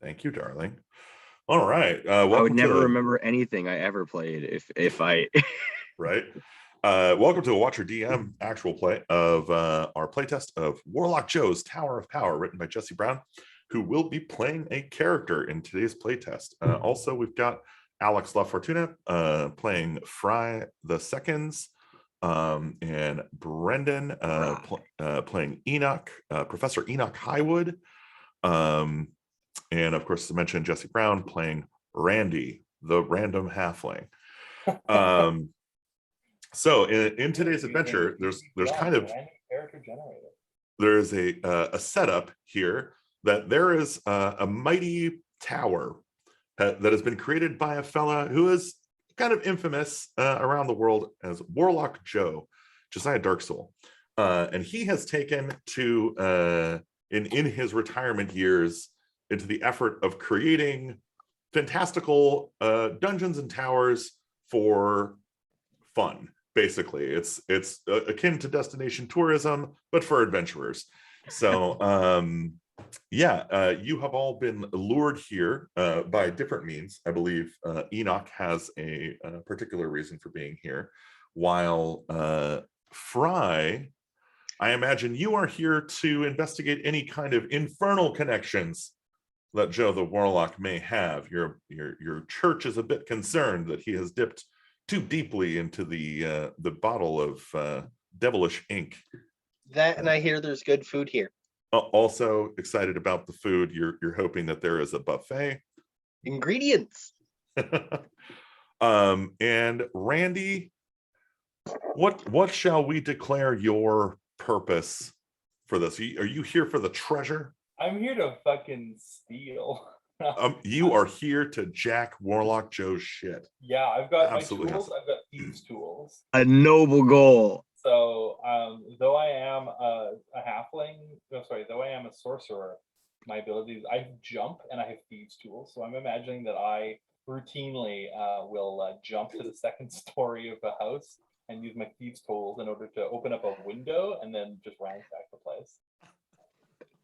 Thank you, darling. All right. I would Welcome never to remember anything I ever played if I. right. Welcome to a Watcher DM actual play of our playtest of Warlock Joe's Tower of Power, written by Jesse Brown, who will be playing a character in today's playtest. Also, we've got Alex La Fortuna playing Fry the Seconds, and Brendan playing Enoch, Professor Enoch Highwood. And of course, to mention Jesse Brown playing Randy, the random halfling. So in today's adventure, there's kind of character generator. There's a setup here that there is a mighty tower that has been created by a fella who is kind of infamous around the world as Warlock Joe, Josiah Darksoul, and he has taken to in his retirement years into the effort of creating fantastical dungeons and towers for fun. Basically, it's akin to destination tourism, but for adventurers. So you have all been lured here by different means. I believe Enoch has a particular reason for being here, while Fry, I imagine you are here to investigate any kind of infernal connections that Joe the Warlock may have. Your church is a bit concerned that he has dipped too deeply into the bottle of devilish ink. That, and I hear there's good food here. Also excited about the food. You're hoping that there is a buffet. Ingredients. And Randy, what shall we declare your purpose for this? Are you here for the treasure? I'm here to fucking steal. You are here to jack Warlock Joe's shit. Yeah, I've got Absolutely. my tools. I've got thieves' tools. A noble goal. So, though I am a halfling, though I am a sorcerer, my abilities, I jump and I have thieves' tools. So I'm imagining that I routinely will jump to the second story of a house and use my thieves' tools in order to open up a window and then just ransack the place.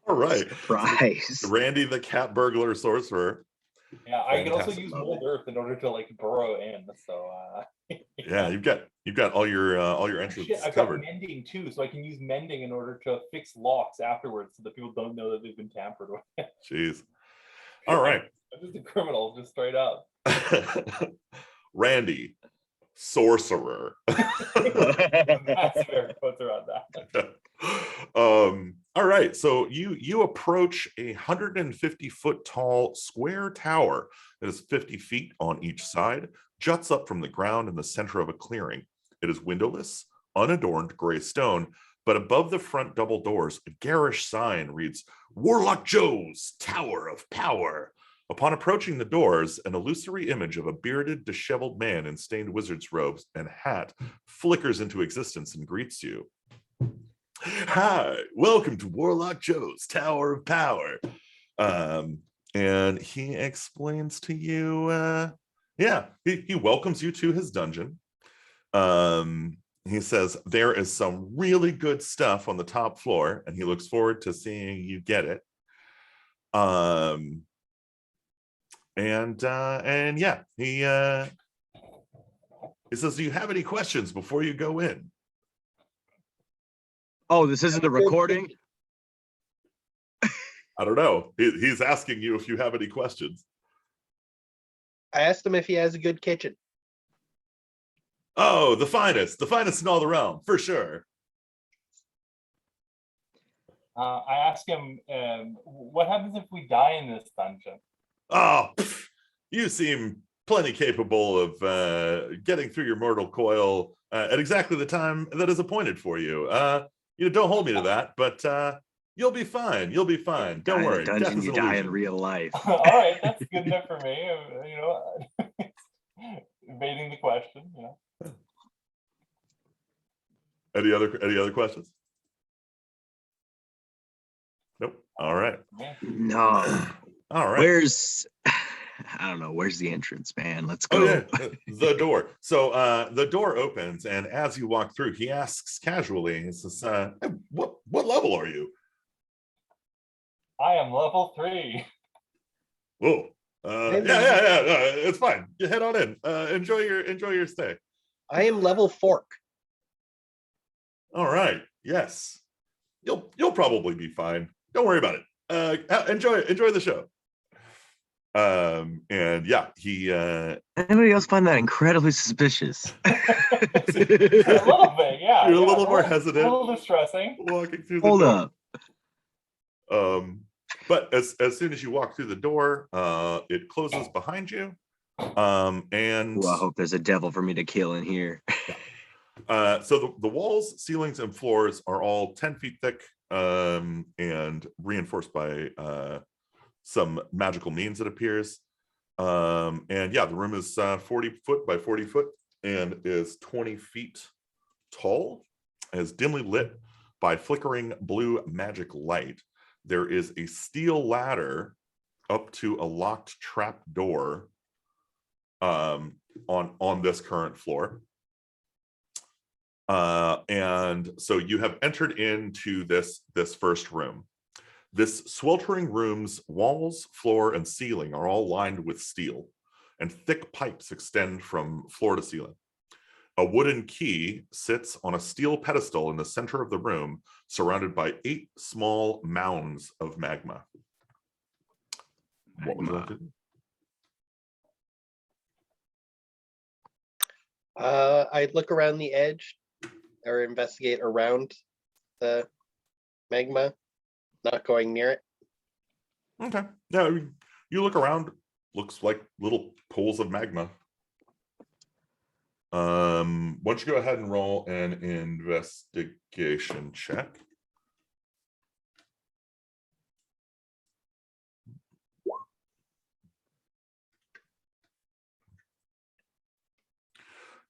All right. Surprise. Randy, the cat burglar sorcerer. Yeah, I can also Fantastic. use mold earth in order to like burrow in. So Yeah, you've got all your entrances I've covered. got mending too, so I can use mending in order to fix locks afterwards, so that people don't know that they've been tampered with. Jeez. All right. I'm just a criminal, just straight up. Randy, sorcerer. That's fair quotes around that. All right, so you approach a 150-foot tall square tower that is 50 feet on each side, juts up from the ground in the center of a clearing. It is windowless, unadorned gray stone, but above the front double doors, a garish sign reads, Warlock Joe's Tower of Power. Upon approaching the doors, an illusory image of a bearded, disheveled man in stained wizard's robes and hat flickers into existence and greets you. Hi, welcome to Warlock Joe's Tower of Power. And he explains to you, he welcomes you to his dungeon. He says there is some really good stuff on the top floor, and he looks forward to seeing you get it. He says, do you have any questions before you go in? Oh, this isn't a recording? I don't know. He's asking you if you have any questions. I asked him if he has a good kitchen. Oh, the finest in all the realm, for sure. I asked him, what happens if we die in this dungeon? Oh, you seem plenty capable of getting through your mortal coil at exactly the time that is appointed for you. Don't hold me to that, but you'll be fine. You'll be fine. Don't worry. Dungeon, you die in real life. All right, that's good enough for me. Evading the question. Any other questions? Nope. All right. No. All right. Where's the entrance, man? Let's go. Oh, yeah. The door. So the door opens, and as you walk through, he asks casually, he says, what level are you? I am level 3. Whoa. Yeah. It's fine. You head on in. Enjoy your stay. I am level 4. All right. Yes. You'll probably be fine. Don't worry about it. Enjoy the show. And yeah, he Anybody else find that incredibly suspicious? A little bit, yeah. You're a yeah, little more A hesitant little distressing. walking through the Hold door. up. But as soon as you walk through the door, it closes behind you. And Ooh, I hope there's a devil for me to kill in here. so the walls, ceilings, and floors are all 10 feet thick, and reinforced by some magical means, it appears. And yeah, the room is 40 foot by 40 foot and is 20 feet tall, is dimly lit by flickering blue magic light. There is a steel ladder up to a locked trap door on this current floor. And so you have entered into this first room. This sweltering room's walls, floor, and ceiling are all lined with steel, and thick pipes extend from floor to ceiling. A wooden key sits on a steel pedestal in the center of the room, surrounded by 8 small mounds of magma. What would you like to do? I'd look around the edge or investigate around the magma, not going near it. Okay. Yeah, I mean, you look around, looks like little pools of magma. Why don't you go ahead and roll an investigation check?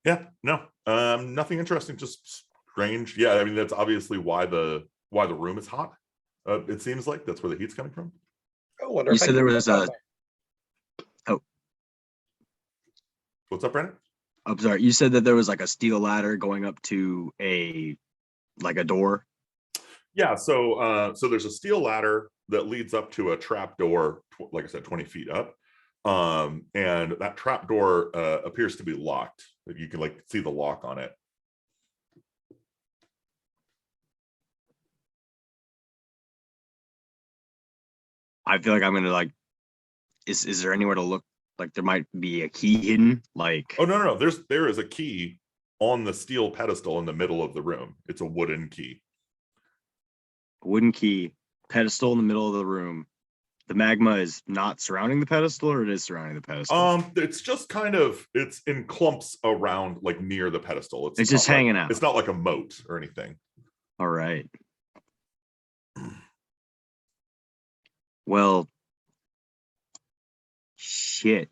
Yeah, no, nothing interesting, just strange. Yeah, I mean, that's obviously why the room is hot. It seems like that's where the heat's coming from. I wonder You if I said there can was jump a. on What's up, Brandon? I'm sorry. You said that there was like a steel ladder going up to a door. Yeah, so there's a steel ladder that leads up to a trap door, like I said, 20 feet up. And that trap door appears to be locked. You can like see the lock on it. I feel like I'm gonna like. Is there anywhere to look? Like there might be a key hidden. Like Oh no, there is a key on the steel pedestal in the middle of the room. It's a wooden key. wooden key, pedestal in the middle of the room. The magma is not surrounding the pedestal, or it is surrounding the pedestal. It's just kind of, it's in clumps around, like near the pedestal. It's just hanging out. It's not like a moat or anything. All right. Well, shit.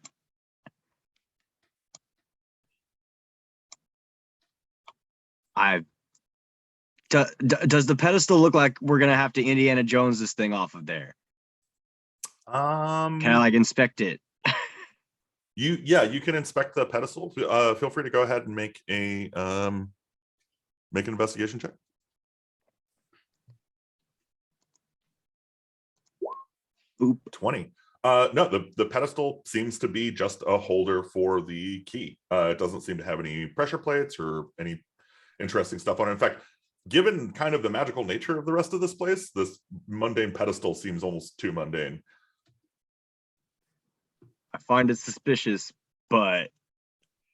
Does the pedestal look like we're gonna have to Indiana Jones this thing off of there? Can I like inspect it? You can inspect the pedestal. Feel free to go ahead and make an investigation check. Oop. 20. No, the pedestal seems to be just a holder for the key. It doesn't seem to have any pressure plates or any interesting stuff on it. In fact, given kind of the magical nature of the rest of this place, this mundane pedestal seems almost too mundane. I find it suspicious, but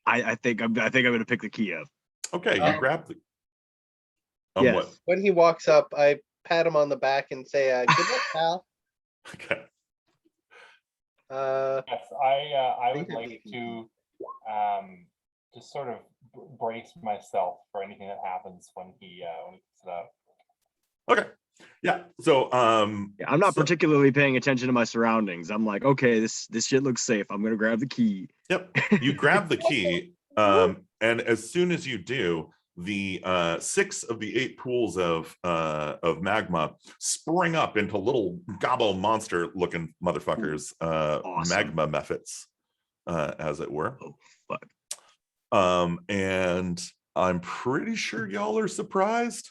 I think I'm gonna pick the key up. Okay, you grab the. Yes. What? When he walks up, I pat him on the back and say, "Good luck, pal." Okay. Yes, I would think like it'd be- to just sort of brace myself for anything that happens when he picks it up. Okay. Yeah. So Yeah, I'm not so- particularly paying attention to my surroundings. I'm like, okay, this shit looks safe. I'm gonna grab the key. Yep. You grab the key, and as soon as you do, the 6 of the 8 pools of magma spring up into little gobble monster looking motherfuckers, Awesome. magma mephits, as it were. Oh fuck. And I'm pretty sure y'all are surprised.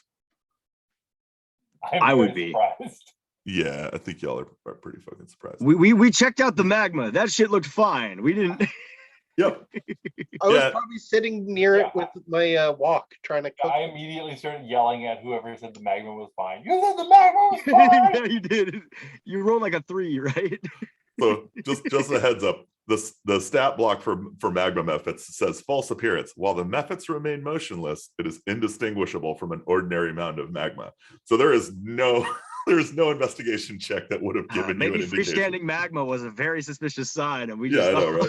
I'm I would very be. surprised. Yeah, I think y'all are pretty fucking surprised. We checked out the magma. That shit looked fine. We didn't. Yep. I was Yeah. probably sitting near it with my walk, trying to cook. I immediately started yelling at whoever said the magma was fine. You said the magma was fine. Yeah, you did. You rolled like a 3, right? So just a heads up. The stat block for magma mephits says false appearance. While the mephits remain motionless, it is indistinguishable from an ordinary mound of magma. So there's no investigation check that would have given you Maybe an indication. freestanding magma was a very suspicious sign, and we Yeah, just I know, right?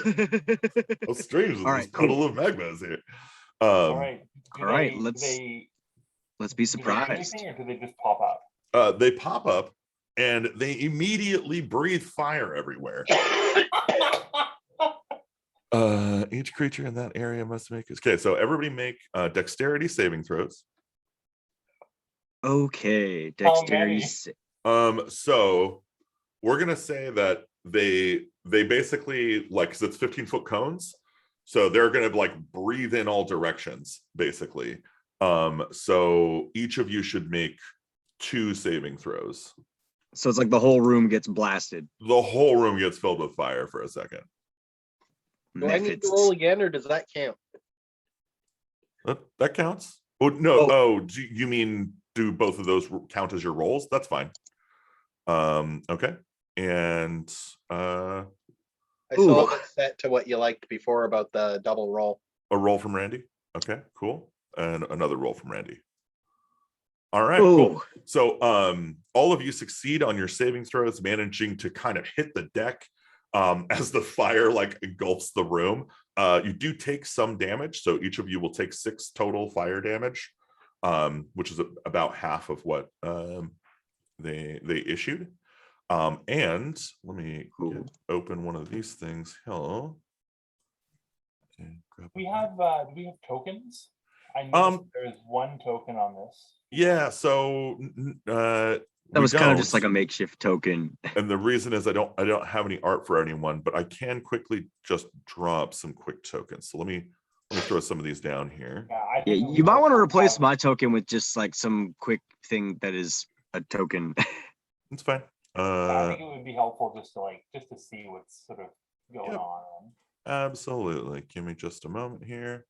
How strange that All this right, cool. puddle of magma is here. All right. All right, let's be surprised. surprised. Or do they just pop up? They pop up and they immediately breathe fire everywhere. Each creature in that area must make okay. So everybody make dexterity saving throws. Okay, dexterity. So we're gonna say that they basically, like, because it's 15-foot cones, so they're gonna like breathe in all directions basically. So each of you should make 2 saving throws. So it's like the whole room gets blasted. The whole room gets filled with fire for a second. Do I need to roll again, or does that count? That counts. Oh no! Oh, do you mean do both of those count as your rolls? That's fine. Okay, and I saw it set to what you liked before about the double roll. A roll from Randy. Okay, cool, and another roll from Randy. All right, cool. So all of you succeed on your saving throws, managing to kind of hit the deck as the fire like engulfs the room. You do take some damage, so each of you will take 6 total fire damage, which is about half of what they issued. And let me open one of these things. Hello. We have do we have tokens? I know there's 1 token on this. Yeah, so that was kind of just like a makeshift token. And the reason is I don't have any art for anyone, but I can quickly just draw up some quick tokens. So let me throw some of these down here. Yeah, you might want to replace my token with just like some quick thing that is a token. It's fine. I think it would be helpful just to see what's sort of going on. Absolutely. Give me just a moment here.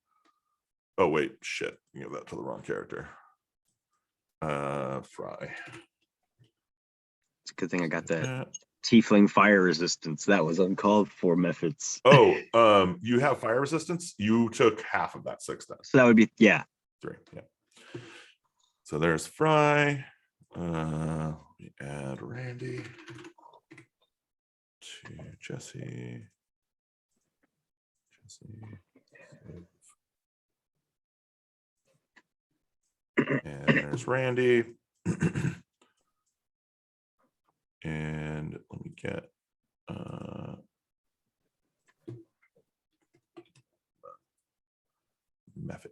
Oh wait, shit. Give that to the wrong character. Fry. It's a good thing I got that tiefling fire resistance. That was uncalled for methods. Oh, you have fire resistance? You took half of that 6 then. So that would be 3. Yeah. So there's Fry. Let me add Randy to Jesse. And there's Randy. And let me get method.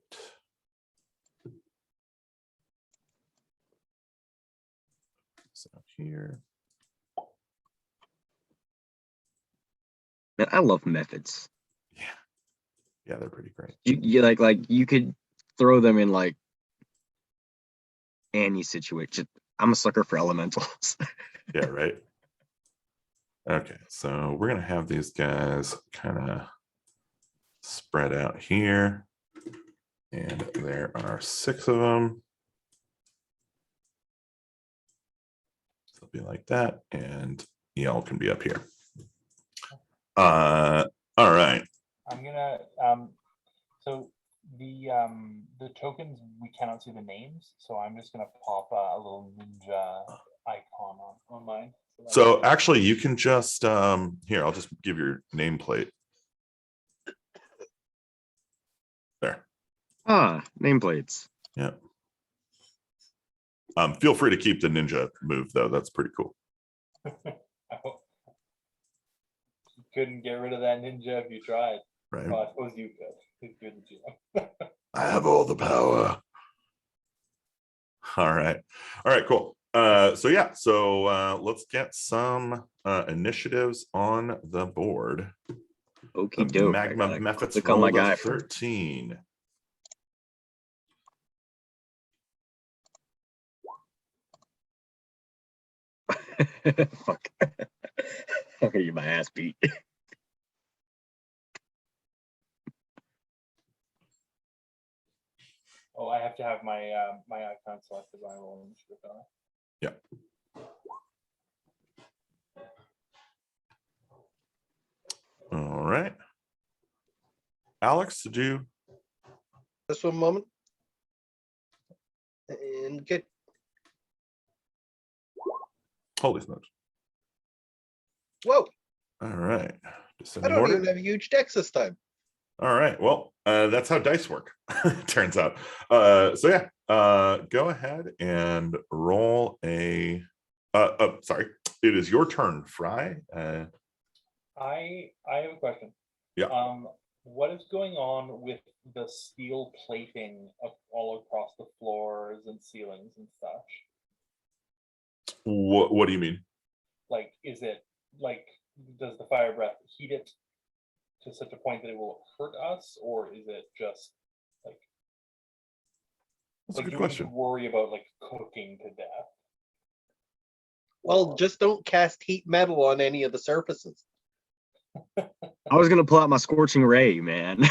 So here. Man, I love methods. Yeah, they're pretty great. You like you could throw them in like any situation. I'm a sucker for elementals. Yeah, right. Okay, so we're gonna have these guys kind of spread out here, and there are 6 of them. So it'll be like that, and y'all can be up here. All right. I'm gonna so the tokens, we cannot see the names, so I'm just gonna pop a little ninja icon on mine. So actually you can just here, I'll just give your nameplate. There. Nameplates. Yeah. Feel free to keep the ninja move though. That's pretty cool. You couldn't get rid of that ninja if you tried. Right. Well, I suppose you could. You're the GM. I have all the power. All right, cool. So let's get some initiatives on the board. Okay, dope. Magma methods click on my guy 13. Fuck. I'm gonna get my ass beat. Oh, I have to have my my icon selected when I roll initiative. Don't I? All right. Alex, did you? Just one moment. And good. Holy smokes. Whoa! All right. I Descending don't order. even have a huge dex this time. All right. Well, that's how dice work, turns out. So yeah, go ahead and roll a. Sorry, it is your turn, Fry. I have a question. Yeah. What is going on with the steel plating all across the floors and ceilings and such? What do you mean? Like, is it like, does the fire breath heat it to such a point that it will hurt us, or is it just like? That's a good do we question. need to worry about like cooking to death? Well, just don't cast heat metal on any of the surfaces. I was gonna pull out my scorching ray, man.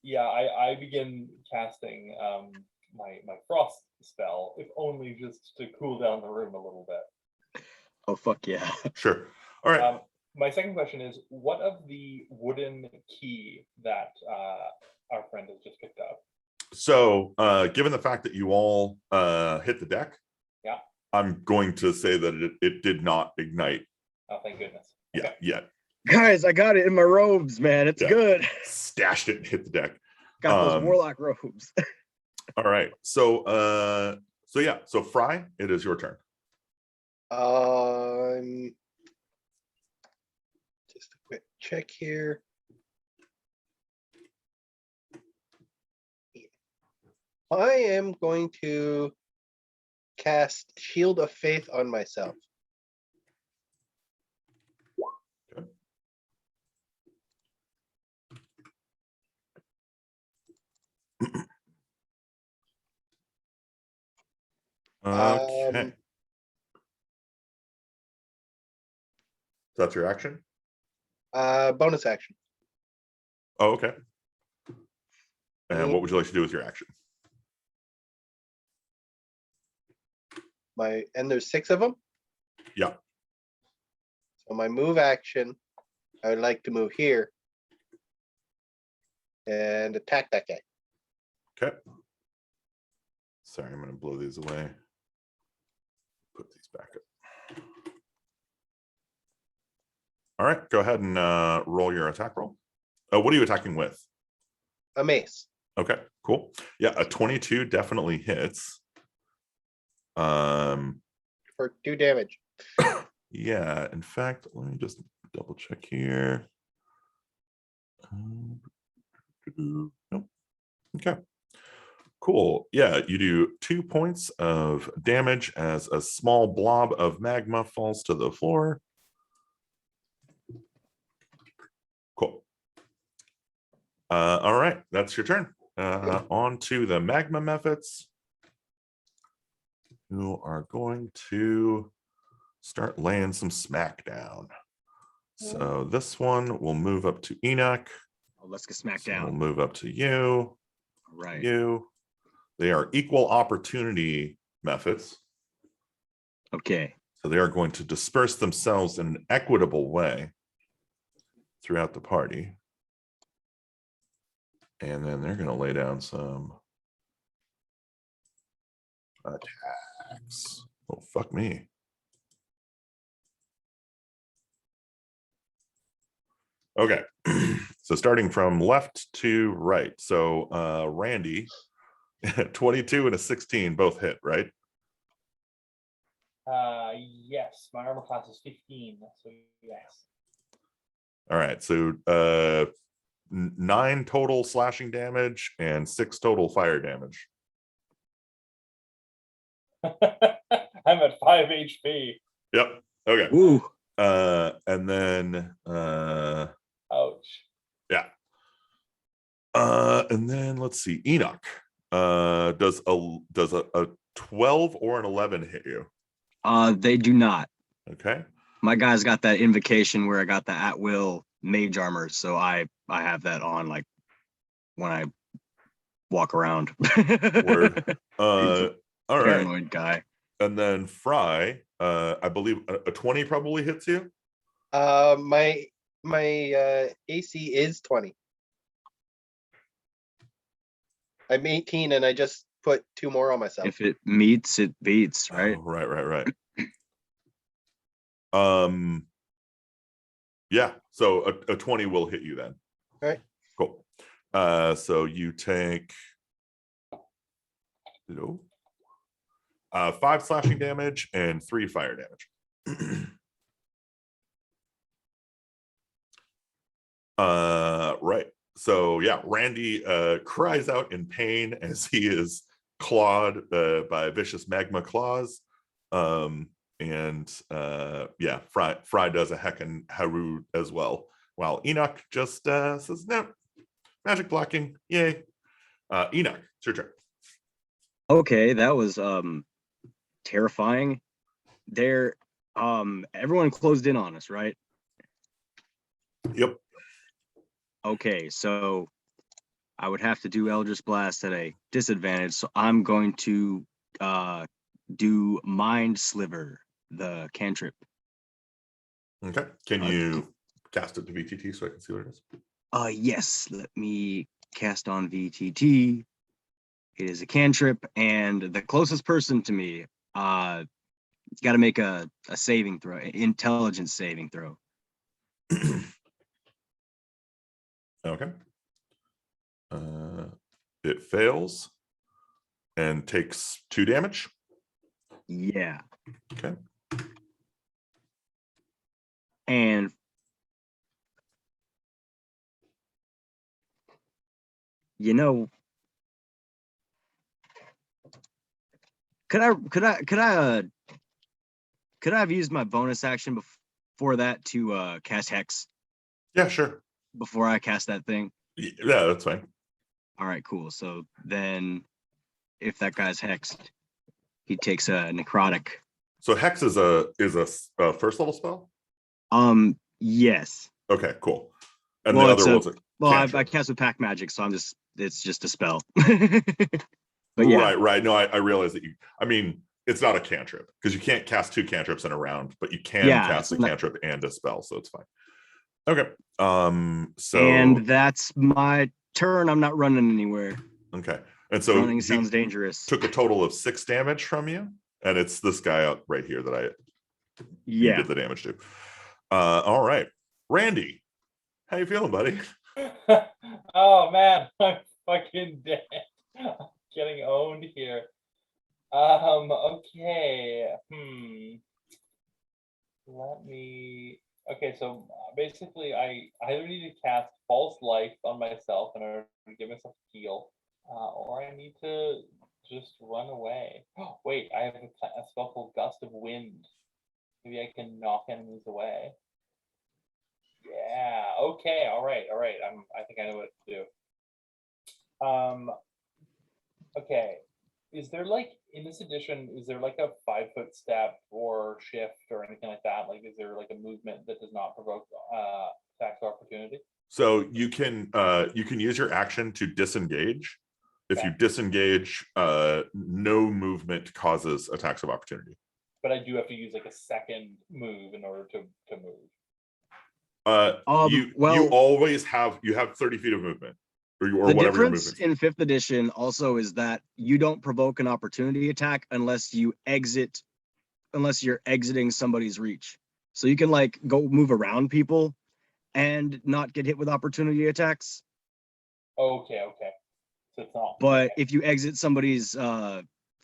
Yeah, I begin casting my frost spell, if only just to cool down the room a little bit. Oh fuck yeah. Sure. All right. My second question is, what of the wooden key that our friend has just picked up? So, given the fact that you all hit the deck, Yeah. I'm going to say that it did not ignite. Oh, thank goodness. Yeah, yet. Guys, I got it in my robes, man. It's Yeah. good. Stashed it and hit the deck. Got those warlock robes. All right. So yeah. So Fry, it is your turn. Just a quick check here. I am going to cast Shield of Faith on myself. Okay. That's your action? Bonus action. Oh, okay. And what would you like to do with your action? And there's 6 of them? Yeah. So my move action, I would like to move here and attack that guy. Okay. Sorry, I'm going to blow these away. Put these back up. All right, go ahead and roll your attack roll. What are you attacking with? A mace. Okay, cool. Yeah, a 22 definitely hits. For 2 damage. Yeah, in fact, let me just double check here. Nope. Okay. Cool. Yeah, you do 2 points of damage as a small blob of magma falls to the floor. Cool. All right, that's your turn. On to the magma methods. You are going to start laying some smack down. So this one will move up to Enoch. Oh, let's get smacked So down. we'll move up to you. All right. You. They are equal opportunity methods. Okay. So they are going to disperse themselves in an equitable way throughout the party. And then they're going to lay down some attacks. Oh, fuck me. Okay. So starting from left to right. So Randy, 22 and a 16 both hit, right? Yes, my armor class is 15, so yes. All right. So 9 total slashing damage and 6 total fire damage. I'm at 5 HP. Yep. Okay. Ooh. And then Ouch. yeah. And then let's see. Enoch. Does a 12 or an 11 hit you? They do not. Okay. My guy's got that invocation where I got the at will mage armor, so I have that on like when I walk around. Word. All right. Paranoid guy. And then Fry, I believe a 20 probably hits you. My AC is 20. I'm 18 and I just put 2 more on myself. If it meets, it beats, right? Oh, right. Yeah, so a 20 will hit you then. All right. Cool. So you take 5 slashing damage and 3 fire damage. Right. So yeah, Randy cries out in pain as he is clawed by vicious magma claws. And yeah, Fry does a heckin' Haru as well, while Enoch just says, no, magic blocking, yay. Enoch, it's your turn. Okay, that was terrifying. There, everyone closed in on us, right? Yep. Okay, so I would have to do Eldritch Blast at a disadvantage, so I'm going to do Mind Sliver, the cantrip. Okay. Can you cast it to VTT so I can see what it is? Yes, let me cast on VTT. It is a cantrip, and the closest person to me got to make a saving throw, intelligence saving throw. Okay. It fails and takes 2 damage. Yeah. Okay. And could I have used my bonus action before that to cast Hex Yeah, sure. before I cast that thing? Yeah, that's fine. All right, cool. So then if that guy's hexed, he takes a necrotic. So Hex is a first level spell? Yes. Okay, cool. And Well, the other was I cast with pack magic, so it's just a spell. But yeah. Right. No, I realize that it's not a cantrip because you can't cast 2 cantrips in a round, but you can cast a cantrip and a spell, so it's fine. Okay. So and that's my turn. I'm not running anywhere. Okay. And so running sounds dangerous. Took a total of 6 damage from you, and it's this guy out right here that you did the damage to. All right. Randy, how you feeling, buddy? Oh man, I'm fucking dead. Getting owned here. Okay. Okay, so basically I either need to cast false life on myself in order to give myself a heal, or I need to just run away. Oh, wait, I have a spell called Gust of Wind. Maybe I can knock enemies away. Yeah, okay, all right. I think I know what to do. Okay. Is there in this edition, is there a 5-foot step or shift or anything like that? Is there a movement that does not provoke attacks of opportunity? So you can use your action to disengage. If you disengage, no movement causes attacks of opportunity. But I do have to use a second move in order to move. You always have 30 feet of movement. Or the whatever difference in 5th edition also is that you don't provoke an opportunity attack unless you're exiting somebody's reach. So you can go move around people and not get hit with opportunity attacks. Okay. So it's not. But if you exit somebody's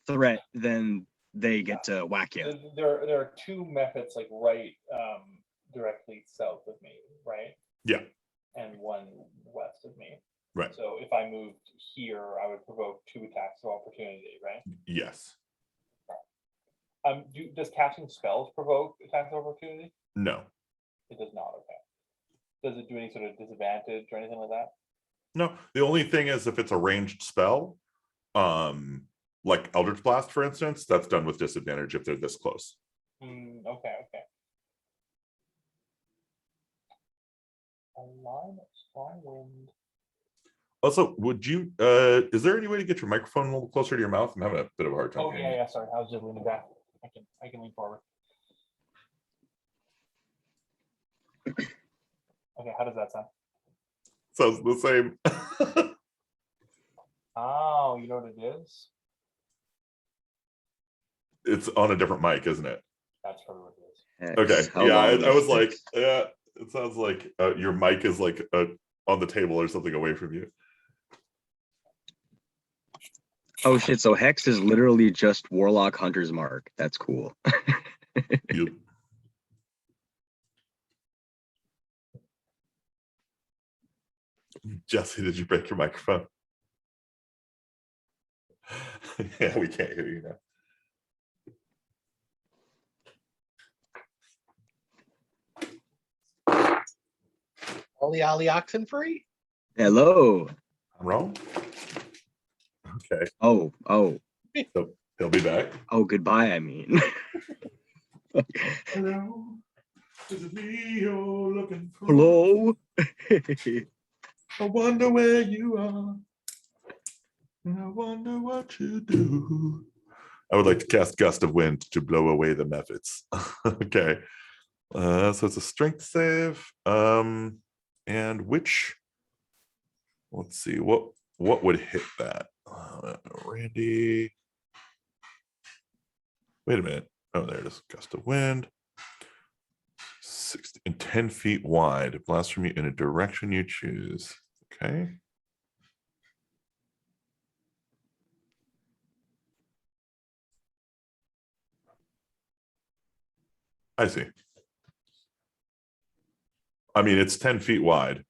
threat, then they get to whack you. There are 2 methods right directly south of me, right? Yeah. And 1 west of me. Right. So if I moved here, I would provoke 2 attacks of opportunity, right? Yes. Does casting spells provoke attacks of opportunity? No. It does not. Okay. Does it do any sort of disadvantage or anything like that? No. The only thing is if it's a ranged spell, like Eldritch Blast, for instance, that's done with disadvantage if they're this close. Okay, okay. A line of strong wind. Also, would you is there any way to get your microphone a little closer to your mouth? I'm having a bit of a hard time Oh hearing yeah, you. yeah. Sorry, I was just leaning back. I can lean forward. Okay, how does that sound? Sounds the same. Oh, you know what it is? It's on a different mic, isn't it? That's probably what it is. Okay. How Yeah, long I was is like, this? yeah, it sounds like your mic is like on the table or something away from you. Oh shit! So Hex is literally just Warlock Hunter's Mark. That's cool. You, Jesse, did you break your microphone? Yeah, we can't hear you now. Ollie oxen free? Hello. I'm wrong. Okay, Oh. so he'll be back. Oh. Goodbye. I mean. Hello, is it me you're looking for? Hello. I wonder where you are. I wonder what you do. I would like to cast Gust of Wind to blow away the methods. Okay. So it's a strength save. And which, let's see, what would hit that? Randy. Wait a minute. Oh, there it is. Gust of Wind. 60 and 10 feet wide. Blast from you in a direction you choose. Okay. I see. I mean, it's 10 feet wide.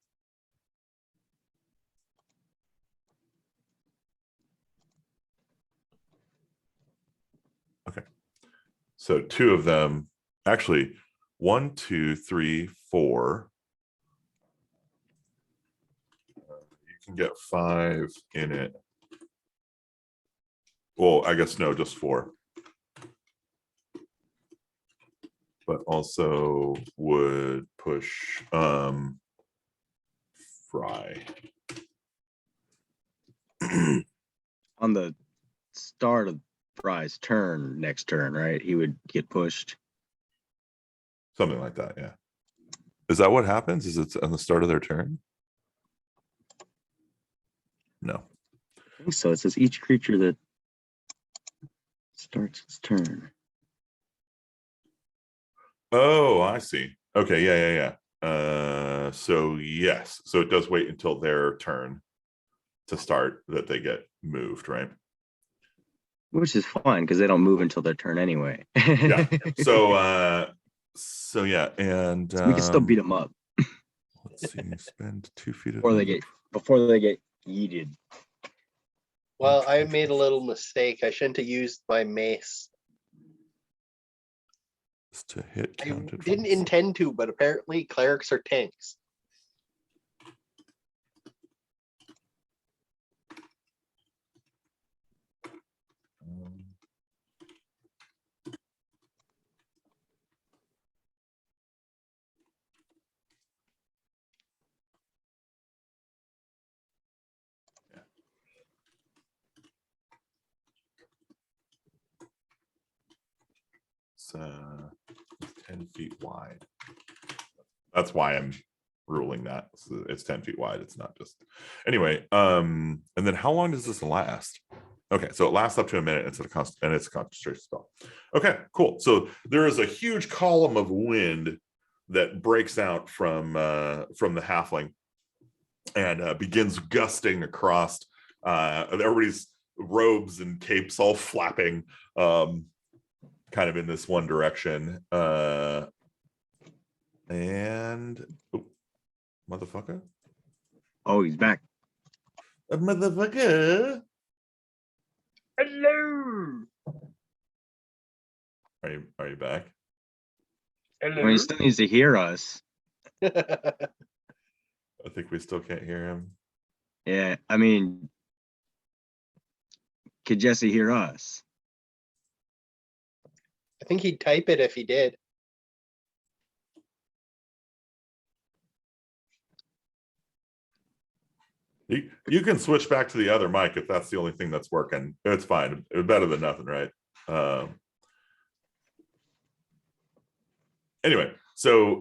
Okay. So two of them, actually, 1, 2, 3, 4. You can get 5 in it. Well, I guess no, just 4. But also would push Fry. On the start of Fry's turn, next turn, right? He would get pushed. Something like that, yeah. Is that what happens? Is it on the start of their turn? No. I think so. It says each creature that starts its turn. Oh, I see. Okay, yeah. So yes, so it does wait until their turn to start that they get moved, right? Which is fine because they don't move until their turn anyway. Yeah. So yeah, and we can still beat them up let's see, spend 2 feet of before they get yeeted. Well, I made a little mistake. I shouldn't have used my mace. to hit I counted. didn't intend to, but apparently clerics are tanks. It's 10 feet wide. That's why I'm ruling that. So it's 10 feet wide. It's not just anyway. And then how long does this last? Okay, so it lasts up to a minute. It's a concentration spell. Okay, cool. So there is a huge column of wind that breaks out from the halfling and begins gusting across everybody's robes and capes all flapping kind of in this one direction. And motherfucker. Oh, he's back. A motherfucker. Hello. Are you back? Hello. I mean, he still needs to hear us. I think we still can't hear him. Yeah, I mean, could Jesse hear us? I think he'd type it if he did. You can switch back to the other mic if that's the only thing that's working. It's fine. It's better than nothing, right? Anyway, so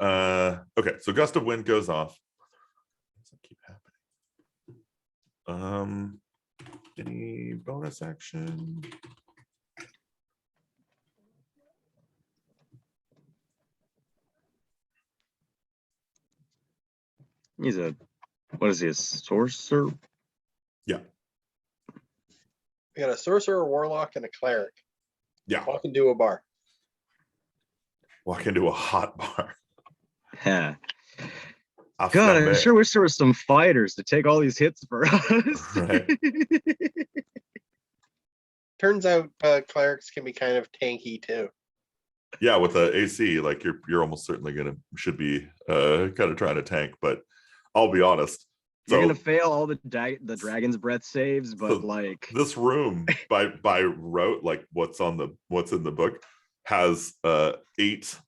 okay, so gust of wind goes off. Does that keep happening? Any bonus action? He's a, what is he, a sorcerer? Yeah, We got a sorcerer, a warlock, and a cleric. yeah. Walk into a bar. Walk into a hot bar. Yeah. Off God, I Flambe. sure wish there were some fighters to take all these hits for us. Right. Turns out clerics can be kind of tanky too. Yeah, with the AC, like you're almost certainly should be kind of trying to tank, but I'll be honest. You're So gonna fail all the dragon's breath saves, but So like this room by rote, like what's in the book, has 8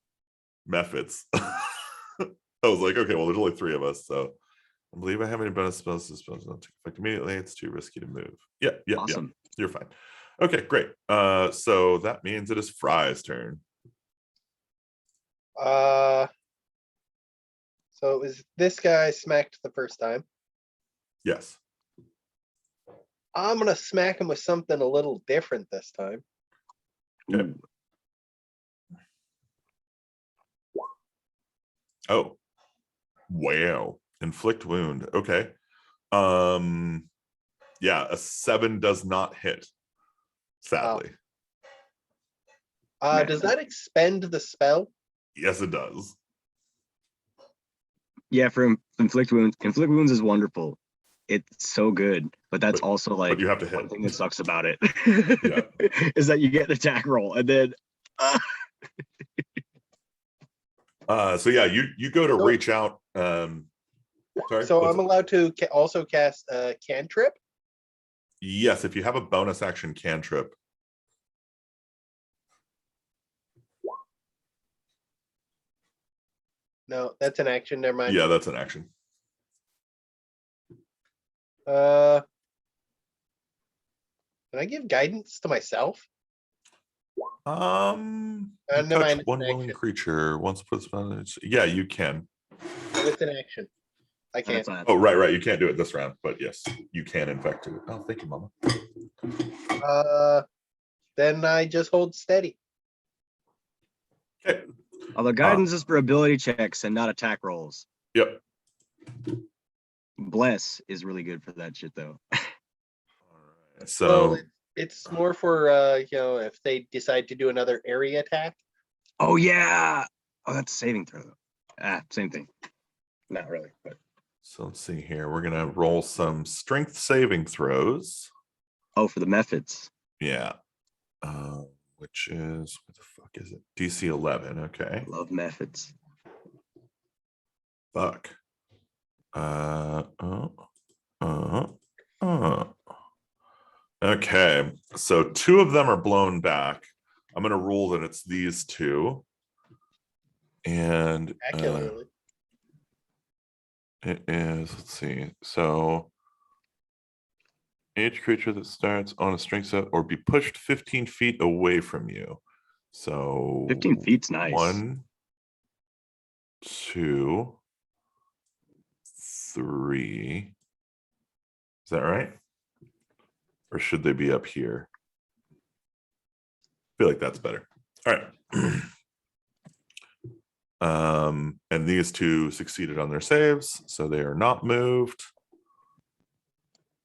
methods. I was like, okay, well, there's only 3 of us, so I believe I have any bonus spells. This spells don't take effect immediately. It's too risky to move. Yeah, awesome. you're fine. Okay, great. So that means it is Fry's turn. So it was this guy smacked the first time. Yes. I'm gonna smack him with something a little different this time. Okay. Ooh. Oh, wow. Inflict wound. Okay. Yeah, a 7 does not hit, sadly. Does that expend the spell? Yes, it does. Yeah, for inflict wounds. Inflict wounds is wonderful. It's so good, but that's also like But you have to one hit. thing that sucks about it. Yeah. Is that you get an attack roll and then So yeah, you go to reach out. Sorry. So what's I'm it? allowed to also cast a cantrip. Yes, if you have a bonus action cantrip. No, that's an action. Never mind. Yeah, that's an action. Can I give guidance to myself? You Never touch mind, it's one an willing action. creature once puts. Yeah, you can. It's an action. I can't. Oh, right. You can't do it this round, but yes, you can in fact do it. Oh, thank you, Mama. Then I just hold steady. Okay. although guidance is for ability checks and not attack rolls. Yep. Bless is really good for that shit though. So Well, it's more for if they decide to do another area attack. Oh yeah. Oh, that's a saving throw though. Same thing. Not really, but so let's see here. We're gonna roll some strength saving throws. oh, for the methods. Yeah. Which is what the fuck is it? DC 11. Okay. Love methods. Fuck. Okay. So 2 of them are blown back. I'm gonna rule that it's these 2. And Accurately. it is, let's see. So each creature that starts on a strength set or be pushed 15 feet away from you. So 15 feet's nice. 1, 2, 3. Is that right? Or should they be up here? I feel like that's better. All right. And these 2 succeeded on their saves, so they are not moved.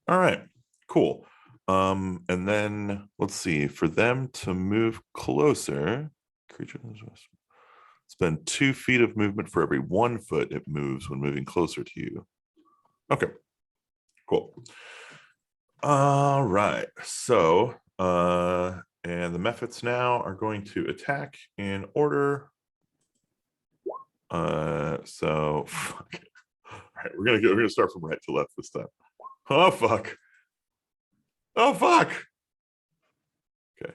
All right, cool. And then let's see, for them to move closer, creature spend 2 feet of movement for every 1 foot it moves when moving closer to you. Okay, cool. All right, so and the methods now are going to attack in order. So fuck. All right, we're gonna start from right to left this time. Oh fuck. Oh fuck. Okay.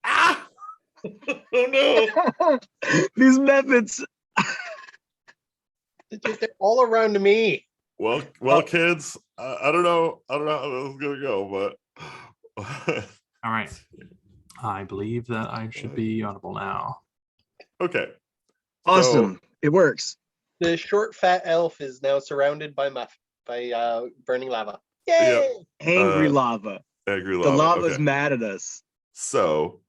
Ah! Oh no. These methods. They're all around me. Well, kids, I don't know how this is gonna go, but All right. I believe that I should be audible now. okay. Awesome. It works. The short fat elf is now surrounded by burning lava. Yay! Angry lava. Angry The lava. lava's Okay. mad at us. So,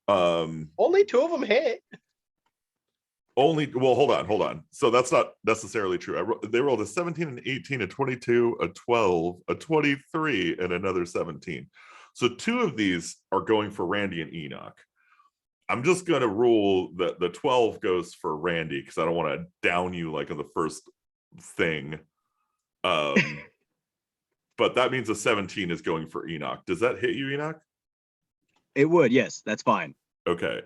Only 2 of them hit. hold on. So that's not necessarily true. They rolled a 17, an 18, a 22, a 12, a 23, and another 17. So 2 of these are going for Randy and Enoch. I'm just going to rule that the 12 goes for Randy because I don't want to down you like on the first thing. But that means a 17 is going for Enoch. Does that hit you, Enoch? It would, yes, that's fine. Okay.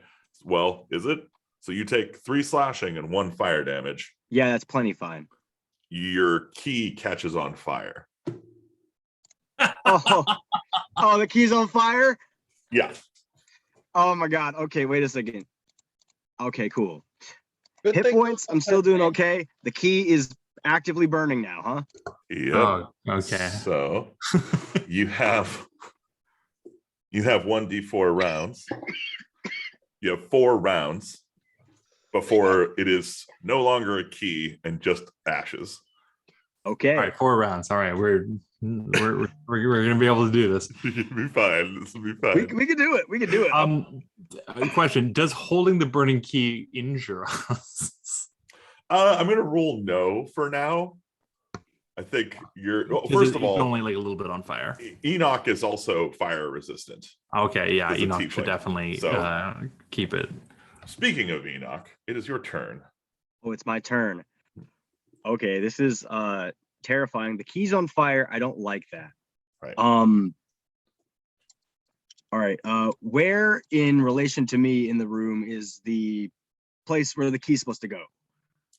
Well, is it? So you take 3 slashing and 1 fire damage. Yeah, that's plenty fine. Your key catches on fire. Oh, the key's on fire? Yeah. Oh my god. Okay, wait a second. Okay, cool. Good Hit thing- points, I'm still doing okay. The key is actively burning now, huh? Yep. Oh, okay. So you have 1d4 rounds. You have 4 rounds before it is no longer a key and just ashes. Okay. All right, 4 rounds. All right, we're gonna be able to do this. You'll be fine. This will be fine. We can do it. We can do it. Question: does holding the burning key injure us? I'm gonna rule no for now. I think first of it's all, only like a little bit on fire. Enoch is also fire resistant. Okay, yeah, It's a Enoch tiefling. should definitely So- keep it. Speaking of Enoch, it is your turn. Oh, it's my turn. Okay, this is terrifying. The key's on fire. I don't like that. Right. All right. Where in relation to me in the room is the place where the key's supposed to go?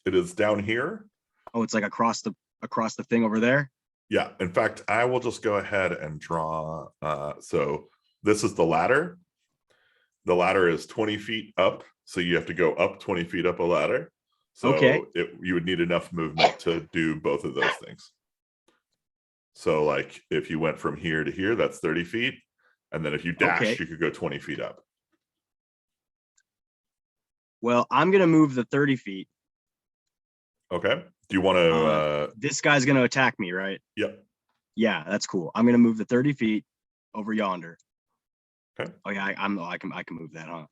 It is down here. Oh, it's like across the thing over there. Yeah. In fact, I will just go ahead and draw. So this is the ladder. The ladder is 20 feet up. So you have to go up 20 feet up a ladder. So Okay. you would need enough movement to do both of those things. So like if you went from here to here, that's 30 feet. And then if you dash, Okay. you could go 20 feet up. Well, I'm gonna move the 30 feet. Okay. Do you want to? This guy's gonna attack me, right? Yep. Yeah, that's cool. I'm gonna move the 30 feet over yonder. Okay. Oh yeah, I can move that, huh?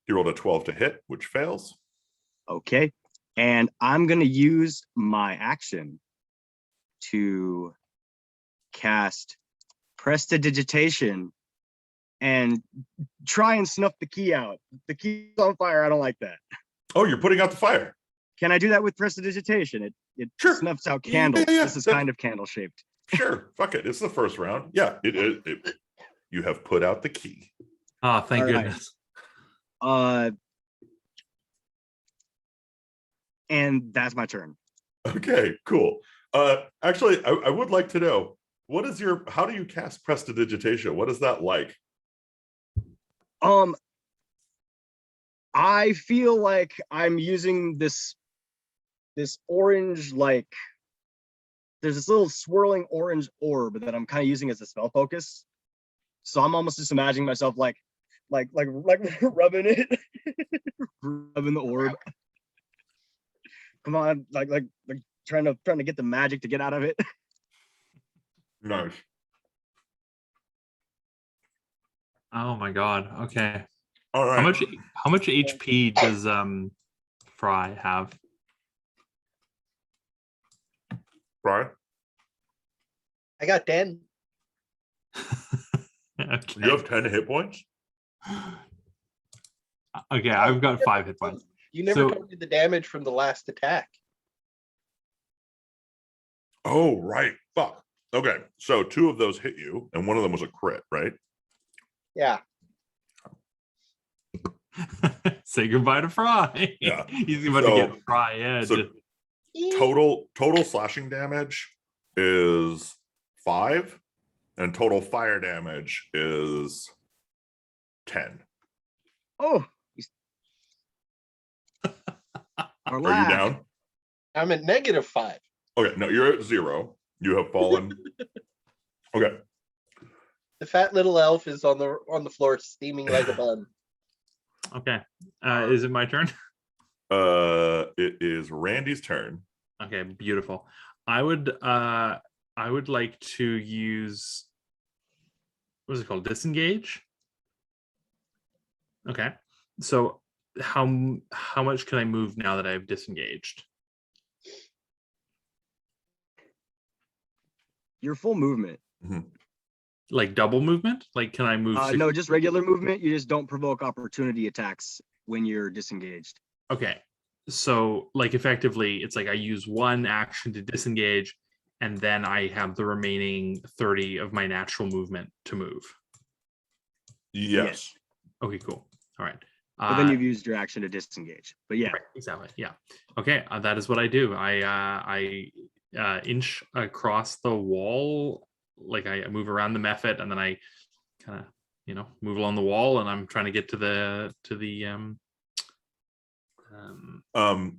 You rolled a 12 to hit, which fails. Okay. And I'm gonna use my action to cast Prestidigitation and try and snuff the key out. The key's on fire. I don't like that. Oh, you're putting out the fire. Can I do that with Prestidigitation? It Sure. snuffs out Yeah, candles. yeah, This is that's- kind of candle shaped. Sure. Fuck it. It's the first round. Yeah. You have put out the key. Oh, thank All right. goodness. And that's my turn. Okay, cool. Actually, I would like to know how do you cast Prestidigitation? What is that like? I feel like I'm using this orange, like there's this little swirling orange orb that I'm kind of using as a spell focus. So I'm almost just imagining myself like rubbing it, rubbing the orb. Come on, like trying to get the magic to get out of it. Nice. Oh my god. Okay. All right. How much HP does Fry have? Brian, I got 10. Okay. you have 10 hit points? Okay, I've got 5 hit points. You never So- told me the damage from the last attack. Oh, right. Fuck. Okay. So 2 of those hit you, and 1 of them was a crit, right? Yeah. Say goodbye to Fry. Yeah. He's about So- to get Fry edge. so- Total slashing damage is 5, and total fire damage is 10. Oh, Are you down? I'm at -5. Okay, no, you're at 0. You have fallen. Okay. The fat little elf is on the floor steaming like a bun. Okay. Is it my turn? It is Randy's turn. Okay, beautiful. I would like to use, what is it called? Disengage. Okay. So how much can I move now that I've disengaged? your full movement. Like double movement? Like can I move? No, just regular movement. You just don't provoke opportunity attacks when you're disengaged. Okay. So like effectively it's like I use one action to disengage and then I have the remaining 30 of my natural movement to move. Yes. Okay, cool. All right. But then you've used your action to disengage. But yeah. Right, exactly. Yeah. Okay. That is what I do. I inch across the wall, like I move around the method, and then I kind of move along the wall, and I'm trying to get to the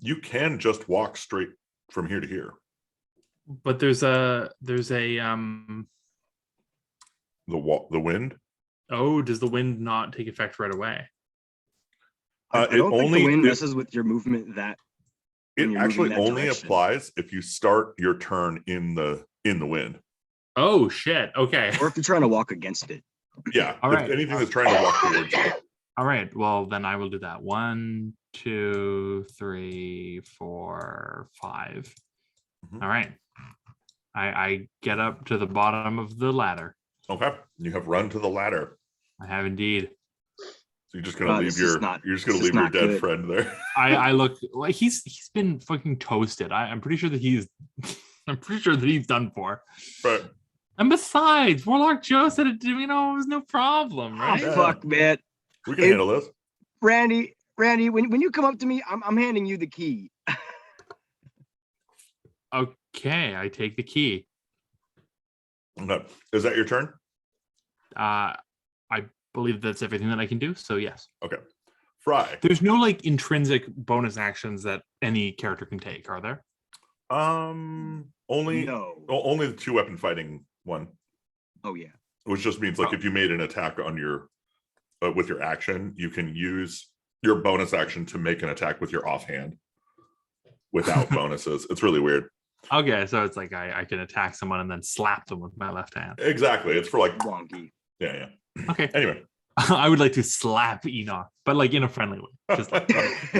You can just walk straight from here to here. But there's a The wind. Oh, does the wind not take effect right away? I don't think only the wind messes with your movement that when it you're moving actually that only direction. applies if you start your turn in the wind. Oh shit. Okay. Or if you're trying to walk against it. Yeah. All if right. anything that's trying to walk towards you. All right. Well, then I will do that. 1, 2, 3, 4, 5. Mhm. All right. I get up to the bottom of the ladder. Okay. You have run to the ladder. I have indeed. So you're just gonna leave this is your not- you're just gonna this is leave your not dead good. friend there. I look like he's been fucking toasted. I'm pretty sure that he's done for. But And besides, Warlock Joe said it was no problem, Oh, right? Yeah. fuck, man. we can It- handle this. Randy, when you come up to me, I'm handing you the key. Okay, I take the key. Okay. Is that your turn? I believe that's everything that I can do. So yes, Okay. Fry. there's no like intrinsic bonus actions that any character can take, are there? Only No. only the 2-weapon fighting one, Oh yeah. which just means like if you made an attack on your with your action, you can use your bonus action to make an attack with your offhand without bonuses. It's really weird. Okay, so it's like I can attack someone and then slap them with my left hand. Exactly. It's for like Wonky. yeah. Okay, Anyway, I would like to slap Enoch, but like in a friendly way. Just like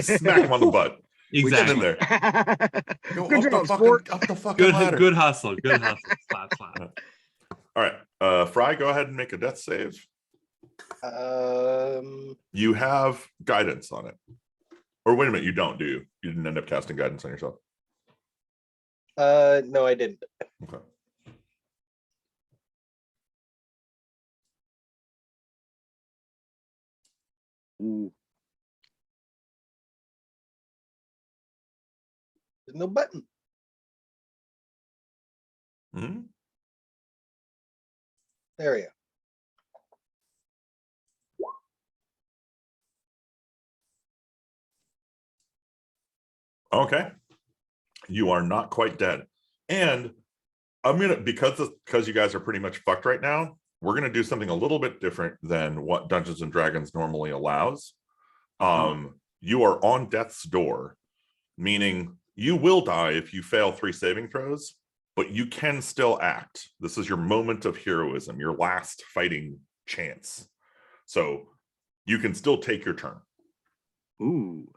smack him on the butt. We get in exactly. there. Go Good up job, the sport. fucking up the fucking ladder. Good hustle. Good hustle. Slap, slap. All right. Fry, go ahead and make a death save. You have guidance on it. Or wait a minute, you don't, do you? You didn't end up casting guidance on yourself. No, I didn't. Okay. Ooh. There's no button. Hmm? There we go. Okay. You are not quite dead. And I'm gonna because you guys are pretty much fucked right now, we're gonna do something a little bit different than what Dungeons and Dragons normally allows. You are on death's door, meaning you will die if you fail 3 saving throws, but you can still act. This is your moment of heroism, your last fighting chance. So you can still take your turn. Ooh.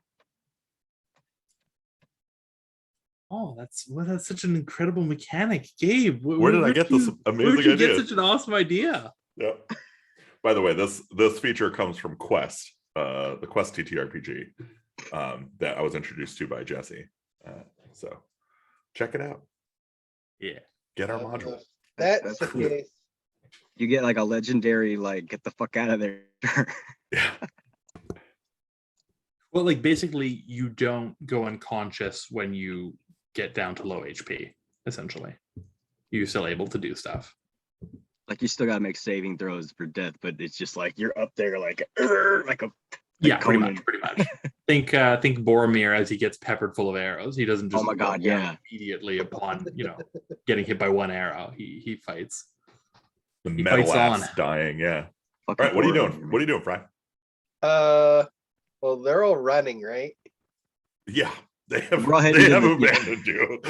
Oh, that's such an incredible mechanic, Gabe. Where did I get this amazing Where did you idea? get such an awesome idea? Yeah. By the way, this feature comes from Quest, the Quest TTRPG that I was introduced to by Jesse. So check it out. Yeah. Get our module. That's the cool. case. You get like a legendary, like, get the fuck out of there. Yeah. Well, like basically, you don't go unconscious when you get down to low HP. Essentially, you're still able to do stuff. Like you still gotta make saving throws for death, but it's just like you're up there like a Yeah, pretty Conan. much, pretty much. think Boromir as he gets peppered full of arrows. He doesn't just Oh my God, go down yeah. immediately upon getting hit by one arrow. He fights. The He metal fights on. ass dying. Yeah. All Fucking right. What are you horror doing? movie. What are you doing, Fry? Well, they're all running, right? Yeah, they have. Go ahead They and have do the- yeah. abandoned you.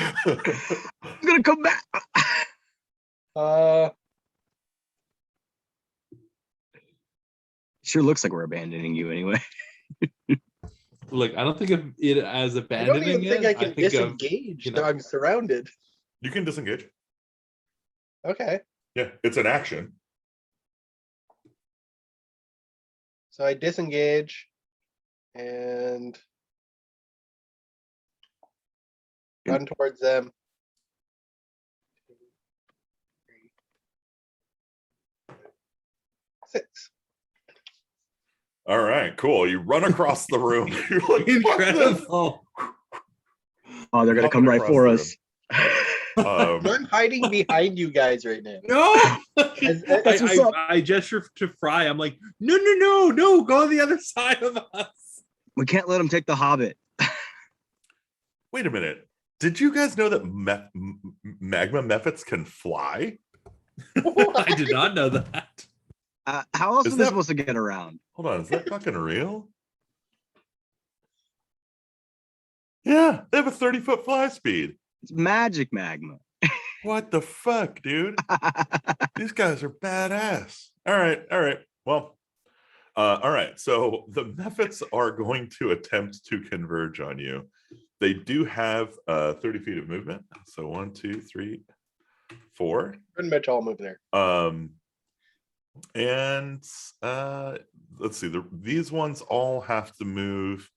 I'm gonna come back. Uh, Sure looks like we're abandoning you anyway. Look, I don't think of it as I don't abandoning even think it. I can think of, disengage. you know- I'm surrounded. You can disengage. Okay, Yeah, it's an action. so I disengage and run towards them. 6. All right, cool. You run across the room. You're like, "Fuck this." Incredible. Oh, they're gonna Hopping come right across for the us. I'm hiding behind you guys right now. No, That's what's up. I gesture to Fry. I'm like, no, go on the other side of us. We can't let them take the Hobbit. Wait a minute. Did you guys know that magma mephits can fly? I did not know that. How else Is are they that- supposed to get around? Hold on, is that fucking real? Yeah, they have a 30-foot fly speed. It's magic magma. What the fuck, dude? These guys are badass. All right. Well, all right. So the mephits are going to attempt to converge on you. They do have 30 feet of movement. So 1, 2, 3, 4. Pretty much all move there. And let's see. These ones all have to move.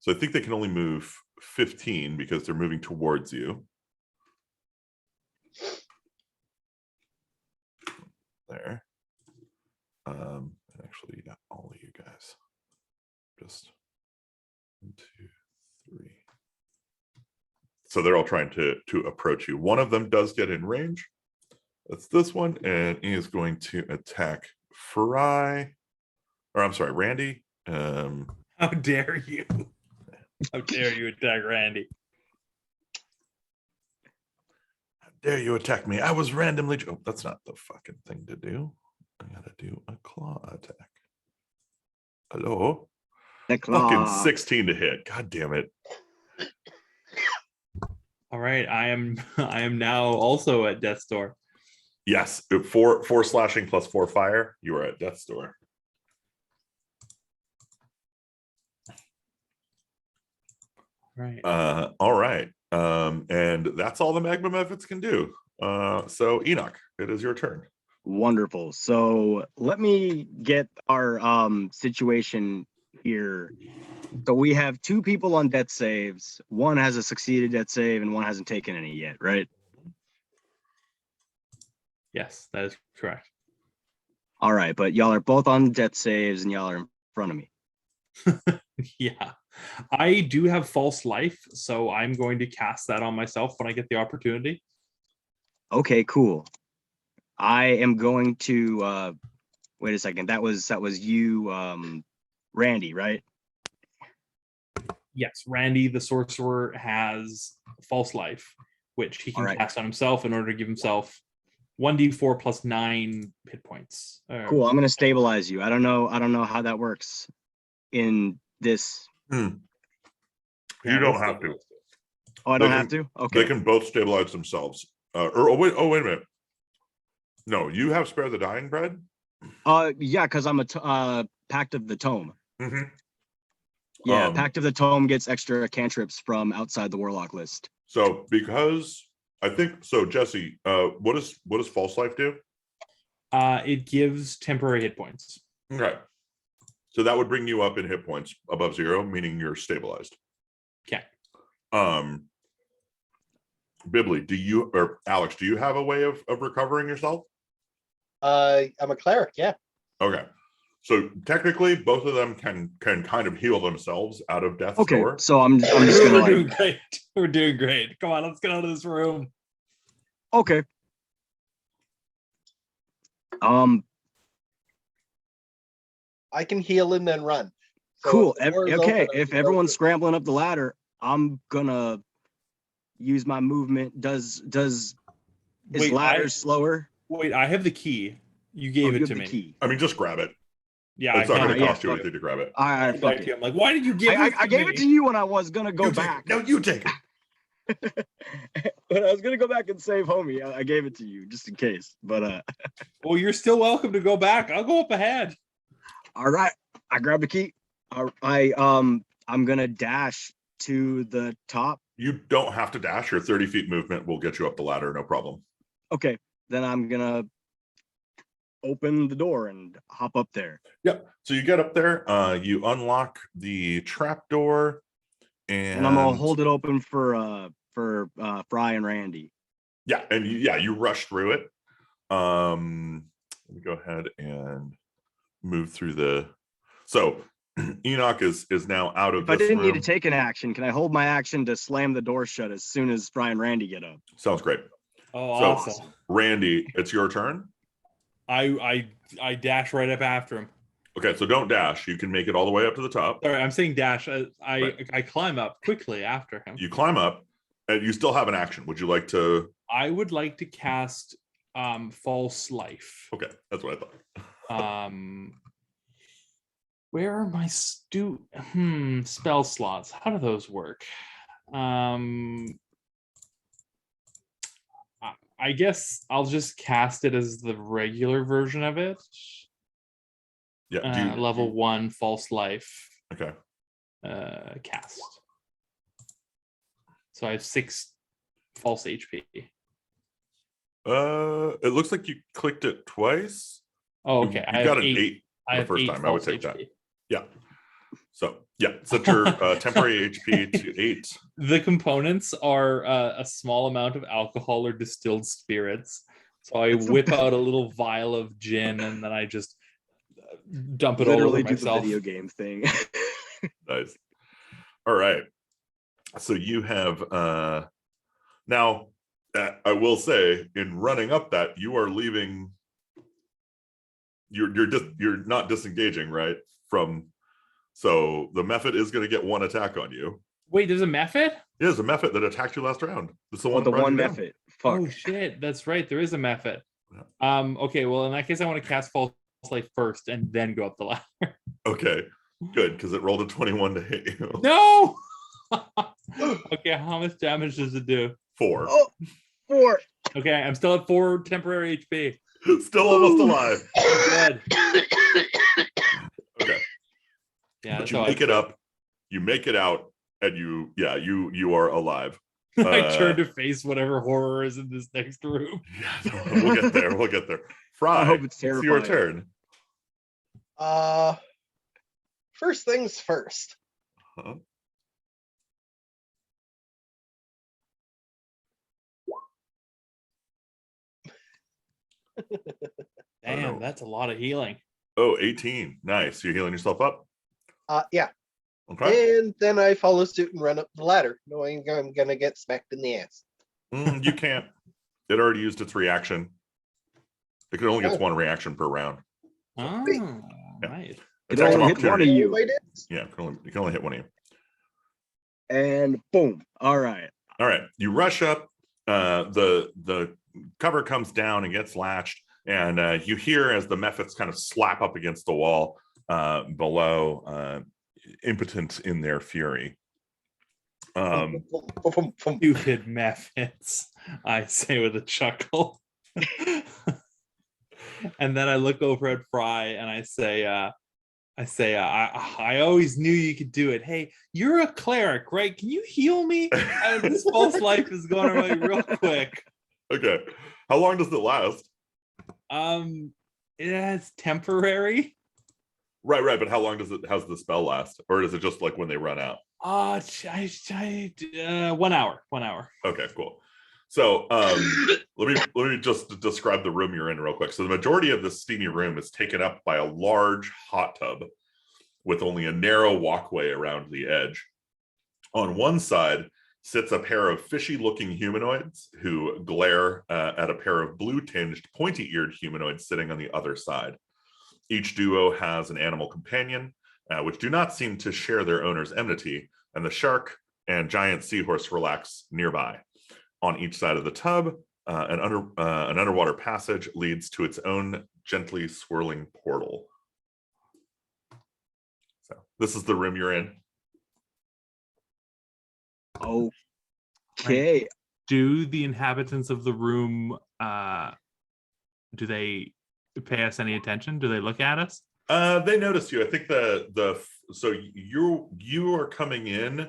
So I think they can only move 15 because they're moving towards you. There. Actually, yeah, all of you guys. Just 1, 2, 3. So they're all trying to approach you. One of them does get in range. That's this one, and he is going to attack Fry. Or I'm sorry, Randy. How dare you? How dare you attack Randy? How dare you attack me? I was randomly. Oh, that's not the fucking thing to do. I gotta do a claw attack. Hello? The Fucking claw. 16 to hit. God damn it. All right, I am now also at death's door. Yes, 4 slashing plus 4 fire. You are at death's door. Right. All right. And that's all the magma mephits can do. So Enoch, it is your turn. Wonderful. So let me get our situation here. So we have 2 people on death saves. One has a succeeded death save and one hasn't taken any yet, right? Yes, that is correct. All right, but y'all are both on death saves and y'all are in front of me. Yeah. I do have false life, so I'm going to cast that on myself when I get the opportunity. Okay, cool. I am going to wait a second. That was you, Randy, right? Yes, Randy the sorcerer has false life, which he can Alright. cast on himself in order to give himself 1d4 plus 9 hit points. Cool. I'm gonna stabilize you. I don't know how that works in this. You Yeah, don't that's have to. stabilized. Oh, I They don't can- have to? They Okay. can both stabilize themselves. Wait a minute. No, you have spare the dying bread. Yeah, because I'm a Pact of the Tome. Mm-hmm. Yeah, Pact of the Tome gets extra cantrips from outside the Warlock list. So because I think so, Jesse. What does false life do? It gives temporary hit points. Okay. So that would bring you up in hit points above 0, meaning you're stabilized. Okay. Bibly, do you or Alex, do you have a way of recovering yourself? I'm a cleric, yeah. Okay. So technically both of them can kind of heal themselves out of death's Okay, door. so I'm just gonna We're like, doing great. We're doing great. Come on, let's get out of this room. okay. I can heal and then run. So Cool. the door is Okay, open, I if can go everyone's through. scrambling up the ladder, I'm gonna use my movement. Is Wait, ladder slower? I have the key. You Oh, gave you it have to the me. key. I mean, just grab it. Yeah, I It's not going hand to it cost you fuck anything to grab it. All right, back fuck to it. you. I'm like, why did you give I it to gave me? it to you when I was gonna go You take it. back. No, you take it. When I was gonna go back and save homie, I gave it to you just in case. But Well, you're still welcome to go back. I'll go up ahead. all right, I grabbed the key. I'm gonna dash to the top. You don't have to dash. Your 30 feet movement will get you up the ladder, no problem. Okay, then I'm gonna open the door and hop up there. Yep. So you get up there, you unlock the trap door, And I'm gonna hold it open for Fry and Randy. Yeah, and you rush through it. Let me go ahead and move through the. So Enoch is now out of If I this didn't room. need to take an action, can I hold my action to slam the door shut as soon as Fry and Randy get up? Sounds great. Oh, So awesome. Randy, it's your turn. I dash right up after him. Okay, so don't dash. You can make it all the way up to the top. Sorry, I'm saying dash. I Right. I climb up quickly after him. You climb up, and you still have an action. Would you like to? I would like to cast false life. Okay, that's what I thought. Where are my spell slots? How do those work? I guess I'll just cast it as the regular version of it. Yeah. Level 1 false life Okay. cast. So I have 6 false HP. It looks like you clicked it twice. Oh, okay. You got an 8 I the have first 8 time. I would false take that. HP. Yeah. So yeah, set your temporary HP to 8. The components are a small amount of alcohol or distilled spirits. So I whip out a little vial of gin and then I just dump it all over Literally do the myself. video game thing. Nice. All right. So you have now. I will say, in running up that, you are leaving. You're not disengaging, right? So the Mephit is going to get 1 attack on you. Wait, there's a method? Yeah, there's a Mephit that attacked you last round. It's the one. The that brought one you down. method. Fuck. Oh shit, that's right. There is a method. Yeah. Okay, well in that case I want to cast false life first and then go up the ladder. Okay, good, because it rolled a 21 to hit you. No. Okay, how much damage does it do? 4. Oh, 4. Okay, I'm still at 4 temporary HP. Still almost alive. Good. Okay. Yeah, But so you make it up, you make it out, and you are alive. I turn to face whatever horror is in this next room. Yeah, we'll get there. We'll get there. Fry, I hope it's it's your terrifying. turn. First things first. Huh? Damn, know. that's a lot of healing. Oh, 18. Nice. You're healing yourself up. Yeah. Okay. And then I follow suit and run up the ladder, knowing I'm gonna get smacked in the ass. You can't. It already used its reaction. It only gets Oh. 1 reaction per round. Oh, Yeah. nice. It Attack of only hit one of opportunity. you. Wait, it's- Yeah, you can only hit 1 of you. And boom. All right. All right, you rush up. The cover comes down and gets latched, and you hear as the Mephits kind of slap up against the wall below, impotent in their fury. Stupid methods, I say with a chuckle. And then I look over at Fry and I say, I always knew you could do it. Hey, you're a cleric, right? Can you heal me? This false life is going away real quick. Okay, how long does it last? It's temporary. Right, but how long how's the spell last, or is it just like when they run out? 1 hour. 1 hour. Okay, cool. So let me just describe the room you're in real quick. So the majority of this steamy room is taken up by a large hot tub with only a narrow walkway around the edge. On one side sits a pair of fishy-looking humanoids who glare at a pair of blue-tinged, pointy-eared humanoids sitting on the other side. Each duo has an animal companion, which do not seem to share their owner's enmity, and the shark and giant seahorse relax nearby. On each side of the tub, an underwater passage leads to its own gently swirling portal. So this is the room you're in. Okay. Do the inhabitants of the room do they pay us any attention? Do they look at us? They notice you. I think so you are coming in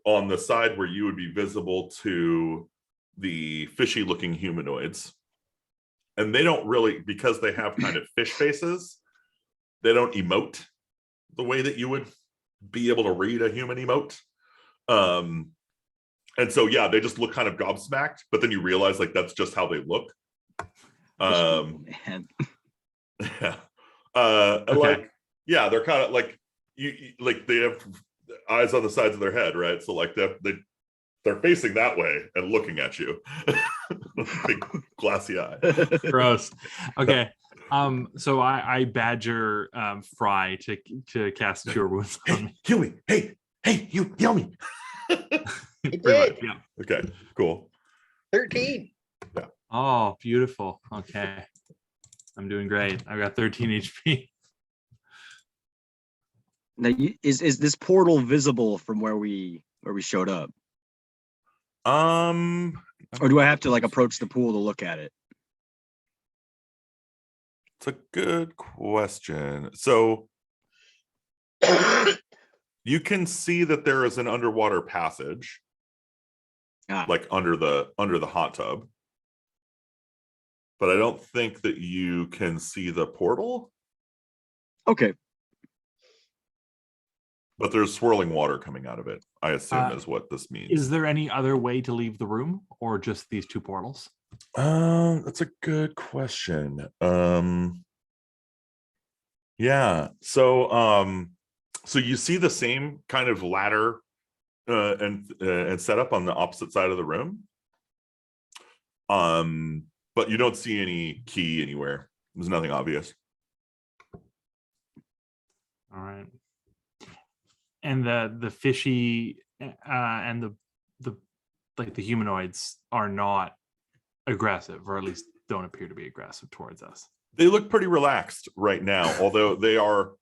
on the side where you would be visible to the fishy looking humanoids. And they don't really, because they have kind of fish faces, they don't emote the way that you would be able to read a human emote. And so, yeah, they just look kind of gobsmacked, but then you realize like that's just how they look. Man. Yeah. Okay. Like, yeah, they're kind of like like they have eyes on the sides of their head, right? So like they're facing that way and looking at you. Big glassy eye. Gross. Okay. So I badger Fry to cast Cure Wounds on Hey, me. heal me. Hey, you heal me. It Pretty much, did. yeah. Okay, cool. 13. Oh, beautiful. Okay. I'm doing great. I've got 13 HP. Now, is this portal visible from where we showed up, or do I have to like approach the pool to look at it? It's a good question. So you can see that there is an underwater passage, like under the hot tub. But I don't think that you can see the portal. Okay. But there's swirling water coming out of it, I assume is what this means. Is there any other way to leave the room, or just these two portals? That's a good question. Yeah. So you see the same kind of ladder and setup on the opposite side of the room. But you don't see any key anywhere. There's nothing obvious. All right. And the fishy and the like the humanoids are not aggressive, or at least don't appear to be aggressive towards us. They look pretty relaxed right now, although they are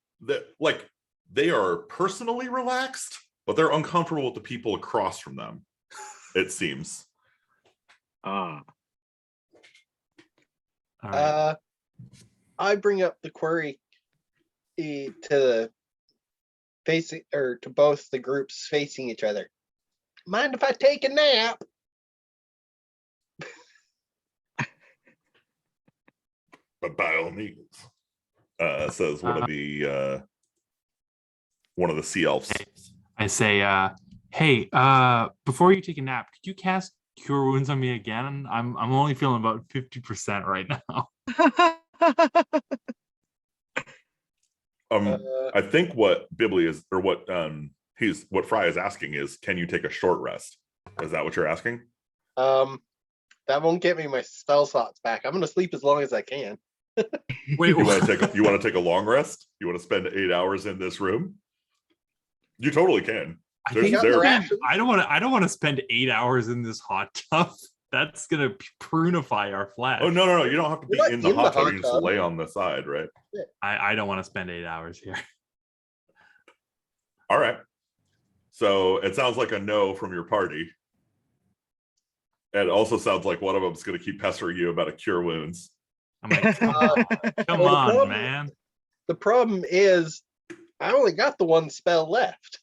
personally relaxed, but they're uncomfortable with the people across from them, it seems. All right. I bring up the query to the facing, or to both the groups facing each other. Mind if I take a nap? But by all means, says one of the sea elves. I say, hey, before you take a nap, could you cast Cure Wounds on me again? I'm only feeling about 50% right now. I think what Bibli is, or what Fry is asking is, can you take a short rest? Is that what you're asking? That won't get me my spell slots back. I'm gonna sleep as long as I can. Wait, you want to take a long rest? You want to spend 8 hours in this room? You totally can. I don't want to spend 8 hours in this hot tub. That's gonna prunify our flesh. Oh no! You don't have to be in the hot tub. You just lay on the side, right? I don't want to spend 8 hours here. All right. So it sounds like a no from your party. And it also sounds like one of them is going to keep pestering you about a Cure Wounds. I'm like, come on, man. The problem is, I only got the one spell left.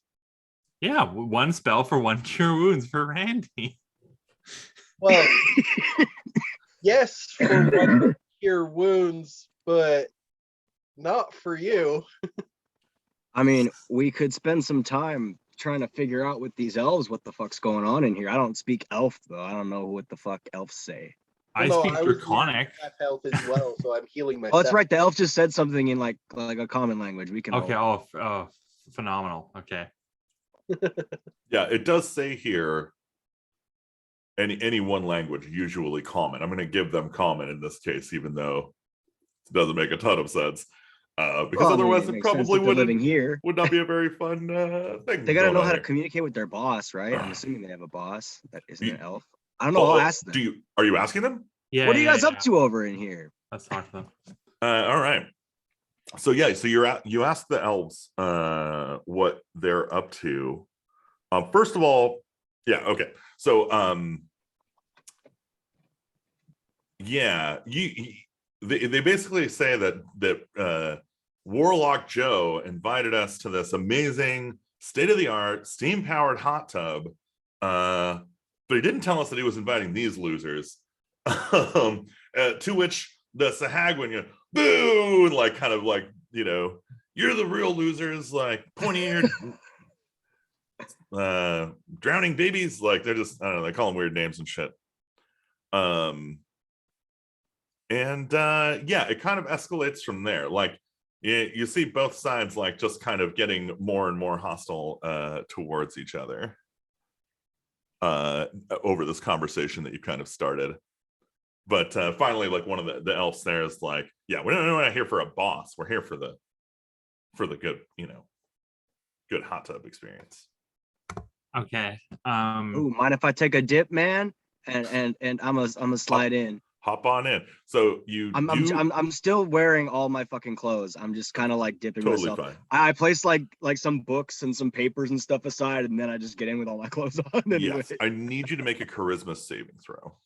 Yeah, one spell for one Cure Wounds for Randy. Well, yes, for one Cure Wounds, but not for you. I mean, we could spend some time trying to figure out with these elves what the fuck's going on in here. I don't speak elf, though. I don't know what the fuck elves say. I speak Draconic. Health as well, so I'm healing myself. Oh, that's right. The elf just said something in like a common language. We can. Okay. Oh, phenomenal. Okay. Yeah, it does say here any one language, usually common. I'm going to give them common in this case, even though it doesn't make a ton of sense. because Well, I mean, otherwise it it makes sense probably if they're living here. would not be a very fun thing. They got to going know on how to here. communicate with their boss, right? I'm assuming they have a boss that isn't You- an elf. I don't know. I'll ask them. Are you asking them? Yeah. What are you yeah, guys up yeah. to over in here? Let's talk to them. All right. So yeah, so you ask the elves what they're up to. First of all, yeah, okay. So yeah, they basically say that Warlock Joe invited us to this amazing state-of-the-art steam-powered hot tub, but he didn't tell us that he was inviting these losers. To which the Sahagwin, boo, like kind of like, you're the real losers, like pointing your drowning babies, like they're just, I don't know, they call them weird names and shit. Yeah, it kind of escalates from there. Like you see both sides like just kind of getting more and more hostile towards each other over this conversation that you kind of started. But finally, like one of the elves there is like, yeah, we're not here for a boss. We're here for the good, good hot tub experience. Okay. Ooh, mind if I take a dip, man? And I'm a slide in. Hop on in. So I'm still wearing all my fucking clothes. I'm just kind of like dipping totally myself. fine. I place like some books and some papers and stuff aside, and then I just get in with all my clothes on. Anyway. Yes, I need you to make a charisma saving throw.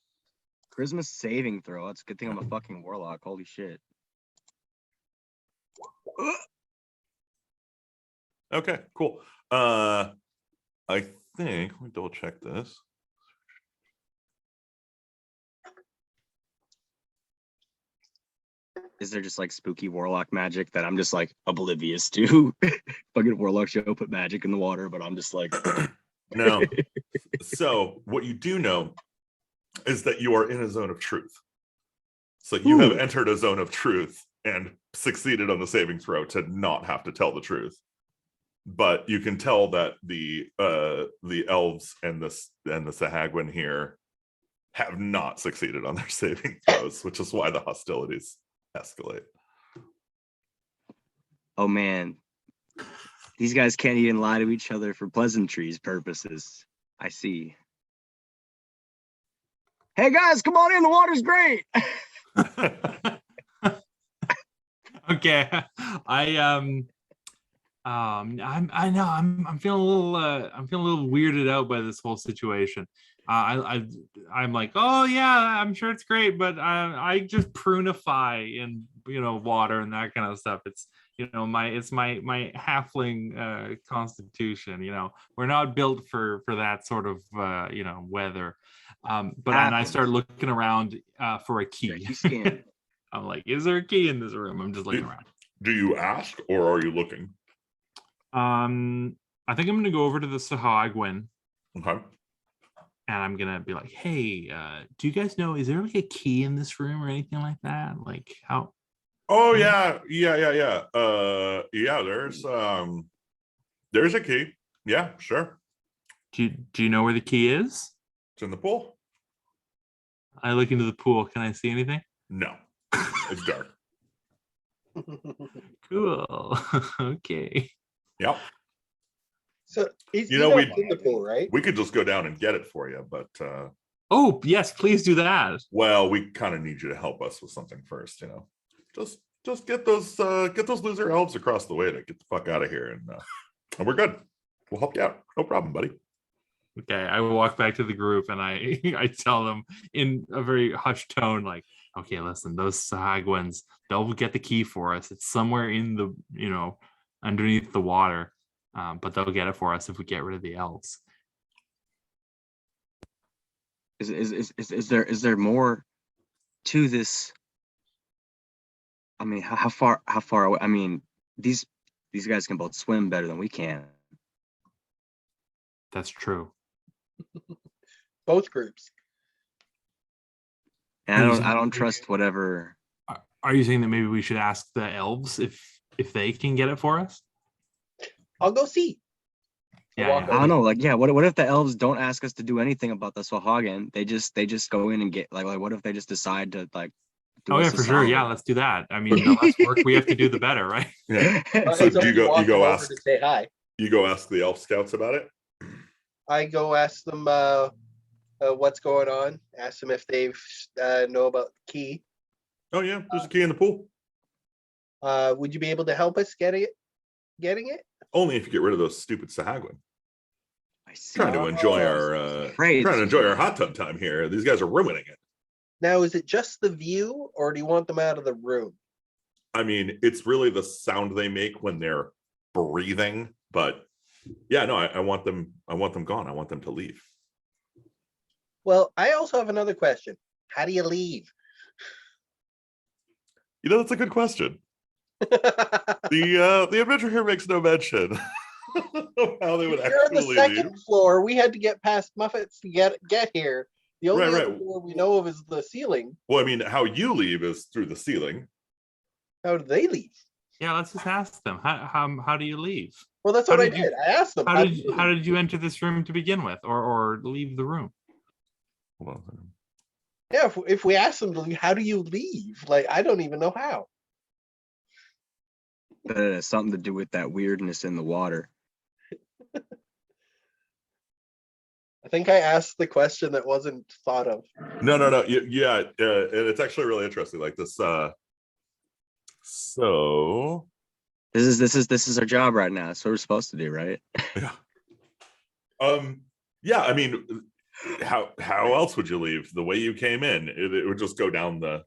Charisma saving throw. That's a good thing I'm a fucking warlock. Holy shit. Okay, cool. I think, let me double check this. Is there just like spooky warlock magic that I'm just like oblivious to? Fucking warlock show put magic in the water, but I'm just like No. So what you do know is that you are in a zone of truth. So you have entered a zone of truth and succeeded on the saving throw to not have to tell the truth. But you can tell that the elves and the Sahagwin here have not succeeded on their saving throws, which is why the hostilities escalate. Oh man, these guys can't even lie to each other for pleasantries purposes. I see. Hey guys, come on in. The water's great. Okay. I'm feeling a little weirded out by this whole situation. I'm like, oh yeah, I'm sure it's great, but I just prunify in water and that kind of stuff. It's my halfling constitution. We're not built for that sort of weather. But and I start looking around for a key. I'm like, is there a key in this room? I'm just looking around. Do you ask or are you looking? I think I'm gonna go over to the Sahagwin. Okay. And I'm gonna be like, hey, do you guys know, is there like a key in this room or anything like that? Like how? Oh yeah. There's a key. Yeah, sure. Do you know where the key is? It's in the pool. I look into the pool. Can I see anything? No, it's dark. Cool. Okay. Yep. So he's You know, in the pool, right? We could just go down and get it for you, but Oh yes, please do that. well, we kind of need you to help us with something first. Just get those loser elves across the way to get the fuck out of here, and we're good. We'll help you out. No problem, buddy. Okay, I walk back to the group and I tell them in a very hushed tone, like, okay, listen, those Sahagwins, they'll get the key for us. It's somewhere in the, underneath the water, but they'll get it for us if we get rid of the elves. Is there more to this? I mean, how far away? I mean, these guys can both swim better than we can. That's true. Both groups. And I don't trust whatever. Are you saying that maybe we should ask the elves if they can get it for us? I'll go see. Yeah. I don't know. Like, yeah. What if the elves don't ask us to do anything about the Sahagin? They just go in and get like what if they just decide to like Oh us yeah, a for sure. solid. Yeah, let's do that. I mean, the less work we have to do, the better, right? Yeah. Well, So it's do you already go? You walking go over ask. to say hi. You go ask the elf scouts about it. I go ask them what's going on. Ask them if they've know about the key. Oh yeah, there's a key in the pool. Would you be able to help us getting it? Only if you get rid of those stupid Sahagwin. I see. Trying to enjoy Oh, our Right. trying to enjoy our hot tub time here. These guys are ruining it. Now, is it just the view, or do you want them out of the room? I mean, it's really the sound they make when they're breathing. But yeah, no, I want them. I want them gone. I want them to leave. Well, I also have another question. How do you leave? You know, that's a good question. The adventure here makes no mention of how they would You're on the actually second leave. floor. We had to get past Muffets to get here. The only Right, other right. door we know of is the ceiling. Well, I mean, how you leave is through the ceiling. How do they leave? Yeah, let's just ask them. How do you leave? Well, that's How what I did you- did. I asked them. How do did you how leave? did you enter this room to begin with, or leave the room? Hold on a second. Yeah, if we ask them to leave, how do you leave? Like, I don't even know how. But it has something to do with that weirdness in the water. I think I asked the question that wasn't thought of. No. Yeah, and it's actually really interesting. Like this. So This is our job right now. That's what we're supposed to do, right? yeah. Yeah. I mean, how else would you leave? The way you came in, it would just go down the.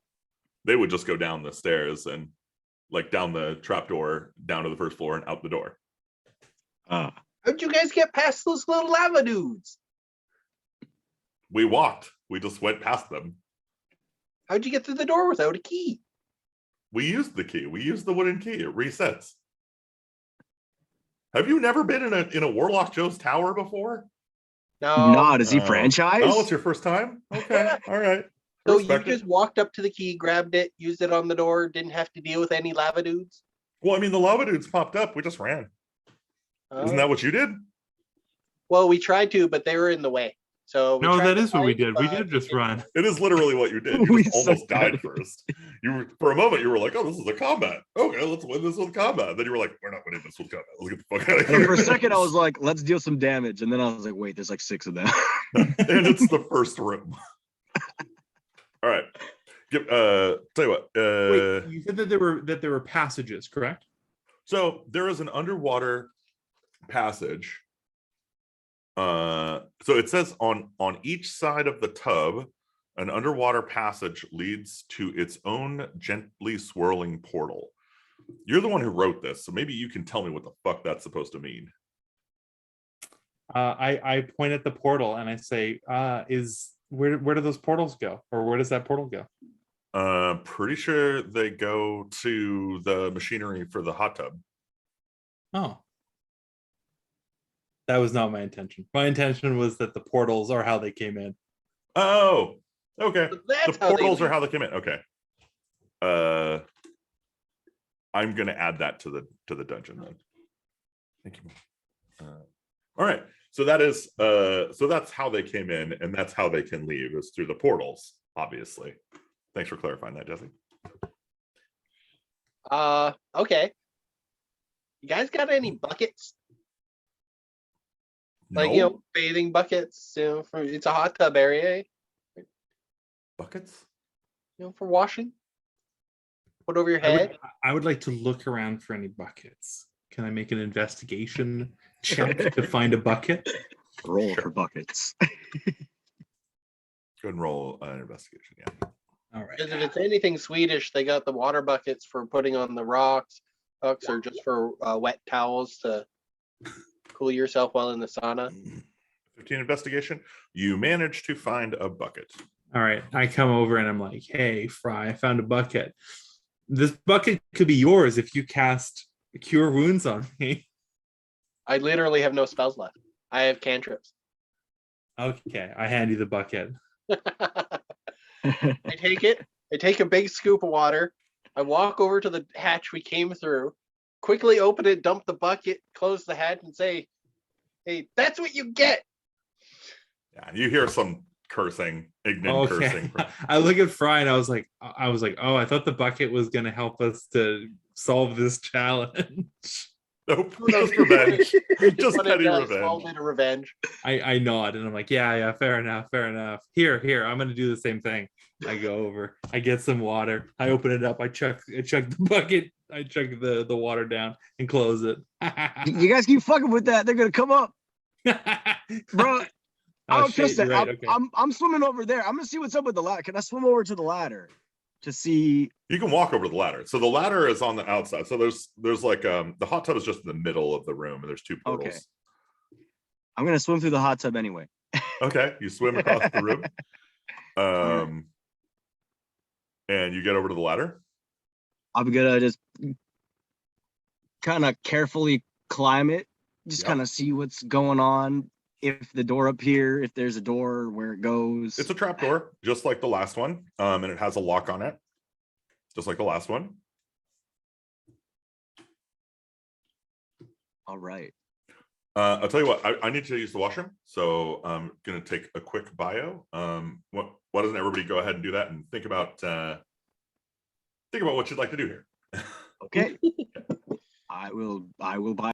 They would just go down the stairs and like down the trapdoor, down to the first floor, and out the door. How'd you guys get past those little lava dudes? We walked. We just went past them. How'd you get through the door without a key? We used the key. We used the wooden key. It resets. Have you never been in a Warlock Joe's tower before? No. No, does he Oh. franchise? Oh, it's your first time? Okay. All right. So Respect you it. just walked up to the key, grabbed it, used it on the door, didn't have to deal with any lava dudes? Well, I mean, the lava dudes popped up. We just ran. Isn't that what you did? Well, we tried to, but they were in the way. So we No, tried that to is what we fight, did. We but did just run. It is literally what you did. You We just almost sucked died at it. first. You were, for a moment, you were like, "Oh, this is a combat. Okay, let's win this with combat." Then you were like, "We're not winning this with combat. Let's get the fuck out of And here." for a second, I was like, let's deal some damage. And then I was like, wait, there's like 6 of them. and it's the first room. All right. Tell you what. Wait, you said that there were passages, correct? So there is an underwater passage. So it says on each side of the tub, an underwater passage leads to its own gently swirling portal. You're the one who wrote this, so maybe you can tell me what the fuck that's supposed to mean. I point at the portal and I say, where do those portals go? Or where does that portal go? Pretty sure they go to the machinery for the hot tub. Oh. That was not my intention. My intention was that the portals are how they came in. Oh, okay. So that's The how they portals are leave. how they came in. Okay. I'm gonna add that to the dungeon then. Thank you. All right. So that is so that's how they came in, and that's how they can leave is through the portals, obviously. Thanks for clarifying that, Jesse. Okay. You guys got any buckets? Like, No bathing buckets, for it's a hot tub area, buckets. for washing. Put over your head. I would like to look around for any buckets. Can I make an investigation check to find a bucket? Roll Sure. for buckets. Go ahead and roll an investigation. Yeah. All right. Because if it's anything Swedish, they got the water buckets for putting on the rocks, or just for wet towels to cool yourself while in the sauna. 15 investigation. You manage to find a bucket. All right. I come over and I'm like, hey, Fry, I found a bucket. This bucket could be yours if you cast Cure Wounds on me. I literally have no spells left. I have cantrips. Okay. I hand you the bucket. I take it. I take a big scoop of water. I walk over to the hatch we came through, quickly open it, dump the bucket, close the hatch, and say, "Hey, that's what you get." Yeah, you hear some cursing, Ignan Okay. cursing. I look at Fry and I was like, oh, I thought the bucket was gonna help us to solve this challenge. Nope, Who knows? just revenge. Just But petty a small revenge. bit of revenge. I nod and I'm like, yeah, fair enough. Here, I'm gonna do the same thing. I go over, I get some water, I open it up, I chuck the bucket, I chuck the water down and close it. You guys keep fucking with that, they're gonna come up, bro. I Oh, don't shit, trust it. you're right, okay. I'm swimming over there. I'm gonna see what's up with the ladder. Can I swim over to the ladder to see? You can walk over to the ladder. So the ladder is on the outside. So there's like the hot tub is just in the middle of the room, and there's 2 portals. Okay. I'm gonna swim through the hot tub anyway. Okay, you swim across the room. Alright. And you get over to the ladder. I'm gonna just kind of carefully climb it, just Yep. kind of see what's going on. If the door up here, if there's a door, where it goes. It's a trap door, just like the last one. And it has a lock on it, just like the last one. All right. I'll tell you what, I need to use the washroom, so I'm gonna take a quick bio. Why doesn't everybody go ahead and do that and think about what you'd like to do here? Okay. I will buy.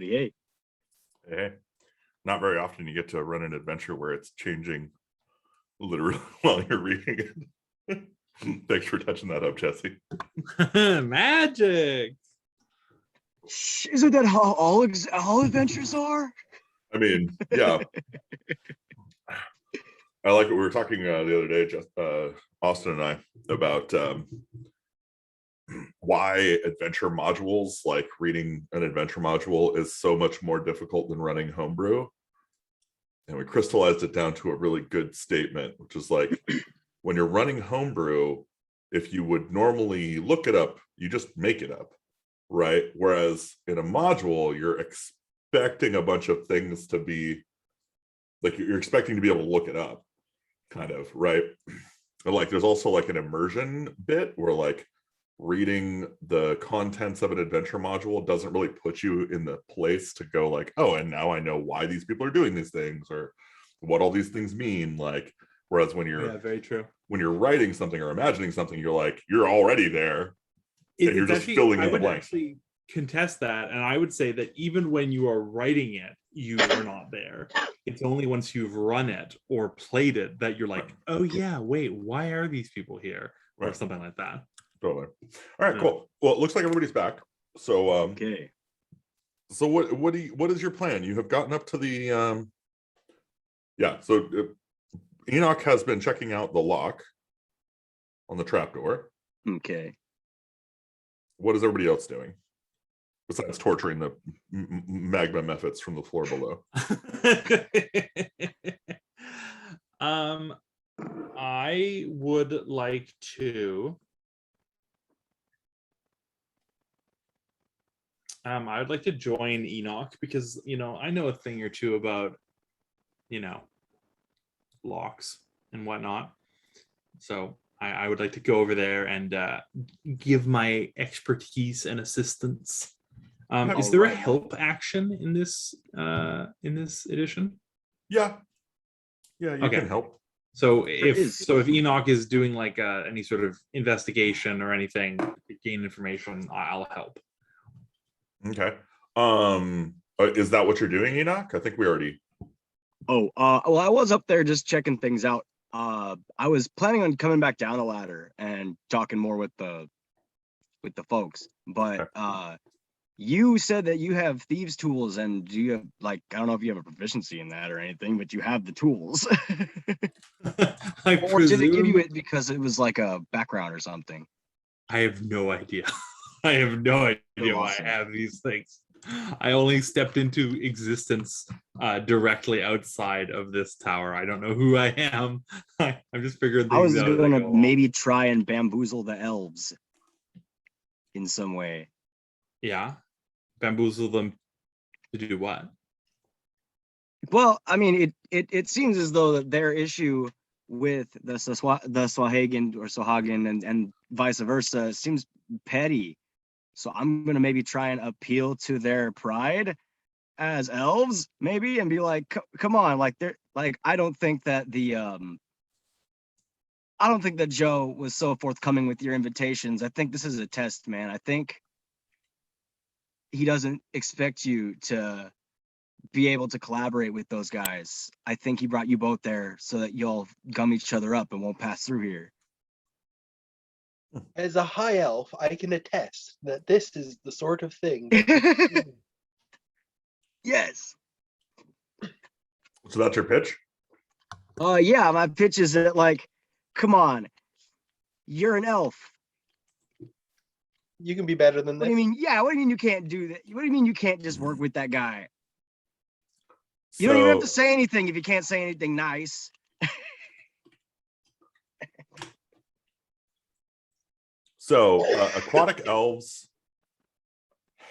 Howdy, hey. Hey, not very often you get to run an adventure where it's changing literally while you're reading it. Thanks for touching that up, Jesse. Magic. Shh, isn't that how all adventures are? I mean, yeah. I like what we were talking the other day, just Austin and I, about why adventure modules, like reading an adventure module, is so much more difficult than running homebrew. And we crystallized it down to a really good statement, which is like, when you're running homebrew, if you would normally look it up, you just make it up, right? Whereas in a module, you're expecting a bunch of things to be, like, you're expecting to be able to look it up, kind of, right? And like, there's also like an immersion bit where like reading the contents of an adventure module doesn't really put you in the place to go like, oh, and now I know why these people are doing these things or what all these things mean. Like, whereas when you're Very true. when you're writing something or imagining something, you're like, you're already there and you're It's just actually, filling I in the would blanks. actually contest that, and I would say that even when you are writing it, you are not there. It's only once you've run it or played it that you're like, oh yeah, wait, why are these people here, or Right. something like that. Totally. All right, Yeah. cool. Well, it looks like everybody's back. So Okay. so what is your plan? You have gotten up to the yeah, so Enoch has been checking out the lock on the trapdoor. Okay. What is everybody else doing besides torturing the magma mephits from the floor below? I would like to I would like to join Enoch because, you know, I know a thing or two about, you know, locks and whatnot. So I would like to go over there and give my expertise and assistance. Is there a Alright. help action in this edition? Yeah. Yeah, you Okay. can help. So is. if Enoch is doing like any sort of investigation or anything to gain information, I'll help. Okay. Is that what you're doing, Enoch? I think we already. Oh, well, I was up there just checking things out. I was planning on coming back down the ladder and talking more with the folks, but you said that you have thieves' tools, and do you have, like, I don't know if you have a proficiency in that or anything, but you have the tools. I Or did it give you presume- it because it was like a background or something? I have no idea. I have no idea why awesome. I have these things. I only stepped into existence directly outside of this tower. I don't know who I am. I'm just figuring I was things out. as I gonna go along. maybe try and bamboozle the elves in some way. Yeah, bamboozle them to do what? Well, I mean, it seems as though that their issue with the Swahagan or Sohagan and vice versa seems petty. So I'm gonna maybe try and appeal to their pride as elves, maybe, and be like, come on, like they're like, I don't think that Joe was so forthcoming with your invitations. I think this is a test, man. I think he doesn't expect you to be able to collaborate with those guys. I think he brought you both there so that you'll gum each other up and won't pass through here. As a high elf, I can attest that this is the sort of thing. Yes. So that's your pitch? Yeah, my pitch is that, like, come on, you're an elf. You can be better than What this. do you mean? Yeah, what do you mean you can't do that? What do you mean you can't just work with that guy? You don't even have to say anything if you can't say anything nice. So aquatic elves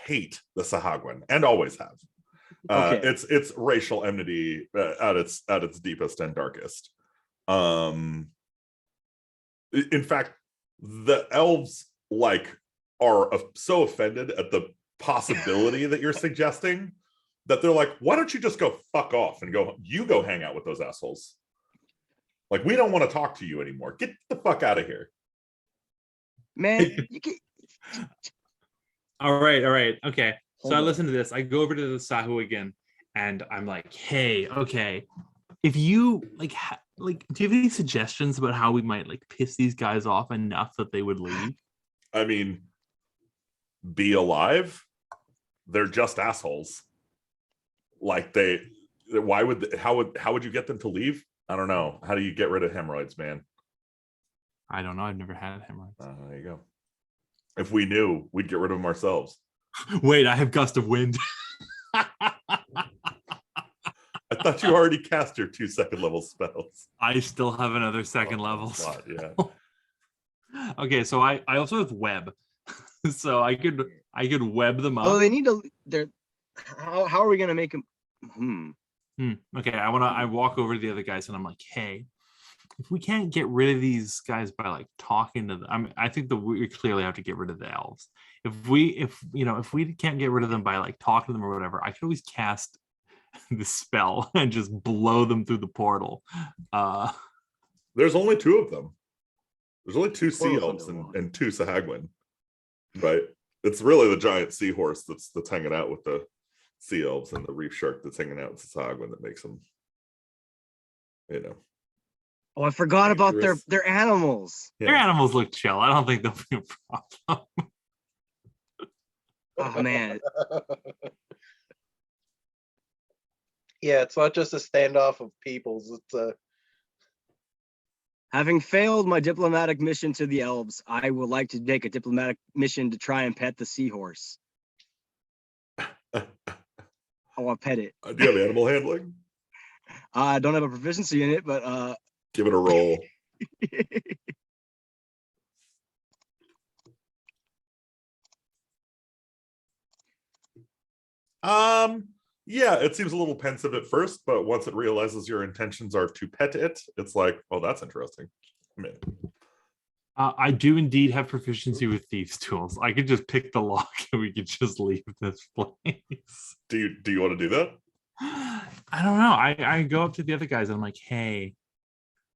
hate the Sahagwan and always have. Okay. It's racial enmity at its deepest and darkest. In fact, the elves like are so offended at the possibility that you're suggesting that they're like, why don't you just go fuck off and go hang out with those assholes? Like, we don't want to talk to you anymore. Get the fuck out of here. Man, you can All right. Okay. So I listen to this. I go over to the Sahu again, and I'm like, "Hey, okay, if you like, do you have any suggestions about how we might like piss these guys off enough that they would leave?" I mean, be alive. They're just assholes. Like why would how would you get them to leave? I don't know. How do you get rid of hemorrhoids, man? I don't know. I've never had hemorrhoids. There you go. If we knew, we'd get rid of them ourselves. Wait, I have gust of wind. I thought you already cast your 2 second level spells. I still have another second level. Slot, yeah. Okay, so I also have web, so I could web them up. Oh, they need to. They're. How are we gonna make them? Okay, I walk over to the other guys and I'm like, hey, if we can't get rid of these guys by like talking to them, I think that we clearly have to get rid of the elves. If we can't get rid of them by like talking to them or whatever, I could always cast the spell and just blow them through the portal. There's only 2 of them. There's only 2 sea Portal's elves under one. and 2 Sahagwin. Right? It's really the giant seahorse that's hanging out with the sea elves and the reef shark that's hanging out with the Sahagwin that makes them, Oh, I forgot about Dangerous. their animals. Their animals look chill. I don't think they'll be a problem. Oh man, Yeah, it's not just a standoff of peoples. It's a having failed my diplomatic mission to the elves, I would like to take a diplomatic mission to try and pet the seahorse. I want to pet it. Do you have animal handling? I don't have a proficiency in it, but Give it a roll. Yeah, it seems a little pensive at first, but once it realizes your intentions are to pet it, it's like, oh, that's interesting. I mean, I do indeed have proficiency with thieves' tools. I could just pick the lock and we could just leave this place. do you want to do that? I don't know. I go up to the other guys and I'm like, hey,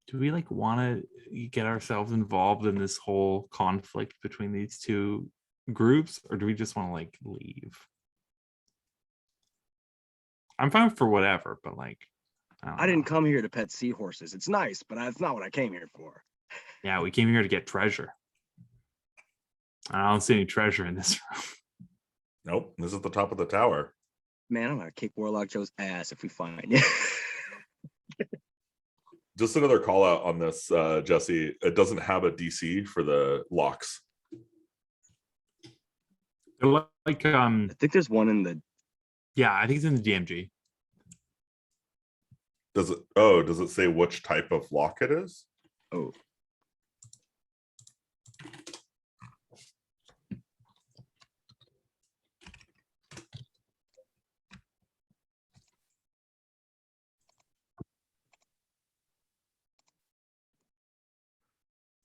do we like want to get ourselves involved in this whole conflict between these 2 groups, or do we just want to like leave? I'm fine for whatever, but like, I didn't come here to pet seahorses. It's nice, but that's not what I came here for. Yeah, we came here to get treasure. I don't see any treasure in this room. Nope, this is the top of the tower. Man, I'm gonna kick Warlock Joe's ass if we find it. Just another call out on this, Jesse. It doesn't have a DC for the locks. They're like, I think there's one in the. yeah, I think it's in the DMG. Does it say which type of lock it is? Oh.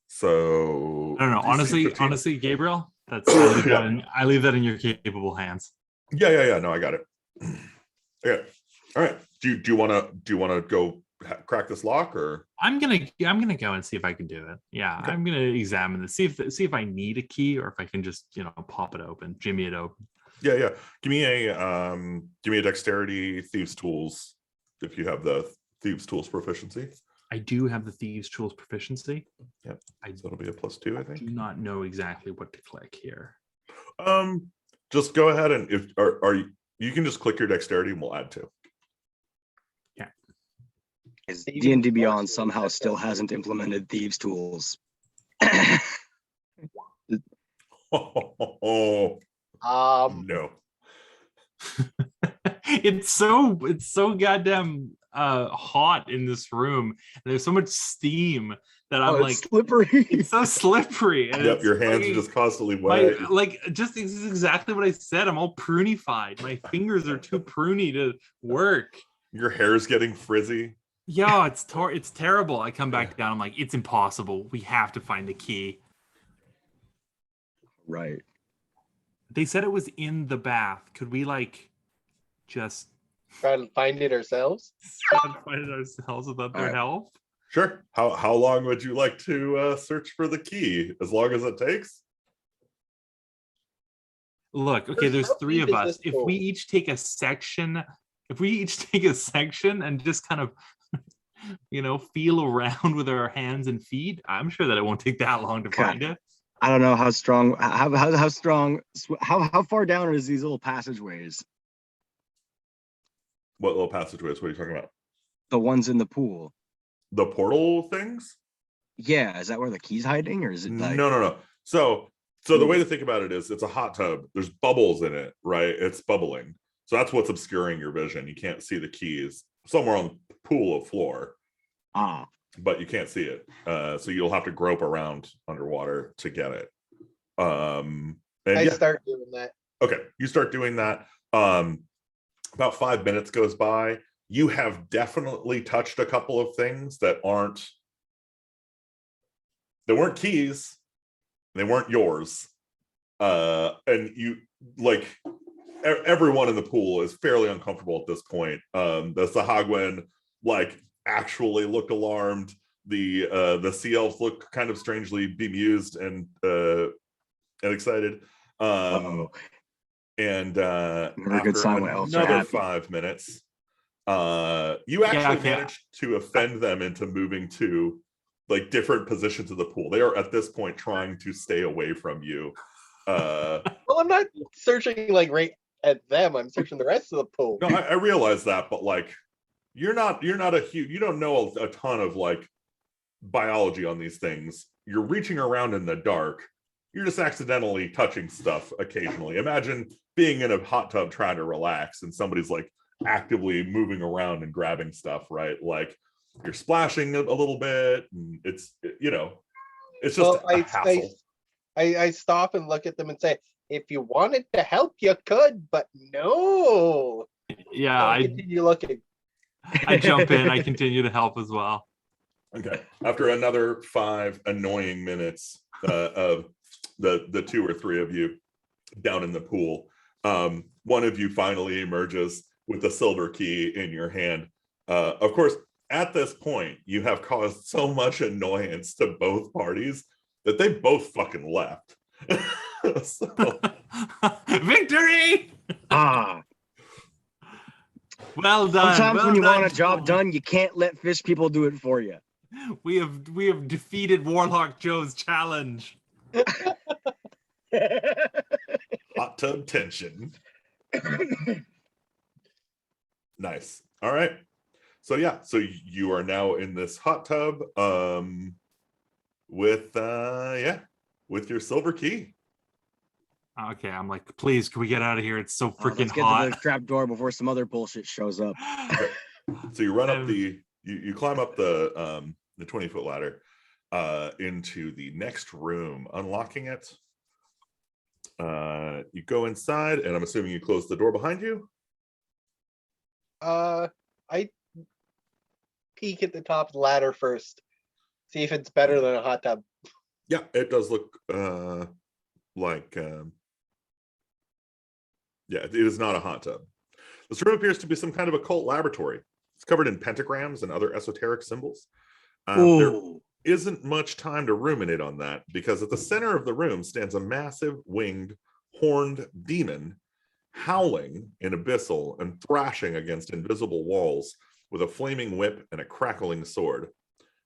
So I don't know. DC 15. Honestly, Gabriel, I leave that in your capable hands. Yeah. No, I got it. Okay. All right. Do you want to go crack this lock, or? I'm gonna go and see if I can do it. Yeah, Okay. I'm gonna examine this, see if I need a key or if I can just pop it open, jimmy it open. Yeah. Give me a dexterity thieves tools if you have the thieves tools proficiency. I do have the thieves tools proficiency. Yep. I So it'll be a +2, I do think. not know exactly what to click here. Just go ahead and if you can just click your dexterity and we'll add 2. D&D Beyond somehow still hasn't implemented thieves' tools. Oh no. It's so goddamn hot in this room. And there's so much steam that I'm like, slippery. it's so slippery. And Yep, it's your hands are fucking- just constantly wet. this is exactly what I said. I'm all prunified. My fingers are too pruny to work. Your hair's getting frizzy. Yeah, it's terrible. I come back down. I'm like, it's impossible. We have to find the key. Right. They said it was in the bath. Could we like just try to find it ourselves. try to find it ourselves without their Alright. help? Sure. How long would you like to search for the key? As long as it takes. Look, okay, Bruce, there's how 3 deep of is us. this If pool? we each take a section, and just kind of, feel around with our hands and feet, I'm sure that it won't take that long to God. find it. I don't know how strong, how strong, how far down are these little passageways? What little passageways? What are you talking about? The ones in the pool. The portal things? Yeah, is that where the key's hiding, or is it like? No. So the way to think about it is it's a hot tub. There's bubbles in it, right? It's bubbling. So that's what's obscuring your vision. You can't see the keys somewhere on the pool of floor, Ah, but you can't see it. So you'll have to grope around underwater to get it. And I yeah, start doing that. okay, you start doing that. About 5 minutes goes by. You have definitely touched a couple of things that weren't keys. They weren't yours. And you, like, everyone in the pool is fairly uncomfortable at this point. The Sahagwin, like, actually look alarmed. The sea elves look kind of strangely bemused and excited. uh-oh. And Never a good after sign when elves are another happy. 5 minutes, you actually okay. managed to offend them into moving to like different positions of the pool. They are at this point trying to stay away from you. Well, I'm not searching like right at them. I'm searching the rest of the pool. No, I realize that, but like you're not a huge, you don't know a ton of like biology on these things. You're reaching around in the dark. You're just accidentally touching stuff occasionally. Imagine being in a hot tub trying to relax and somebody's like actively moving around and grabbing stuff, right? Like you're splashing a little bit, and it's it's just Well, a hassle. I stop and look at them and say, if you wanted to help, you could, but no. Yeah, I continue looking. I jump in. I continue to help as well. Okay. After another 5 annoying minutes of the 2 or 3 of you down in the pool, one of you finally emerges with the silver key in your hand. Of course, at this point, you have caused so much annoyance to both parties that they both fucking left. So, Victory! Ah, Well done. sometimes well when you done, want a job Joe. done, you can't let fish people do it for you. We have defeated Warlock Joe's challenge. hot tub tension. Nice. All right. So yeah, so you are now in this hot tub with your silver key. Okay, I'm like, please, can we get out of here? It's so freaking Let's get hot. to the trap door before some other bullshit shows up. So you run up you climb up the 20-foot ladder into the next room, unlocking it. You go inside, and I'm assuming you close the door behind you. I peek at the top of the ladder first, see if it's better than a hot tub. Yeah, it does look like yeah, it is not a hot tub. This room appears to be some kind of occult laboratory. It's covered in pentagrams and other esoteric symbols. There Ooh. isn't much time to ruminate on that, because at the center of the room stands a massive winged, horned demon howling in abyssal and thrashing against invisible walls with a flaming whip and a crackling sword.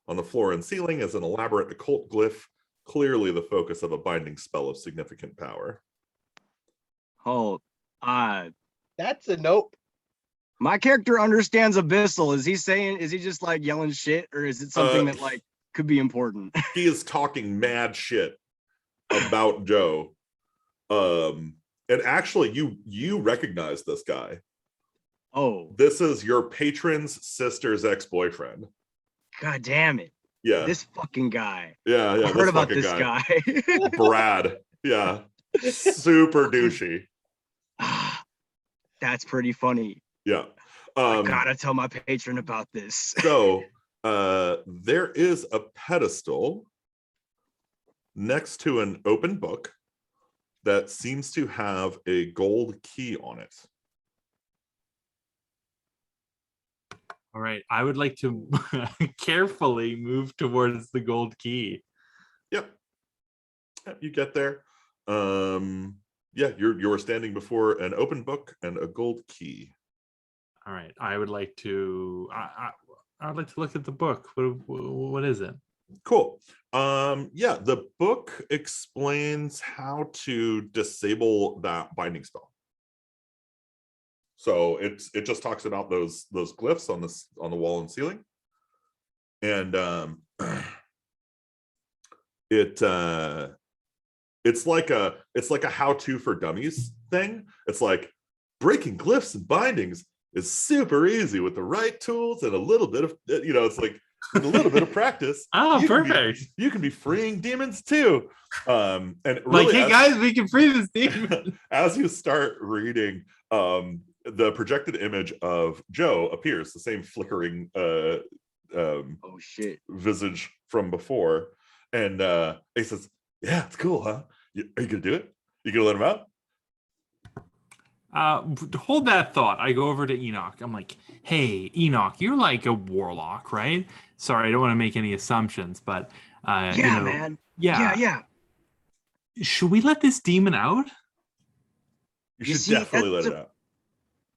On the floor and ceiling is an elaborate occult glyph, clearly the focus of a binding spell of significant power. Oh, That's a nope. my character understands abyssal. Is he just like yelling shit, or is it something that like could be important? He is talking mad shit about Joe. And actually you recognize this guy. Oh, This is your patron's sister's ex-boyfriend. god damn it. Yeah. This fucking guy. Yeah, I heard about this guy. Brad. Yeah. Super douchey. That's pretty funny. Yeah. I gotta tell my patron about this. So there is a pedestal next to an open book that seems to have a gold key on it. All right, I would like to carefully move towards the gold key. Yep. You get there. Yeah, you're standing before an open book and a gold key. All right. I would like to. I would like to look at the book. What is it? Cool. Yeah, the book explains how to disable that binding spell. So it just talks about those glyphs on the wall and ceiling, and it's like a how-to for dummies thing. It's like breaking glyphs and bindings is super easy with the right tools and a little bit of it's like with a little bit of practice. Oh, you perfect. You can be freeing demons too. And really, Like, hey guys, we can free this demon. as you start reading, the projected image of Joe appears, the same flickering Oh shit. visage from before, and he says, "Yeah, it's cool, huh? Are you gonna do it? You gonna let him out?" Hold that thought. I go over to Enoch. I'm like, hey, Enoch, you're like a warlock, right? Sorry, I don't want to make any assumptions, but Yeah, man. Yeah. Yeah. Should we let this demon out? You You should see, definitely let that's it out.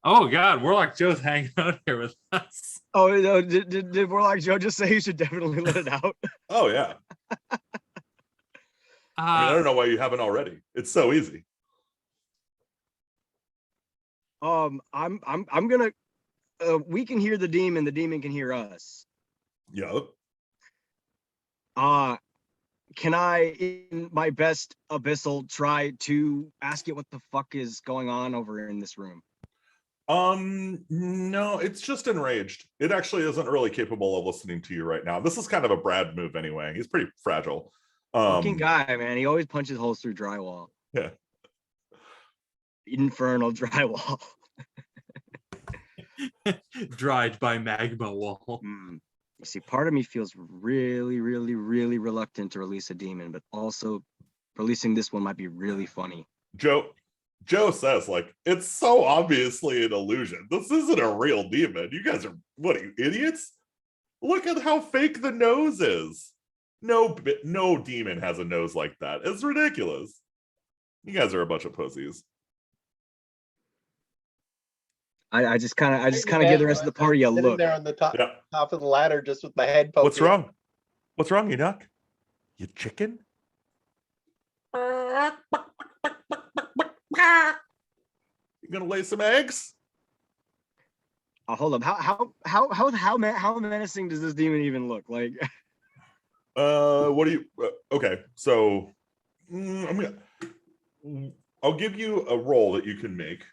Oh God, Warlock Joe's hanging out here with us. Oh no, did Warlock Joe just say you should definitely let it out? Oh yeah. I mean, I don't know why you haven't already. It's so easy. I'm gonna we can hear the demon can hear us. Yep. Can I, in my best abyssal, try to ask it what the fuck is going on over in this room? No, it's just enraged. It actually isn't really capable of listening to you right now. This is kind of a Brad move anyway. He's pretty fragile. Fucking guy, man. He always punches holes through drywall. Yeah. Infernal drywall. Dried by magma wall. You see, part of me feels really, really, really reluctant to release a demon, but also releasing this one might be really funny. Joe says, like, it's so obviously an illusion. This isn't a real demon. You guys are, what are you, idiots? Look at how fake the nose is. No demon has a nose like that. It's ridiculous. You guys are a bunch of pussies. I just kind of give the rest of the party a Sitting look. there on the top Yeah. top of the ladder, just with my head poking. What's wrong? What's wrong, Enoch? You chicken? You gonna lay some eggs? Hold up. How menacing does this demon even look? Like, What do you? Okay, so I'll give you a roll that you can make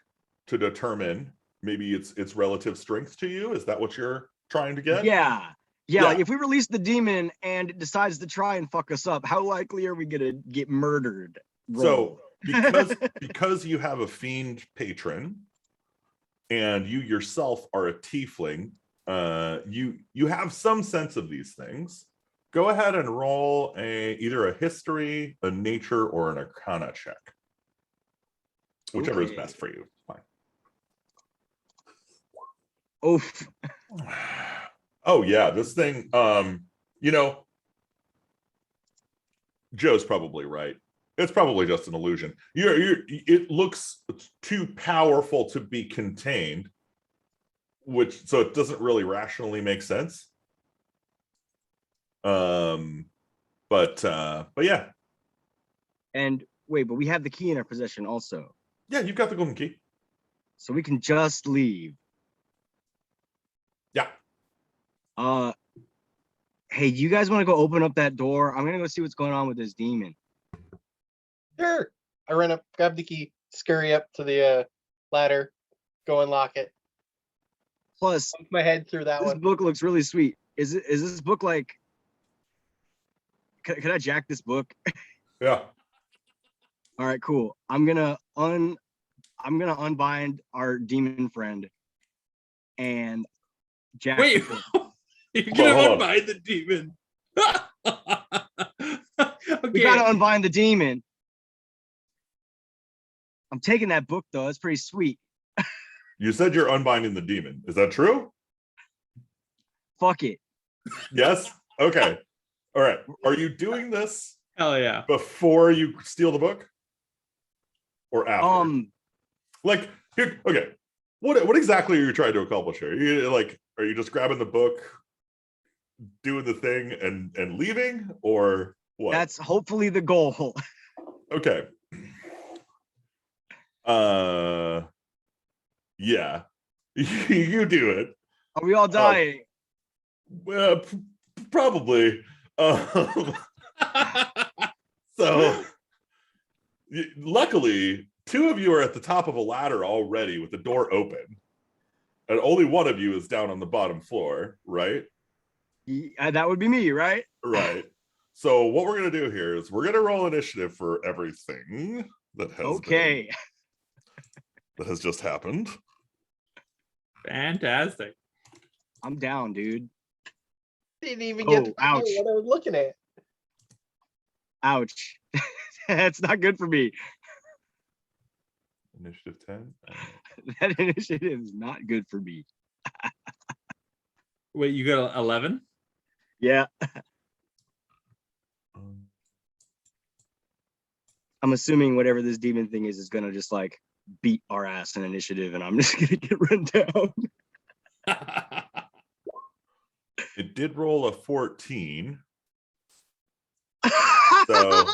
to determine maybe its relative strength to you. Is that what you're trying to get? yeah. Like if we release the demon and it decides to try and fuck us up, how likely are we gonna get murdered? So because you have a fiend patron and you yourself are a tiefling, you have some sense of these things. Go ahead and roll either a history, a nature, or an arcana check. Whichever is best for you. Fine. Oof. Oh yeah, this thing, Joe's probably right. It's probably just an illusion. It looks too powerful to be contained, so it doesn't really rationally make sense. But yeah. And wait, but we have the key in our possession also. Yeah, you've got the golden key. So we can just leave. Yeah. Hey, you guys want to go open up that door? I'm gonna go see what's going on with this demon. Sure. I run up, grab the key, scurry up to the ladder, go unlock it. Plus, Pump my head through that this one. book looks really sweet. Is this book like? Can I jack this book? Yeah. All right, cool. I'm gonna unbind our demon friend and jack. Wait, the book. you're Hold gonna on. unbind the demon. We gotta unbind the demon. I'm taking that book though. It's pretty sweet. You said you're unbinding the demon. Is that true? Fuck it. Yes? Okay. All right. Are you doing this Hell yeah. before you steal the book? or after? Like, here, okay. What exactly are you trying to accomplish here? Are you just grabbing the book, doing the thing, and leaving, or what? That's hopefully the goal. Okay. Yeah. You do it. Are we all dying? Well, probably. So, luckily, two of you are at the top of a ladder already with the door open, and only one of you is down on the bottom floor, right? That would be me, right? Right. So what we're gonna do here is we're gonna roll initiative for everything that has that has just happened. Fantastic. I'm down, dude. Didn't even get to ouch. what I was looking at. Ouch. That's not good for me. Initiative 10. That initiative is not good for me. Wait, you got 11? Yeah. I'm assuming whatever this demon thing is gonna just like beat our ass in initiative, and I'm just gonna get run down. It did roll a 14. So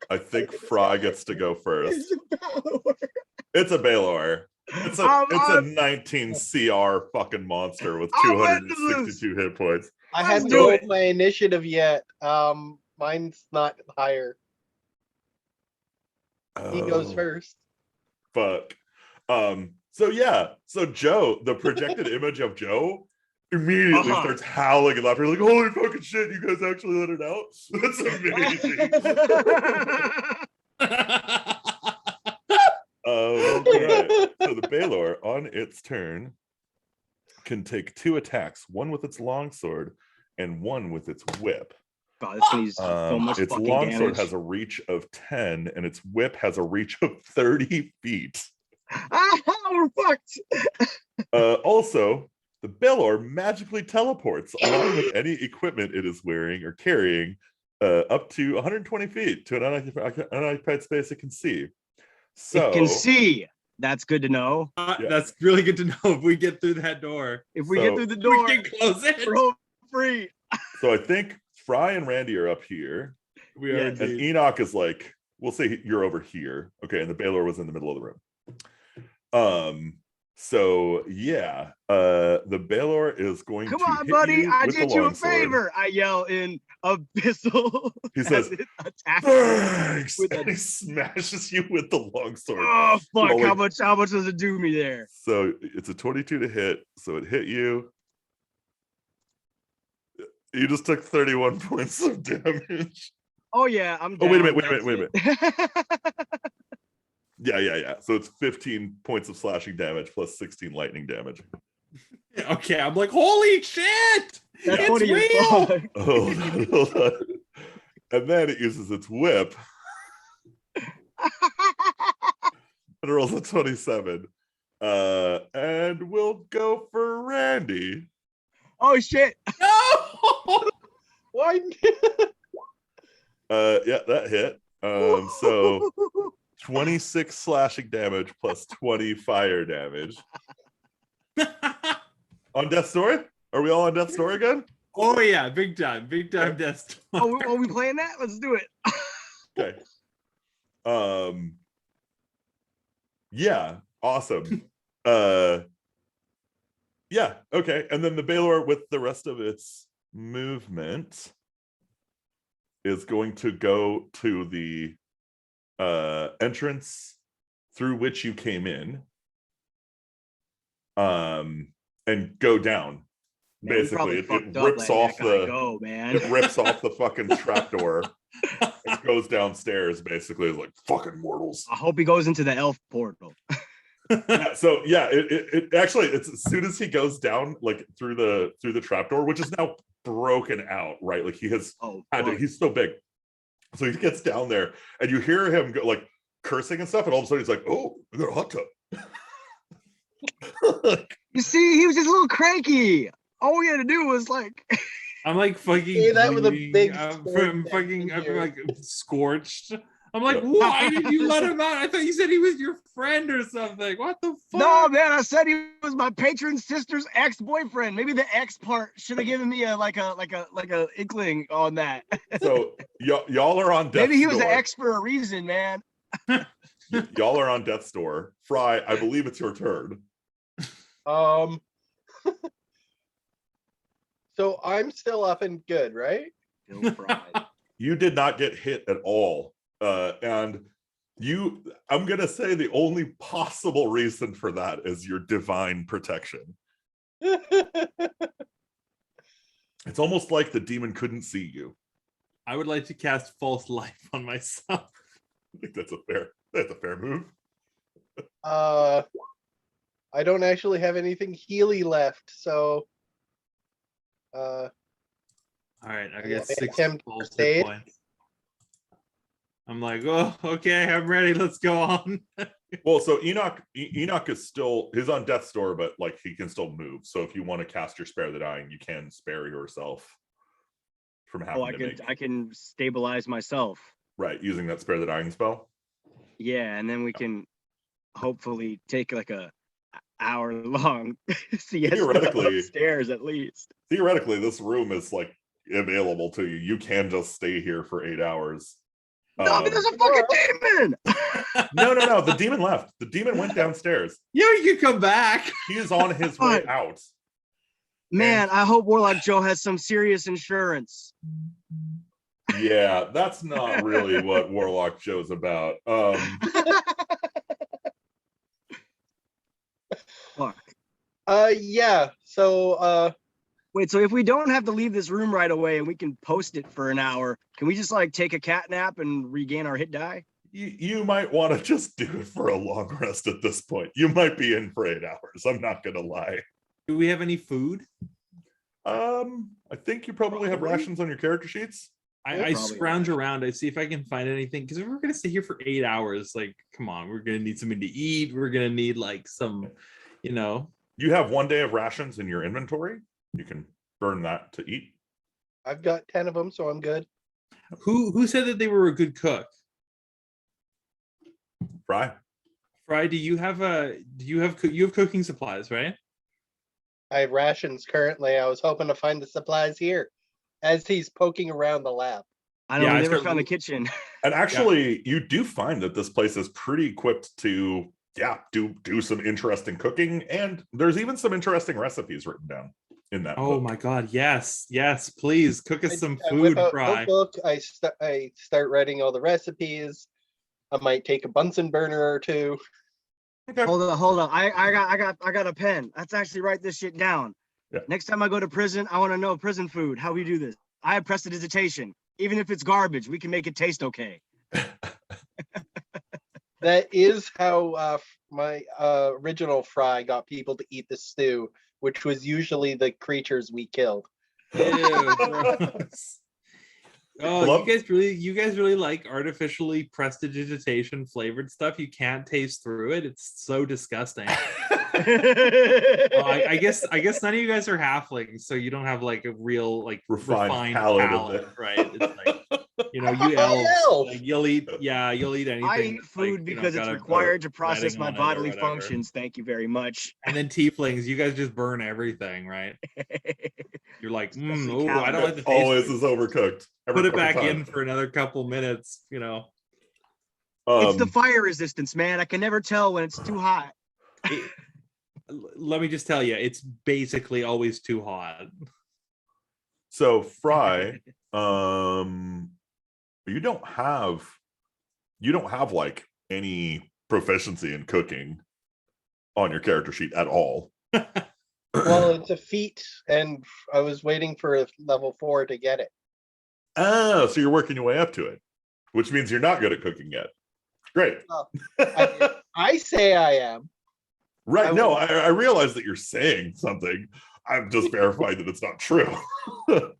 I think Fry gets to go first. It's a Baylor. It's a 19 CR fucking monster with 262 hit points. I haven't rolled my initiative yet. Mine's not higher. He goes first. Fuck. So yeah. So Joe, the projected image of Joe immediately starts howling and laughing. Like, holy fucking shit, you guys actually let it out? That's amazing. All right. So the Baylor on its turn can take 2 attacks, one with its longsword and one with its whip. God, this one needs so much its fucking longsword damage. has a reach of 10 and its whip has a reach of 30 feet. We're fucked. Also, the Baylor magically teleports along with any equipment it is wearing or carrying up to 120 feet to an unoccupied space it can see. So it can see. That's good to know. That's really good to know. If we get through that door, if we get through the door, we can close it. We're home free. So I think Fry and Randy are up here. We are. And Enoch is like, we'll say you're over here. Okay, and the Baylor was in the middle of the room. So yeah, the Baylor is going Come to on, hit buddy, you I with did the you a longsword. favor. I yell in abyssal. He says, "Thanks!" and he smashes you with the longsword. Oh fuck! Rolling. How much does it do me there? So it's a 22 to hit. So it hit you. You just took 31 points of damage. Oh yeah, I'm down. Oh wait a minute. Yeah. So it's 15 points of slashing damage plus 16 lightning damage. Okay, I'm like, holy shit! That's It's real! Hold on. And then it uses its whip. It rolls a 27. And we'll go for Randy. Oh shit! No! Why? Yeah, that hit. So 26 slashing damage plus 20 fire damage. On Death's Door? Are we all on Death's Door again? Oh yeah, big time Death. Are we playing that? Let's do it. Okay. Yeah, awesome. Yeah, okay. And then the Baylor with the rest of its movement is going to go to the entrance through which you came in. And go down. Man, basically, it rips off it rips off the fucking trapdoor. It goes downstairs. Basically, like fucking mortals. I hope he goes into the elf portal. Yeah, so yeah, it actually, it's as soon as he goes down like through the trapdoor, which is now broken out, right? Like he has he's so big, so he gets down there, and you hear him go, like cursing and stuff, and all of a sudden he's like, "Oh, I got a hot tub." You see, he was just a little cranky. All we had to do was like. I'm like fucking. Say that with a big I'm like scorched. I'm like, why did you let him out? I thought you said he was your friend or something. What the fuck? No, man, I said he was my patron sister's ex-boyfriend. Maybe the ex part should have given me a inkling on that. So y'all are on death's Maybe he was door. an ex for a reason, man. Y'all are on death's door. Fry, I believe it's your turn. So I'm still up and good, right? Still fried. You did not get hit at all. And I'm gonna say the only possible reason for that is your divine protection. It's almost like the demon couldn't see you. I would like to cast false life on myself. I think that's a fair move. I don't actually have anything Healy left, so All right, I Yeah, got 6 attempt false to hit save. points. I'm like, oh, okay, I'm ready. Let's go on. Well, so Enoch is still, he's on death's door, but like he can still move. So if you want to cast your spare the dying, you can spare yourself from having Oh, to make I can stabilize myself. right using that spare the dying spell. Yeah, and then we can hopefully take like a hour-long siesta Theoretically- upstairs at least. Theoretically, this room is like available to you. You can just stay here for 8 hours. No, but there's a fucking demon. No. The demon left. The demon went downstairs. Yeah, you can come back. He is on his way Fine. out. Man, I hope Warlock Joe has some serious insurance. Yeah, that's not really what Warlock Joe's about. Fuck. Yeah. So Wait, so if we don't have to leave this room right away and we can post it for an hour, can we just like take a cat nap and regain our hit die? You might want to just do it for a long rest at this point. You might be in for 8 hours. I'm not gonna lie. Do we have any food? I think you probably have Probably. rations on your character sheets. I Probably scrounge right. around. I see if I can find anything. Because if we're gonna stay here for 8 hours, like, come on, we're gonna need something to eat. We're gonna need like some, you know. You have 1 day of rations in your inventory. You can burn that to eat. I've got 10 of them, so I'm good. Who said that they were a good cook? Fry. Fry, you have cooking supplies, right? I have rations currently. I was hoping to find the supplies here as he's poking around the lab. I know Yeah, I we never start found the loo- kitchen. And actually, you do find that this place is pretty equipped to, do some interesting cooking. And there's even some interesting recipes written down in that Oh book. my god, yes, please cook us some I whip food, out Fry. notebook. I start writing all the recipes. I might take a Bunsen burner or two. Okay. Hold on. I got a pen. Let's actually write this shit down. Yeah. Next time I go to prison, I want to know prison food, how we do this. I have prestidigitation. Even if it's garbage, we can make it taste okay. That is how my original Fry got people to eat the stew, which was usually the creatures we killed. Ew, gross. Oh, Love- you guys really like artificially prestidigitation flavored stuff. You can't taste through it. It's so disgusting. Oh, I guess none of you guys are halflings, so you don't have like a real like Refined refined palate palate, of it. right? It's like, you know, you I'm an elves, elf. like, you'll eat anything. I eat that's, food like, you know, because it's got a required to process breading my on it or bodily whatever. functions. Thank you very much. And then tieflings, you guys just burn everything, right? You're like, Especially oh, I don't like the taste. Always of is it." overcooked. Every Put it fucking back time. in for another couple minutes, you know. It's the Um, fire resistance, man. I can never tell when it's too hot. Let me just tell you, it's basically always too hot. So Fry, you don't have like any proficiency in cooking on your character sheet at all. Well, it's a feat, and I was waiting for a level 4 to get it. Oh, so you're working your way up to it, which means you're not good at cooking yet. Great. I say I am. Right. I No, would- I realize that you're saying something. I'm just verifying that it's not true. All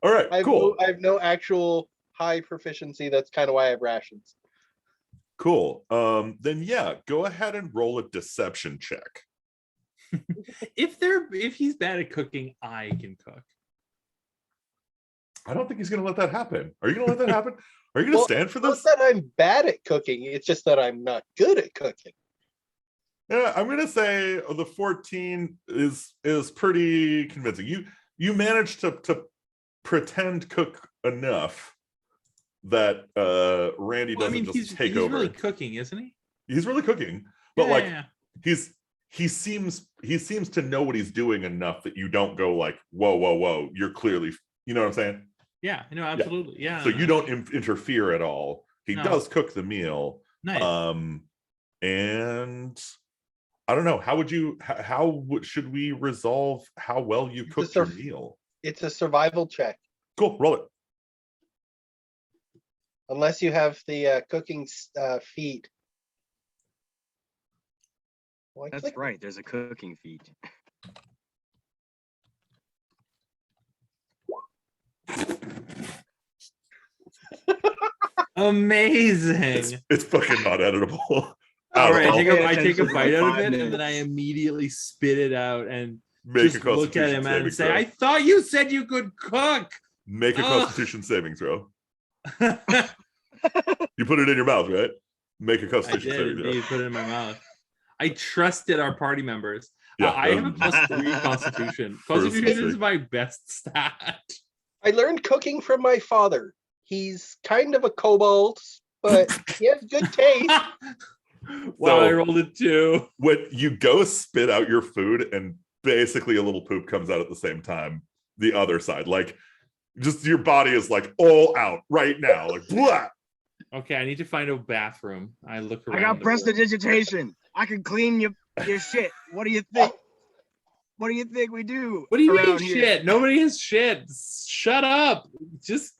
right, cool. I have no actual high proficiency. That's kind of why I have rations. Cool. Then yeah, go ahead and roll a deception check. If he's bad at cooking, I can cook. I don't think he's going to let that happen. Are you going to let that happen? Are you going to Well, stand for Not this? that I'm bad at cooking, it's just that I'm not good at cooking. Yeah, I'm going to say the 14 is pretty convincing. You managed to pretend cook enough that Randy Well, I doesn't mean, just he's take over. really cooking, isn't he? He's really cooking, but Yeah, like yeah, he seems to know what he's doing enough that you don't go like, whoa, you're clearly, you know what I'm saying? yeah. No, absolutely. Yeah. So you don't interfere at all. He No. does cook the meal. Nice. And I don't know, should we resolve how well you It's a cooked your surf- meal? It's a survival check. Cool, roll it. Unless you have the cooking feat. Why That's click- right. There's a cooking feat. Amazing. It's fucking not editable. All right, I'll pay I take a attention for bite like out of 5 it, and then I minutes. immediately spit it out and Make just a look at constitution him saving and say, throw. "I thought you said you could cook." Make a Ugh. constitution saving throw. You put it in your mouth, right? Make a I constitution did saving throw. indeed put it in my mouth. I trusted our party members. Yeah, I have a +3 Constitution. Constitution is sick. my best stat. I learned cooking from my father. He's kind of a kobold, but he has good taste. Wow, I So- rolled a 2. When you go spit out your food and basically a little poop comes out at the same time, the other side, like just your body is like all out right now, like blah. Okay, I need to find a bathroom. I look around. I got the room. prestidigitation. I can clean your shit. What do you think? What do you think we do? What do you mean around here? shit? Nobody has shit. Shut up. Just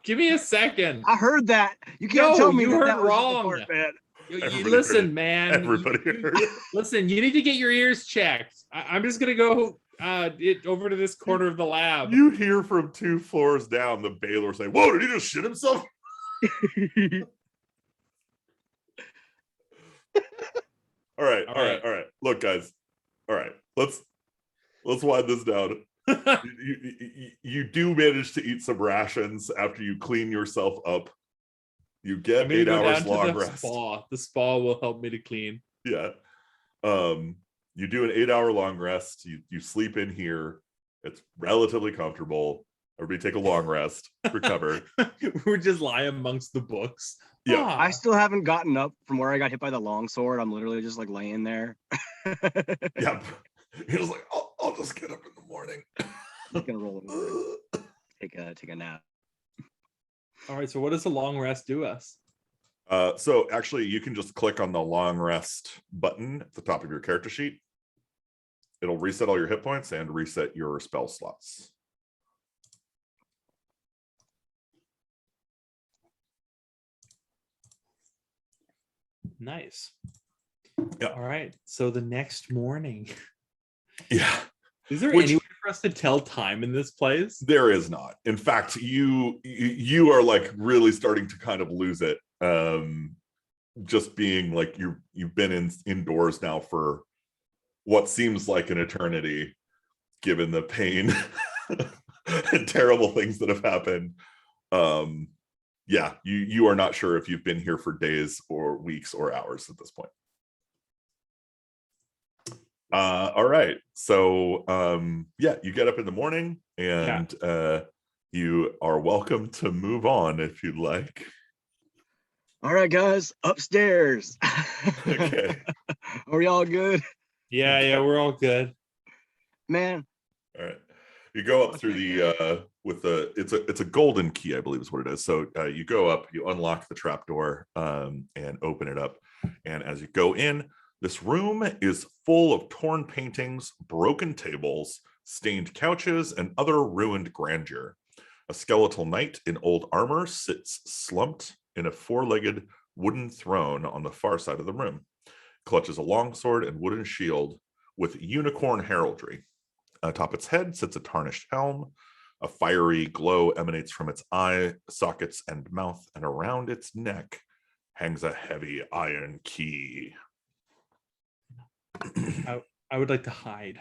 give me a second. I heard that. You can't No, tell me you that heard that was in the wrong. part, man. Everybody heard Listen, it. man. Everybody heard it. Listen, you need to get your ears checked. I'm just gonna go over to this corner of the lab. You hear from 2 floors down the Baylor say, "Whoa, did he just shit himself?" All right. Look, guys. All right, let's wind this down. You do manage to eat some rations after you clean yourself up. You I'm get gonna 8 go hours down long to the rest. spa. The spa will help me to clean. Yeah. You do an 8-hour long rest. You sleep in here. It's relatively comfortable. Everybody take a long rest, recover. We're just lying amongst the books. Yeah. Ah. I still haven't gotten up from where I got hit by the longsword. I'm literally just like laying there. Yep. You're just like, I'll just get up in the morning. Just gonna roll over, take a nap. All right. So what does the long rest do us? So actually, you can just click on the long rest button at the top of your character sheet. It'll reset all your hit points and reset your spell slots. Nice. Yeah. All right. So the next morning, Yeah. is there Which- any way for us to tell time in this place? There is not. In fact, you are like really starting to kind of lose it. Just being like you've been indoors now for what seems like an eternity, given the pain and terrible things that have happened. Yeah, you are not sure if you've been here for days or weeks or hours at this point. All right. So yeah, you get up in the morning and you are welcome to move on if you'd like. All right, guys, upstairs. Okay. Are we all good? Yeah, we're all good. Man, All right. You go up through the with the it's a golden key, I believe is what it is. So you go up, you unlock the trapdoor and open it up. And as you go in, this room is full of torn paintings, broken tables, stained couches, and other ruined grandeur. A skeletal knight in old armor sits slumped in a 4-legged wooden throne on the far side of the room, clutches a longsword and wooden shield with unicorn heraldry. Atop its head sits a tarnished helm. A fiery glow emanates from its eye sockets and mouth, and around its neck hangs a heavy iron key. I would like to hide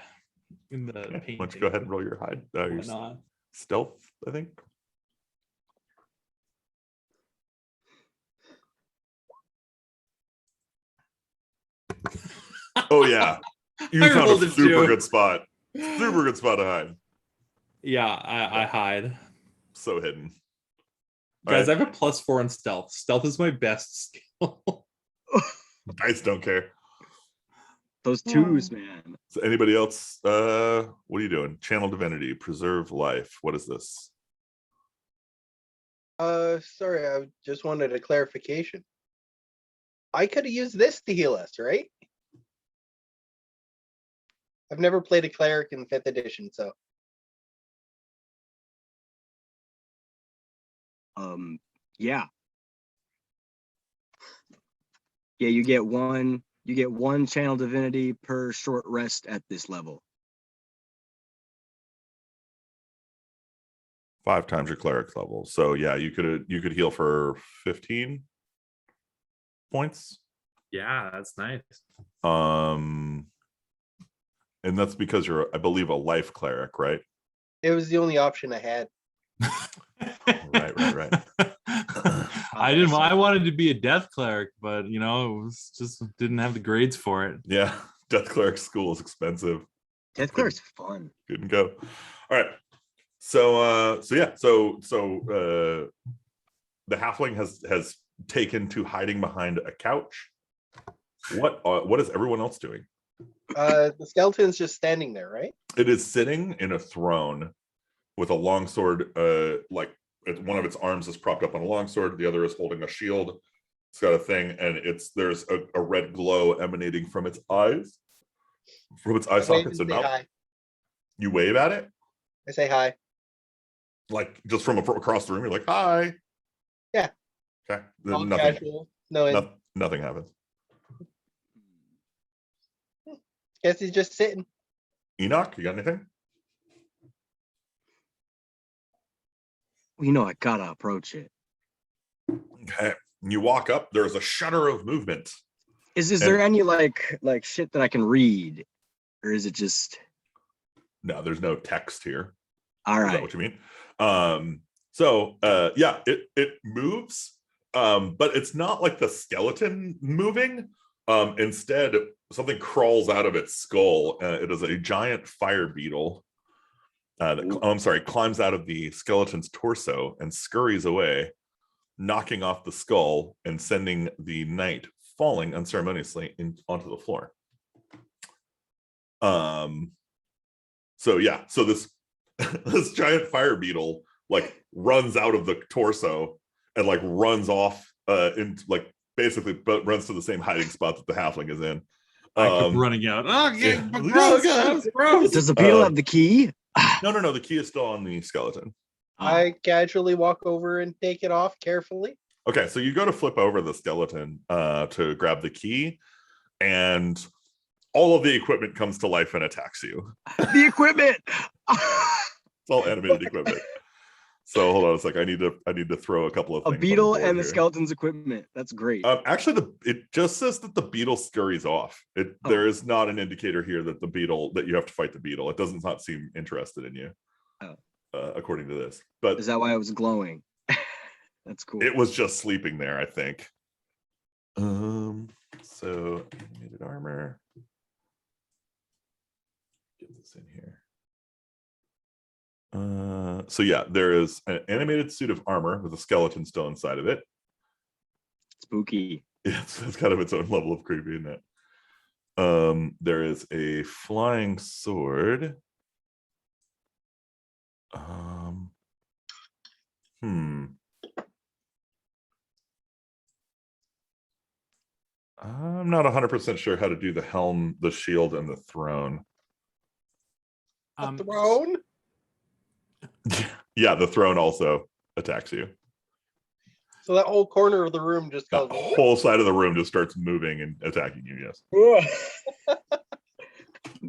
in the Okay, painting. why don't you go ahead and roll your hide? Why Your not? stealth, I think. Oh yeah, you I found rolled a a super two. good spot. Super good spot to hide. Yeah, I hide. So hidden. All Guys, right. I have a +4 in stealth. Stealth is my best skill. Dice don't care. Those twos, man. So anybody else? What are you doing? Channel divinity, preserve life. What is this? Sorry, I just wanted a clarification. I could have used this to heal us, right? I've never played a cleric in 5th edition, so Yeah. Yeah, you get one channel divinity per short rest at this level. 5 times your cleric level. So yeah, you could heal for 15 points. Yeah, that's nice. And that's because you're, I believe, a life cleric, right? it was the only option I had. Right. I didn't. I wanted to be a death cleric, but it was just didn't have the grades for it. Yeah, death cleric school is expensive. Death cleric's fun. Couldn't go. All right. So the halfling has taken to hiding behind a couch. What is everyone else doing? The skeleton's just standing there, right? It is sitting in a throne with a longsword, one of its arms is propped up on a longsword, the other is holding a shield. It's got a thing, and there's a red glow emanating from its eyes, from its eye I wave sockets and and say mouth. hi. You wave at it, I say hi. like just from across the room. You're like, hi. Yeah. Okay. All Then nothing. casual. No, Nothing happens. guess he's just sitting. Enoch, you got anything? I gotta approach it. Okay. You walk up. There's a shudder of movement. Is there any like shit that I can read, or is it just No, there's no text here. all Is that right? what you mean? Yeah, it moves, but it's not like the skeleton moving. Instead, something crawls out of its skull. It is a giant fire beetle. Climbs out of the skeleton's torso and scurries away, knocking off the skull and sending the knight falling unceremoniously onto the floor. So this this giant fire beetle runs out of the torso and runs off basically but runs to the same hiding spot that the halfling is in. I keep running out. Oh, yeah. gross, gross. Does the beetle have the key? No, the key is still on the skeleton. I casually walk over and take it off carefully. Okay, so you go to flip over the skeleton to grab the key, and all of the equipment comes to life and attacks you. The equipment. It's all animated equipment. So hold on a sec. I need to throw a couple of A things. beetle on the and the here. skeleton's equipment. That's great. Actually, it just says that the beetle scurries off. There is not an indicator here that that you have to fight the beetle. It does not seem interested in you, according to this. But Is that why I was glowing? That's cool. it was just sleeping there, I think. So animated armor. Get this in here. So yeah, there is an animated suit of armor with a skeleton still inside of it. Spooky. It's kind of its own level of creepy, isn't it? There is a flying sword. I'm not 100% sure how to do the helm, the shield, and the throne. A throne? Yeah, the throne also attacks you. So that whole corner of the room just The goes. whole side of the room just starts moving and attacking you, yes.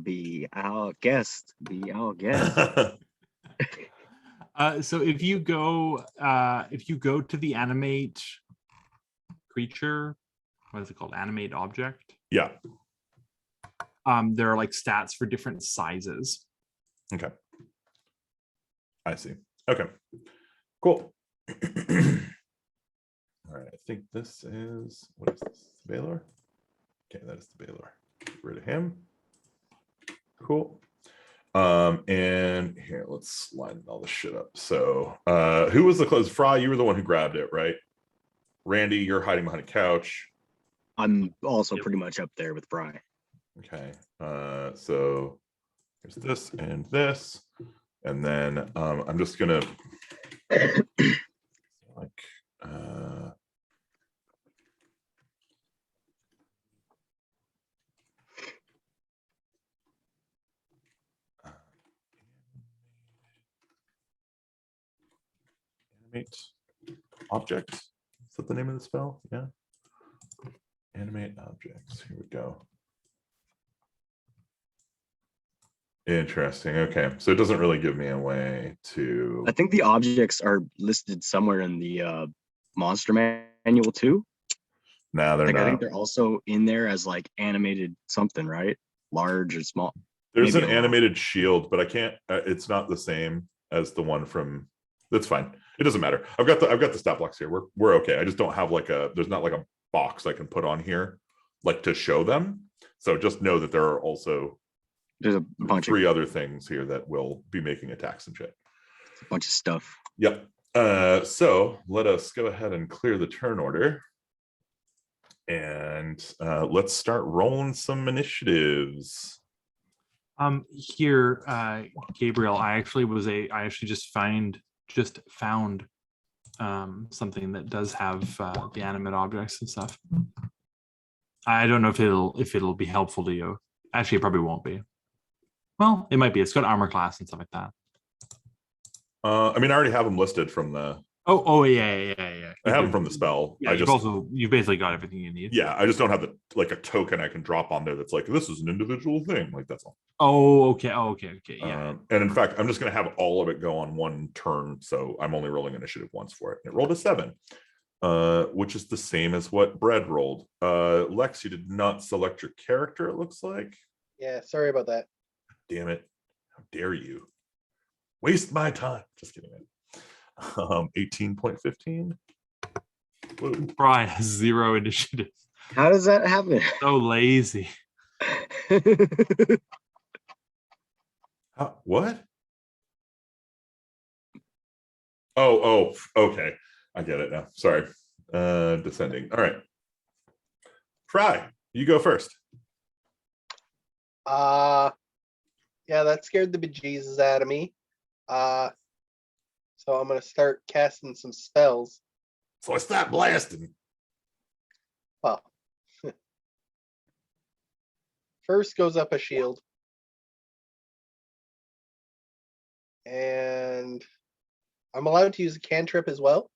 Be our guest. Be our guest. So if you go to the animate creature, what is it called? Animate object. Yeah. There are stats for different sizes. Okay. I see. Okay. Cool. All right. I think this is, what is this? The Baylor? Okay, that is the Baylor. Get rid of him. Cool. And here, let's line all this shit up. So who was the close? Fry, you were the one who grabbed it, right? Randy, you're hiding behind a couch. I'm also pretty much up there with Fry. Okay. So here's this and this. And then I'm just gonna like animate object. Is that the name of the spell? Yeah. Animate objects. Here we go. Interesting. Okay. So it doesn't really give me a way to. I think the objects are listed somewhere in the monster manual too. No, they're Like I not. think they're also in there as like animated something, right? Large or small. There's Maybe an I'm wrong. animated shield, but I can't. It's not the same as the one from. That's fine. It doesn't matter. I've got the stat blocks here. We're okay. I just don't have like a. There's not like a box I can put on here, like to show them. So just know that there are also There's a bunch three other things here that will be making attacks and shit. a bunch of stuff. Yep. So let us go ahead and clear the turn order. And let's start rolling some initiatives. Here, Gabriel, I actually just found something that does have the animate objects and stuff. I don't know if it'll be helpful to you. Actually, it probably won't be. Well, it might be. It's got armor class and stuff like that. I mean, I already have them listed from the. Oh yeah. I have them from the spell. Yeah, you've basically got everything you need. Yeah, I just don't have a token I can drop on there that's like this is an individual thing. Like that's all. Oh, okay. Yeah. And in fact, I'm just going to have all of it go on one turn, so I'm only rolling initiative once for it. And it rolled a 7, which is the same as what Brad rolled. Lex, you did not select your character. It looks like. Yeah, sorry about that. Damn it! How dare you waste my time? Just kidding. 18.15. Brian has 0 initiative. How does that happen? So lazy. What? Oh, okay. I get it now. Sorry. Descending. All right. Fry, you go first. Yeah, that scared the bejesus out of me. So I'm gonna start casting some spells. So I start blasting. Well, first goes up a shield. And I'm allowed to use a cantrip as well.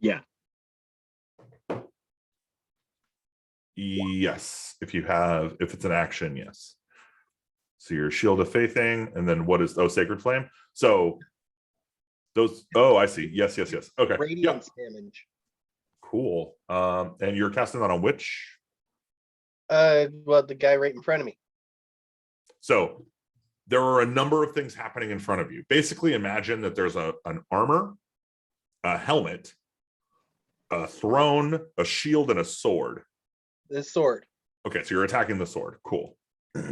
Yeah. Yes, if it's an action, yes. So your shield of faithing, and then what is sacred flame? So those I see. Yes. Okay. Radiance damage. Cool. And you're casting that on which? Well, the guy right in front of me. So there are a number of things happening in front of you. Basically, imagine that there's an armor, a helmet, a throne, a shield, and a sword. The sword. Okay, so you're attacking the sword. Cool. Which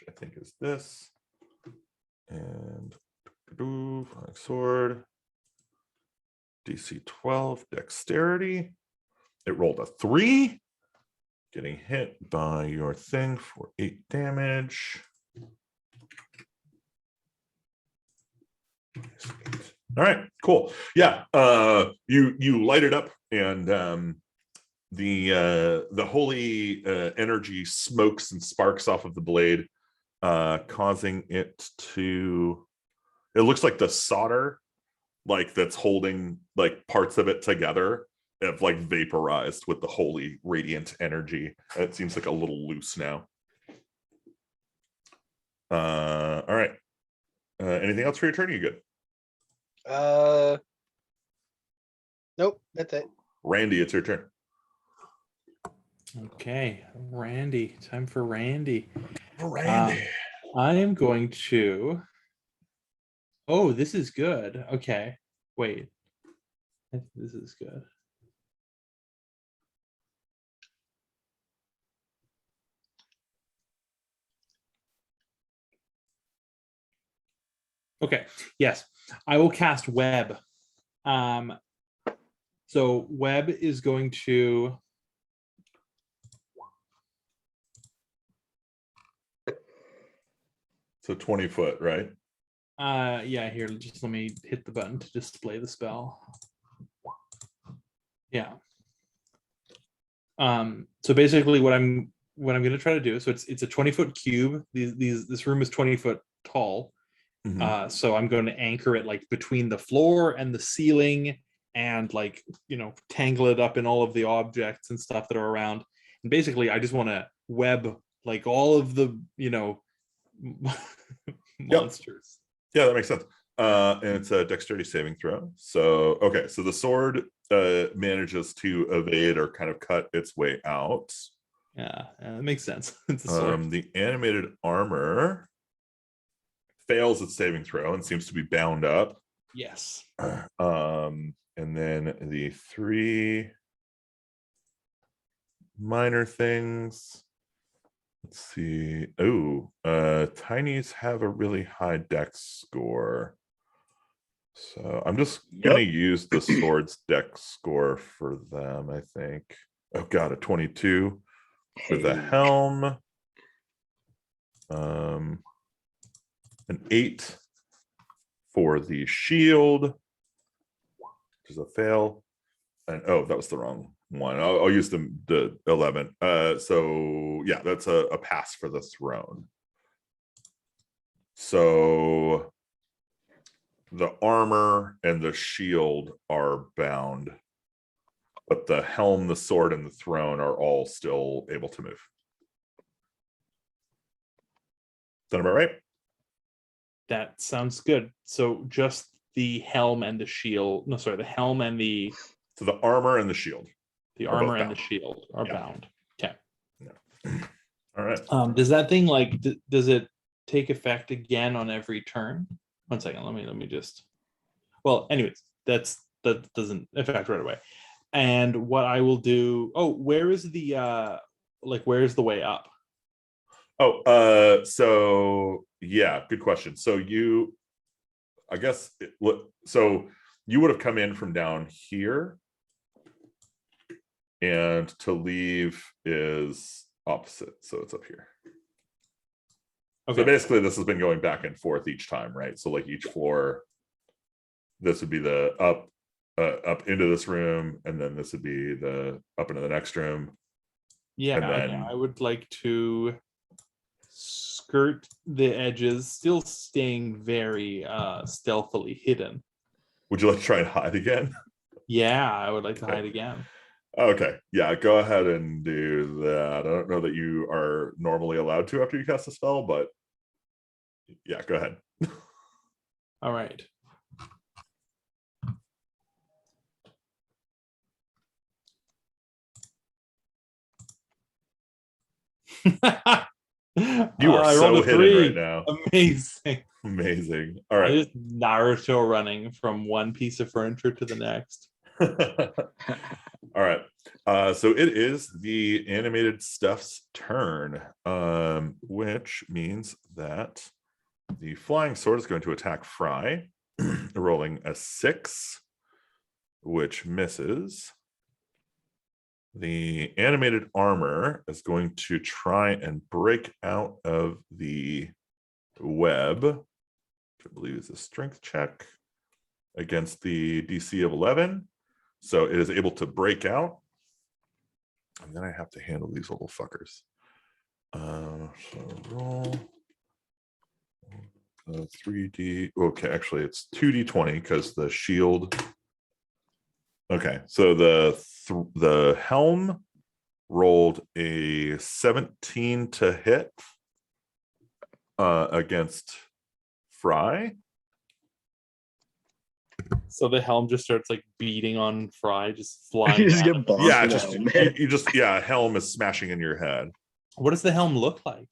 I think is this. And sword. DC 12, dexterity. It rolled a 3. Getting hit by your thing for 8 damage. All right, cool. Yeah, you light it up, and the holy energy smokes and sparks off of the blade, causing it to. It looks like the solder, like that's holding like parts of it together, have like vaporized with the holy radiant energy. It seems like a little loose now. All right. Anything else for your turn? Are you good? Nope, that's it. Randy, it's your turn. Okay, Randy. Time for Randy. Randy. I am going to. Oh, this is good. Okay, wait. This is good. Okay. Yes, I will cast web. So web is going to. So 20 foot, right? Yeah. Here, just let me hit the button to display the spell. Yeah. So basically, what I'm going to try to do. So it's a 20-foot cube. This room is 20 foot tall. Mhm. So I'm going to anchor it like between the floor and the ceiling, and like, tangle it up in all of the objects and stuff that are around. And basically, I just want to web like all of the monsters. Yeah, that makes sense. And it's a dexterity saving throw. So okay, so the sword manages to evade or kind of cut its way out. Yeah, that makes sense. It's a sword. The animated armor fails its saving throw and seems to be bound up. Yes. And then the 3 minor things. Let's see. Oh, tinies have a really high dex score. So I'm just gonna use the sword's dex score for them, I think. Oh god, a 22 for the helm. An 8 for the shield, which is a fail. And oh, that was the wrong one. I'll use the 11. So yeah, that's a pass for the throne. So the armor and the shield are bound, but the helm, the sword, and the throne are all still able to move. Sound about right? That sounds good. So just the helm and the shield. No, sorry, the helm and the So the armor and the shield. the Are both armor and the bound. shield are Yeah. bound. Okay. All right. Does that thing like does it take effect again on every turn? 1 second. Let me just. Well, anyways, that doesn't affect right away. And what I will do. Oh, where is the where's the way up? Oh, so yeah, good question. So I guess so you would have come in from down here, and to leave is opposite, so it's up here. Okay. So basically this has been going back and forth each time, right? So like each floor, this would be the up into this room, and then this would be the up into the next room. Yeah, And okay. then- I would like to skirt the edges, still staying very stealthily hidden. Would you like to try and hide again? Yeah, I would like to hide again. Okay, yeah, go ahead and do that. I don't know that you are normally allowed to after you cast a spell, but yeah, go ahead. All right. You are I so rolled a hidden 3. right now. Amazing. Amazing. All I right. just Naruto running from one piece of furniture to the next. All right. So it is the animated stuff's turn, which means that the flying sword is going to attack Fry, rolling a 6, which misses. The animated armor is going to try and break out of the web, which I believe is a strength check against the DC of 11. So it is able to break out. And then I have to handle these little fuckers. So roll 3D. Okay, actually it's 2D20 because the shield. Okay, so the helm rolled a 17 to hit against Fry. So the helm just starts like beating on Fry, just flying. You just at get him. bonked. Yeah, with just that one, man. you just helm is smashing in your head. What does the helm look like?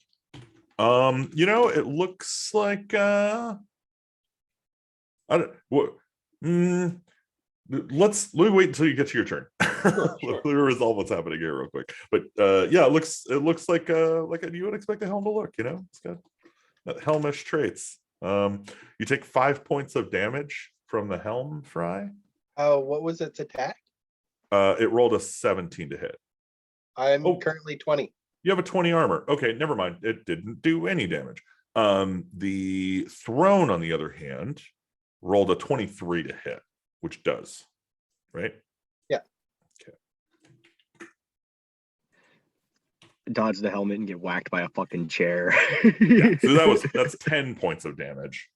It looks like I don't what. Let me wait until you get to your turn. Sure. Let me resolve what's happening here real quick. But yeah, it looks like you would expect a helm to look. It's got that helmish traits. You take 5 points of damage from the helm, Fry. Oh, what was its attack? It rolled a 17 to hit. I'm Oh. currently 20. You have a 20 armor. Okay, never mind. It didn't do any damage. The throne, on the other hand, rolled a 23 to hit, which does, right? Yeah. Okay. Dodge the helmet and get whacked by a fucking chair. Yeah, so that's 10 points of damage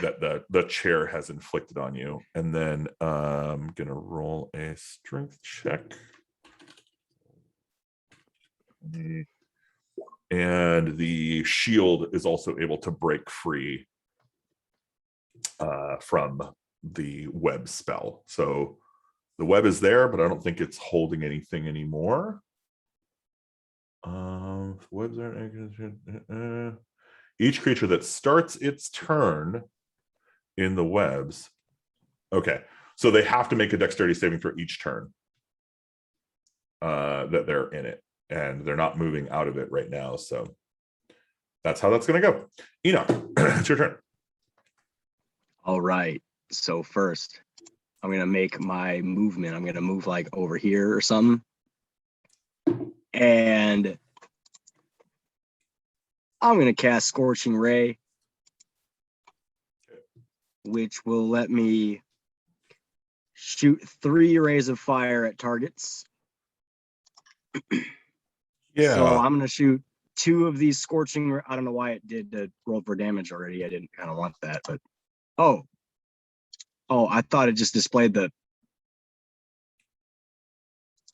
that the chair has inflicted on you. And then I'm gonna roll a strength check. And the shield is also able to break free from the web spell. So the web is there, but I don't think it's holding anything anymore. Webs aren't. Each creature that starts its turn in the webs. Okay, so they have to make a dexterity saving throw each turn that they're in it, and they're not moving out of it right now. So that's how that's going to go. Enoch, it's your turn. All right. So first, I'm gonna make my movement. I'm gonna move like over here or something, and I'm gonna cast Scorching Ray, which will let me shoot 3 rays of fire at targets. Yeah. So I'm gonna shoot 2 of these scorching. I don't know why it did the roll for damage already. I didn't kind of want that, but oh, I thought it just displayed the.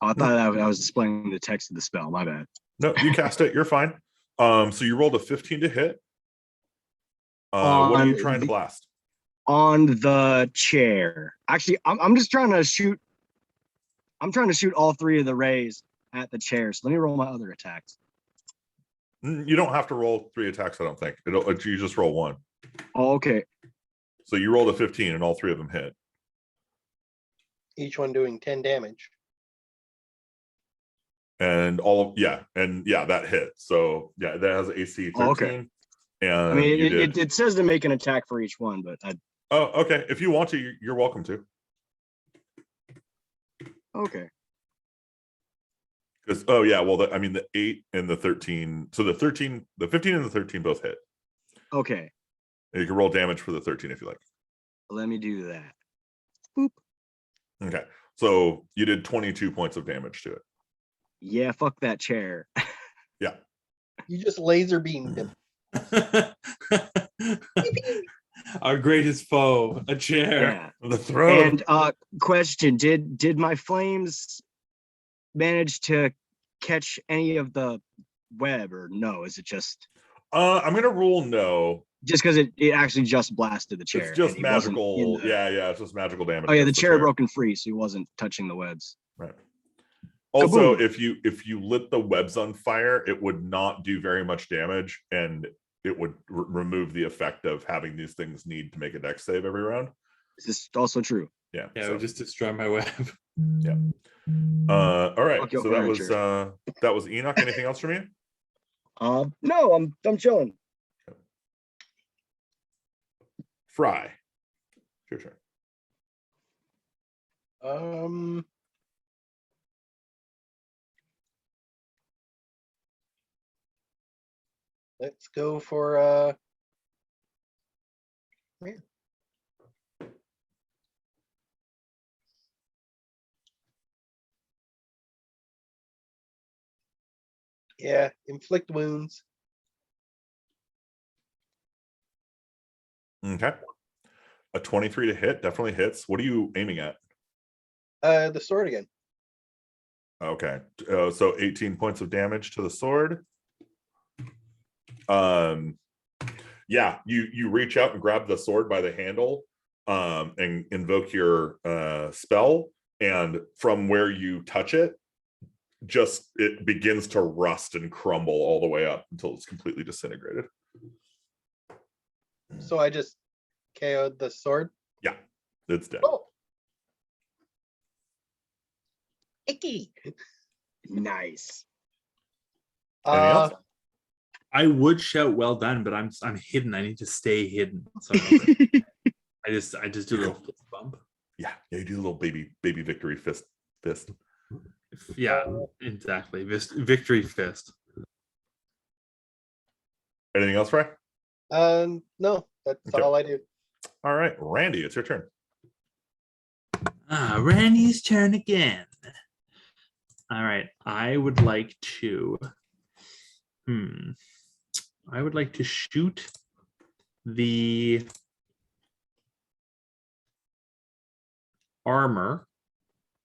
Oh, I thought I was displaying the text of the spell. My bad. No, you cast it. You're fine. So you rolled a 15 to hit. What are you trying to blast? On the chair. Actually, I'm just trying to shoot. I'm trying to shoot all 3 of the rays at the chair. So let me roll my other attacks. You don't have to roll 3 attacks, I don't think. You just roll 1. Oh, okay. So you rolled a 15 and all 3 of them hit. Each one doing 10 damage. And that hit. So yeah, that has AC 13. Oh, okay. And I mean, it says to make an attack for each one, but Oh, okay. If you want to, you're welcome to. okay. Because the 8 and the 13. So the 15 and the 13 both hit. Okay. And you can roll damage for the 13 if you like. Let me do that. Boop. Okay. So you did 22 points of damage to it. Yeah, fuck that chair. Yeah. You just laser beamed him. Our greatest foe, a chair. Yeah. The throne. And question, did my flames manage to catch any of the web, or no? Is it just I'm gonna rule no. just because it actually just blasted the chair? It's just and he wasn't magical. in the- Yeah, it's just magical damage. Oh yeah, the against chair broken free, so he wasn't touching the webs. Right. Also, Kaboom. if you lit the webs on fire, it would not do very much damage, and it would remove the effect of having these things need to make a dex save every round. Is this also true? Yeah. Yeah, so, we just destroy my web. yeah. All right. Fuck your So that was Enoch. Anything else from you? No, I'm chilling. Fry. Your turn. Let's go for man. Yeah, inflict wounds. Okay. A 23 to hit definitely hits. What are you aiming at? The sword again. Okay. So 18 points of damage to the sword. Yeah, you reach out and grab the sword by the handle and invoke your spell, and from where you touch it, it begins to rust and crumble all the way up until it's completely disintegrated. So I just KO'd the sword. Yeah, it's dead. Oh. Icky. Nice. Anything else? I would shout well done, but I'm hidden. I need to stay hidden. So I just do a little fist bump. Yeah, you do a little baby victory fist. Yeah, exactly. Victory fist. Anything else, Fry? No, that's Okay. all I do. All right, Randy, it's your turn. Randy's turn again. All right, I would like to shoot the armor,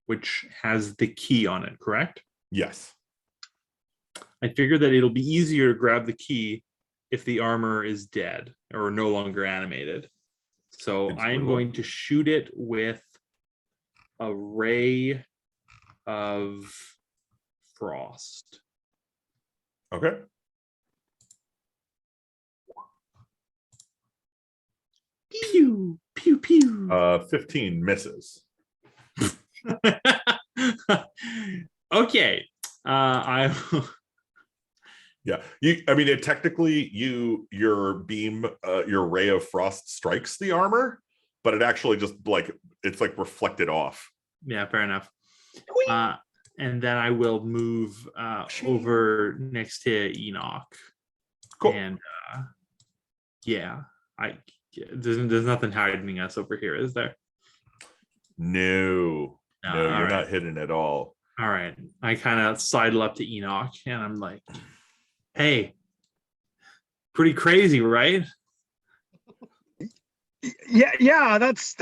which has the key on it, correct? Yes. I figure that it'll be easier to grab the key if the armor is dead or no longer animated. So It's I'm brutal. going to shoot it with a ray of frost. Okay. Pew, pew, pew. 15 misses. Okay. I Yeah, I mean, technically, your beam, your ray of frost strikes the armor, but it actually just it's like reflected off. yeah, fair enough. And then I will move over next to Enoch. Cool. And yeah, there's nothing hiding us over here, is there? No, you're all right. not hidden at all. All right. I kind of sidle up to Enoch and I'm like, hey, pretty crazy, right? Yeah, that's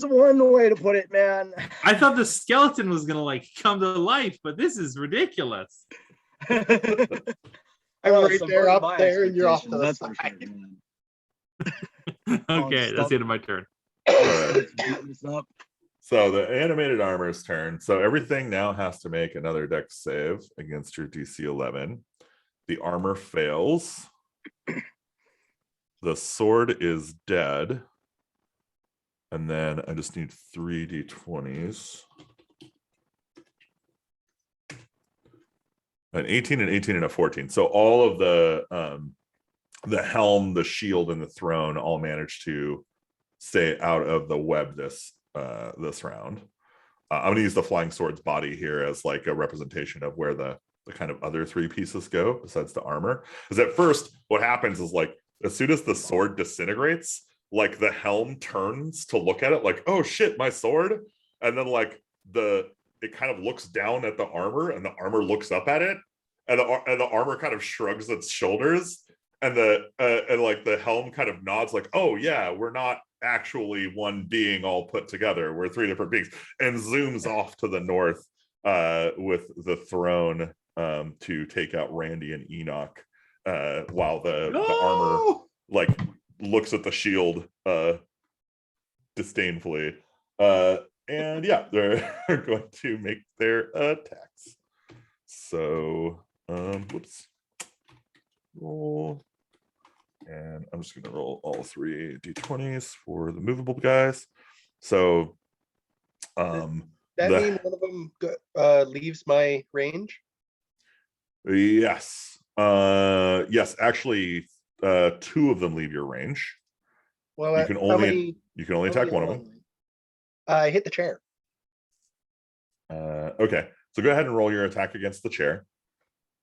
one way to put it, man. I thought the skeleton was gonna like come to life, but this is ridiculous. I'm Well, right some there very up my there, and you're off to the expectations, that's for side. sure, man. Okay, that's the end of my turn. All right. Beating this up. So the animated armor's turn. So everything now has to make another dex save against your DC 11. The armor fails. The sword is dead. And then I just need 3 d20s. An 18, an 18, and a 14. So all of the helm, the shield, and the throne all managed to stay out of the web this round. I'm going to use the flying sword's body here as like a representation of where the kind of other 3 pieces go besides the armor. Because at first, what happens is like as soon as the sword disintegrates, like the helm turns to look at it, like, oh shit, my sword, and then like it kind of looks down at the armor, and the armor looks up at it, and the armor kind of shrugs its shoulders, and the helm kind of nods like, oh yeah, we're not actually one being all put together, we're 3 different beings, and zooms off to the north with the throne to take out Randy and Enoch, while the armor like looks at the shield disdainfully, and yeah, they're going to make their attacks. So whoops, roll. And I'm just going to roll all 3 d20s for the movable guys. So That the- mean one of them leaves my range? yes, yes, actually 2 of them leave your range. Well, You can how only many attack are one of on them. mine? I hit the chair. Okay, so go ahead and roll your attack against the chair.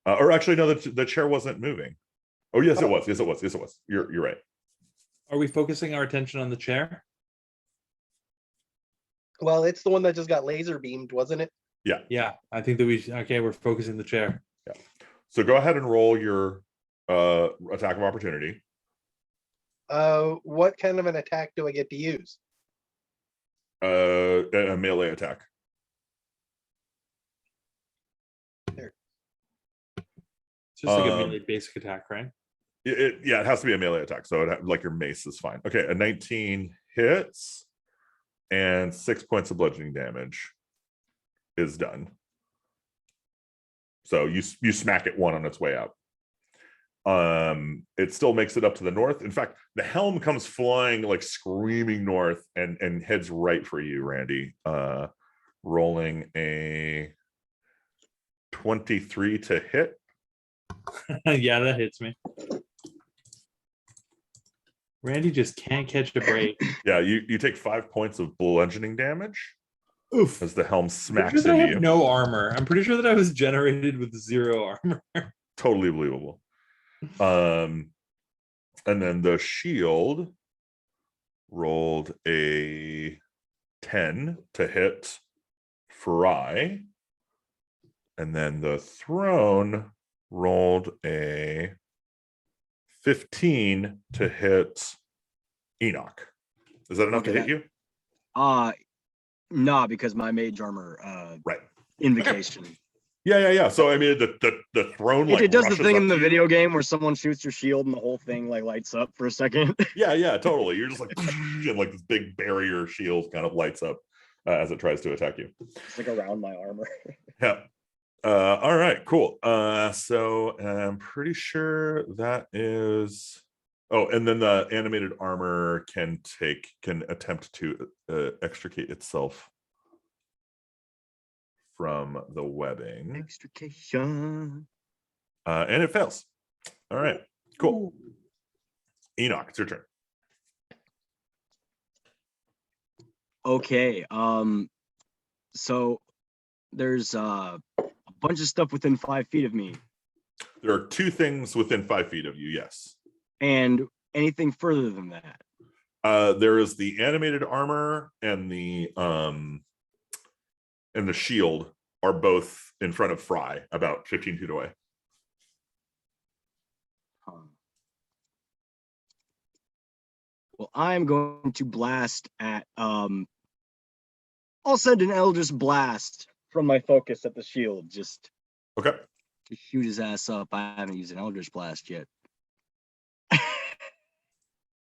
Or actually, no, the chair wasn't moving. Oh yes, it was. Yes, it was. Yes, it was. You're right. Are we focusing our attention on the chair? Well, it's the one that just got laser beamed, wasn't it? Yeah, I think that we're focusing the chair. So go ahead and roll your attack of opportunity. What kind of an attack do I get to use? A melee attack. It's just like a Um, melee basic attack, right? Yeah, it has to be a melee attack. So like your mace is fine. Okay, a 19 hits and 6 points of bludgeoning damage is done. So you smack it 1 on its way out. It still makes it up to the north. In fact, the helm comes flying, like screaming north, and heads right for you, Randy. Rolling a 23 to hit. Yeah, that hits me. Randy just can't catch a break. Yeah, you take 5 points of bludgeoning damage Oof. as the helm I'm smacks pretty sure that I into have you. no armor. I'm pretty sure that I was generated with 0 armor. Totally believable. And then the shield rolled a 10 to hit Fry. And then the throne rolled a 15 to hit Enoch. Is that enough Okay, to hit you? Nah, because my mage armor Right. invocation. Yeah. So I mean, the throne like It does the rushes thing up in the to you. video game where someone shoots your shield and the whole thing like lights up for a second. Yeah, totally. You're just like, and like this big barrier shield kind of lights up as it tries to attack you. It's like around my armor. Yeah. All right, cool. So I'm pretty sure that is. Oh, and then the animated armor can attempt to extricate itself from the webbing, Extrication. and it fails. All right, cool. Enoch, it's your turn. Okay. So there's a bunch of stuff within 5 feet of me, There are 2 things within 5 feet of you. Yes. and anything further than that. There is the animated armor and the shield are both in front of Fry, about 15 feet away. Well, I'm going to blast at I'll send an Eldritch Blast from my focus at the shield, just Okay. to shoot his ass up. I haven't used an Eldritch Blast yet.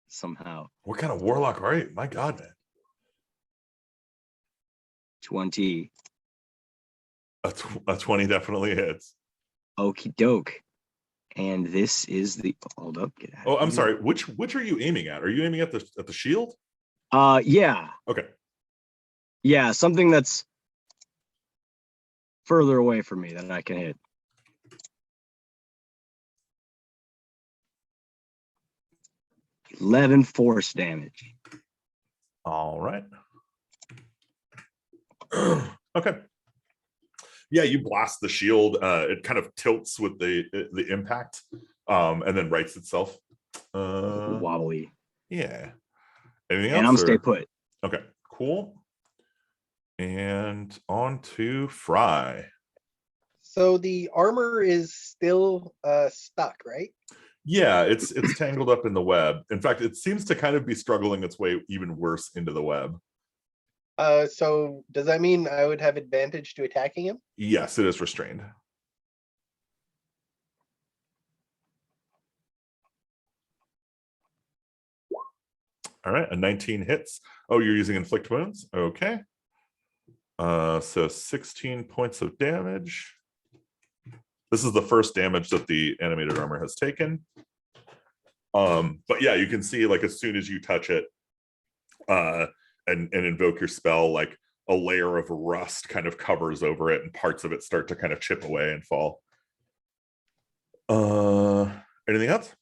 Somehow. What kind of warlock are you? My God, man. 20. A 20 definitely hits. Okie doke. And this is the hold up. Get out Oh, of I'm here. sorry. Which are you aiming at? Are you aiming at the shield? Yeah. Okay. Yeah, something that's further away from me that I can hit. $11 force damage. All right. Okay. Yeah, you blast the shield. It kind of tilts with the impact, and then rights itself. Wobbly. Yeah. Anything And else? I'm stay put. Okay, cool. And on to Fry. So the armor is still stuck, right? Yeah, it's tangled up in the web. In fact, it seems to kind of be struggling its way even worse into the web. So does that mean I would have advantage to attacking him? Yes, it is restrained. All right, a 19 hits. Oh, you're using inflict wounds? Okay. So 16 points of damage. This is the first damage that the animated armor has taken. But yeah, you can see like as soon as you touch it and invoke your spell, like a layer of rust kind of covers over it and parts of it start to kind of chip away and fall. Anything else?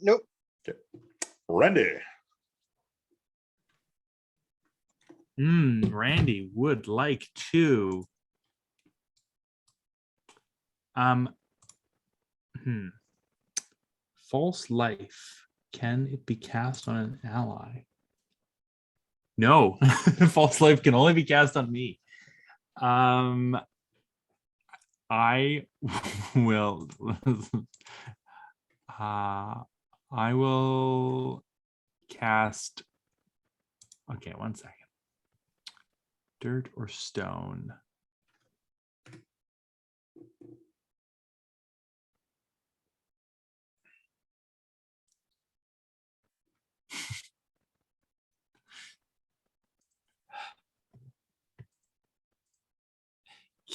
Nope. Okay. Randy. Randy would like to false life. Can it be cast on an ally? No. False life can only be cast on me. I will I will cast. Okay, one second. Dirt or stone?